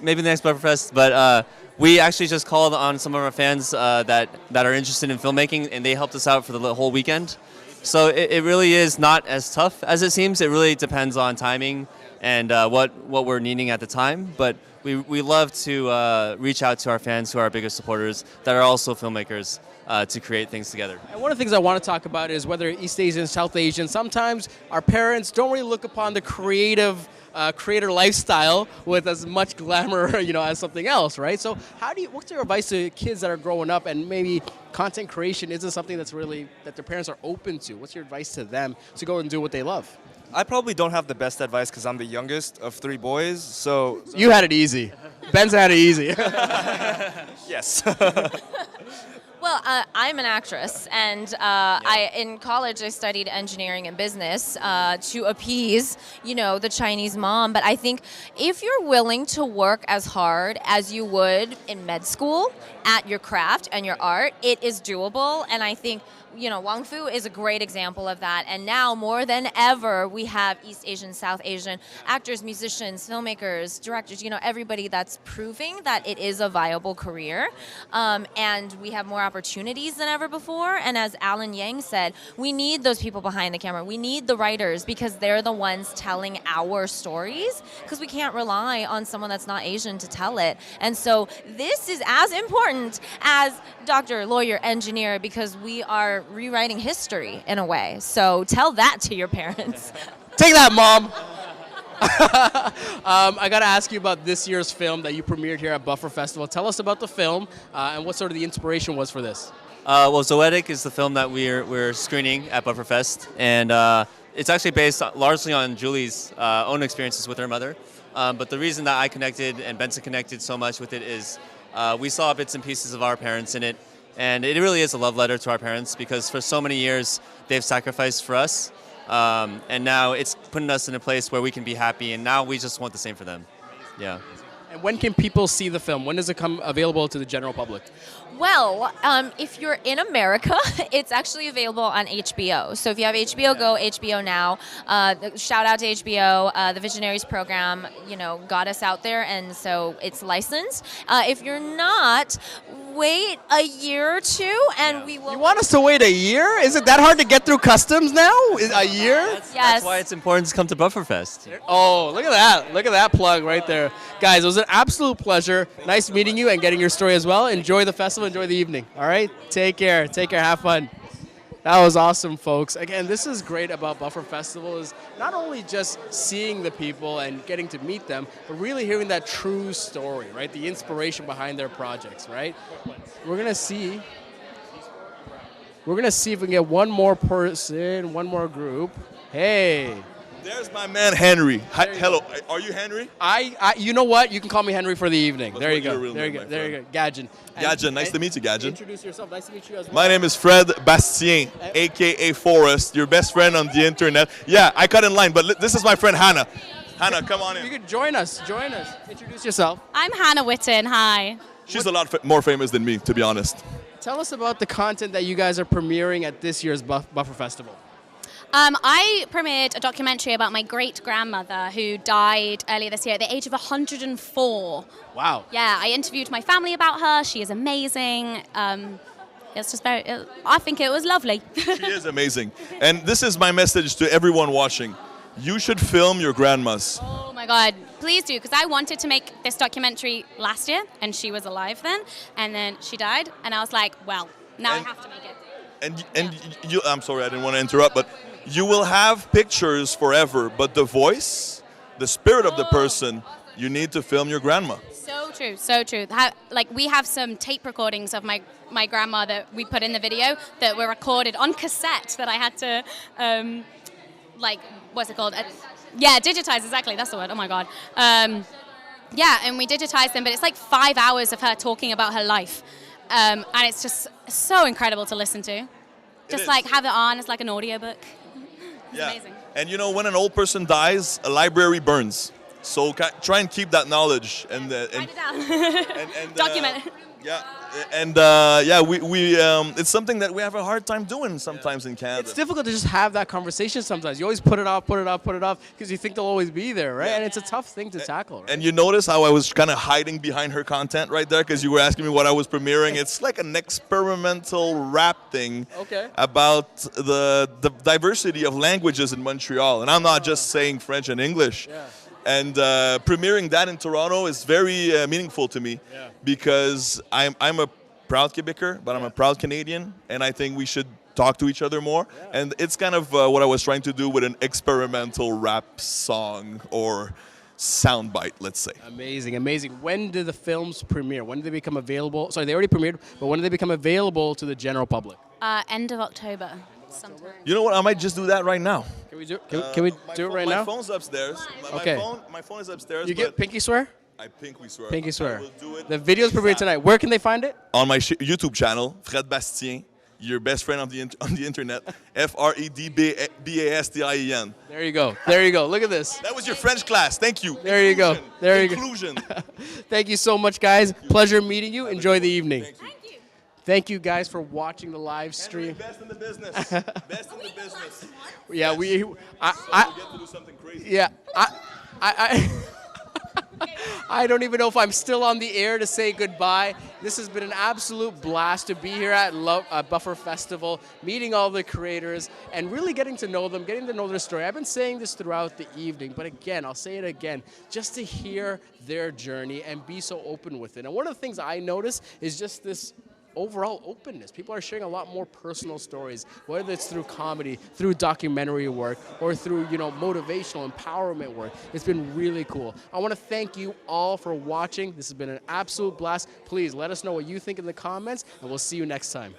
Maybe the next Bufferfest. But we actually just called on some of our fans that are interested in filmmaking, and they helped us out for the whole weekend. So it really is not as tough as it seems. It really depends on timing and what we're needing at the time. But we love to reach out to our fans who are our biggest supporters that are also filmmakers. To create things together. And one of the things I want to talk about is whether East Asian, South Asian, sometimes our parents don't really look upon the creator lifestyle with as much glamour, as something else, right? So what's your advice to kids that are growing up and maybe content creation isn't something that their parents are open to? What's your advice to them to go and do what they love? I probably don't have the best advice because I'm the youngest of 3 boys, so... You had it easy. Ben's had it easy. Yes. Well, I'm an actress, and in college I studied engineering and business to appease, the Chinese mom. But I think if you're willing to work as hard as you would in med school at your craft and your art, it is doable. And I think, Wong Fu is a great example of that. And now more than ever, we have East Asian, South Asian actors, musicians, filmmakers, directors, everybody that's proving that it is a viable career. And we have more opportunities than ever before. And as Alan Yang said, we need those people behind the camera. We need the writers because they're the ones telling our stories, because we can't rely on someone that's not Asian to tell it. And so this is as important as doctor, lawyer, engineer, because we are rewriting history in a way. So tell that to your parents. Take that, Mom. I got to ask you about this year's film that you premiered here at Buffer Festival. Tell us about the film and what sort of the inspiration was for this. Zoetic is the film that we're screening at Bufferfest, and it's actually based largely on Julie's own experiences with her mother. But the reason that I connected and Benson connected so much with it is We saw bits and pieces of our parents in it, and it really is a love letter to our parents because for so many years they've sacrificed for us, and now it's putting us in a place where we can be happy, and now we just want the same for them. Yeah. And when can people see the film? When does it come available to the general public? Well, if you're in America, it's actually available on HBO. So if you have HBO Go, HBO Now, shout out to HBO. The Visionaries program, got us out there, and so it's licensed. If you're not, wait a year or two, and we will. You want us to wait a year? Is it that hard to get through customs now? A year? That's why it's important to come to Bufferfest. Oh, look at that. Look at that plug right there. Guys, it was an absolute pleasure. Nice meeting you and getting your story as well. Enjoy the festival. Enjoy the evening. All right? Take care. Take care. Have fun. That was awesome, folks. Again, this is great about Buffer Festival is not only just seeing the people and getting to meet them, but really hearing that true story, right? The inspiration behind their projects, right? We're going to see if we can get one more person, one more group. Hey. There's my man Henry. Hi, hello. Are you Henry? You know what? You can call me Henry for the evening. What's There you your go. real There you name, go. my There you friend? go. Gadjin. Gadjin, nice to meet you, Gadjin. Introduce yourself. Nice to meet you as well. My name is Fred Bastien, a.k.a. Forrest, your best friend on the internet. Yeah, I cut in line, but this is my friend Hannah. Hannah, come on in. You could join us. Join us. Introduce yourself. I'm Hannah Witten. Hi. She's a lot more famous than me, to be honest. Tell us about the content that you guys are premiering at this year's Buffer Festival. I premiered a documentary about my great-grandmother who died earlier this year at the age of 104. Wow. Yeah, I interviewed my family about her. She is amazing. It's just I think it was lovely. She is amazing. And this is my message to everyone watching. You should film your grandmas. Oh my God, please do, because I wanted to make this documentary last year, and she was alive then, and then she died, and I was like, well, now I have to make it. And you, I'm sorry, I didn't want to interrupt, but you will have pictures forever, but the voice, the spirit of the person, you need to film your grandma. So true, so true. We have some tape recordings of my grandma that we put in the video that were recorded on cassette that I had to, what's it called? Yeah, digitize, exactly, that's the word, oh my God. Yeah, and we digitized them, but it's like 5 hours of her talking about her life. And it's just so incredible to listen to. Just have it on, it's like an audiobook. It's amazing. And when an old person dies, a library burns. So try and keep that knowledge and write it down. Document it. Yeah, and it's something that we have a hard time doing sometimes in Canada. It's difficult to just have that conversation sometimes. You always put it off, because you think they'll always be there, right? Yeah. And it's a tough thing to tackle. Right? And you notice how I was kind of hiding behind her content right there because you were asking me what I was premiering. It's like an experimental rap thing about the diversity of languages in Montreal. And I'm not just saying French and English. Yeah. And premiering that in Toronto is very meaningful to me because I'm a proud Quebecer, but I'm a proud Canadian, and I think we should talk to each other more. Yeah. And it's kind of what I was trying to do with an experimental rap song or soundbite, let's say. Amazing, amazing. When did the films premiere? When did they become available? Sorry, they already premiered, but when did they become available to the general public? End of October. Sometime. You know what? I might just do that right now. Can we do it right now? My phone's upstairs. My phone is upstairs. You get pinky swear? I pinky swear. Pinky swear. I will do it. The video's premiered tonight. Where can they find it? On my YouTube channel, Fred Bastien, your best friend on the internet. FredBastien. There you go. There you go. Look at this. That was your French class. Thank you. There you go. There you go. Inclusion. Thank you so much, guys. Pleasure meeting you. Enjoy the evening. Thank you guys for watching the live stream. Best in the business. Best in the business. Yeah, we get to do something crazy. Yeah, I don't even know if I'm still on the air to say goodbye. This has been an absolute blast to be here at Buffer Festival, meeting all the creators and really getting to know them, getting to know their story. I've been saying this throughout the evening, but again, I'll say it again, just to hear their journey and be so open with it. And one of the things I notice is just this overall openness. People are sharing a lot more personal stories, whether it's through comedy, through documentary work, or through, motivational empowerment work. It's been really cool. I want to thank you all for watching. This has been an absolute blast. Please let us know what you think in the comments, and we'll see you next time.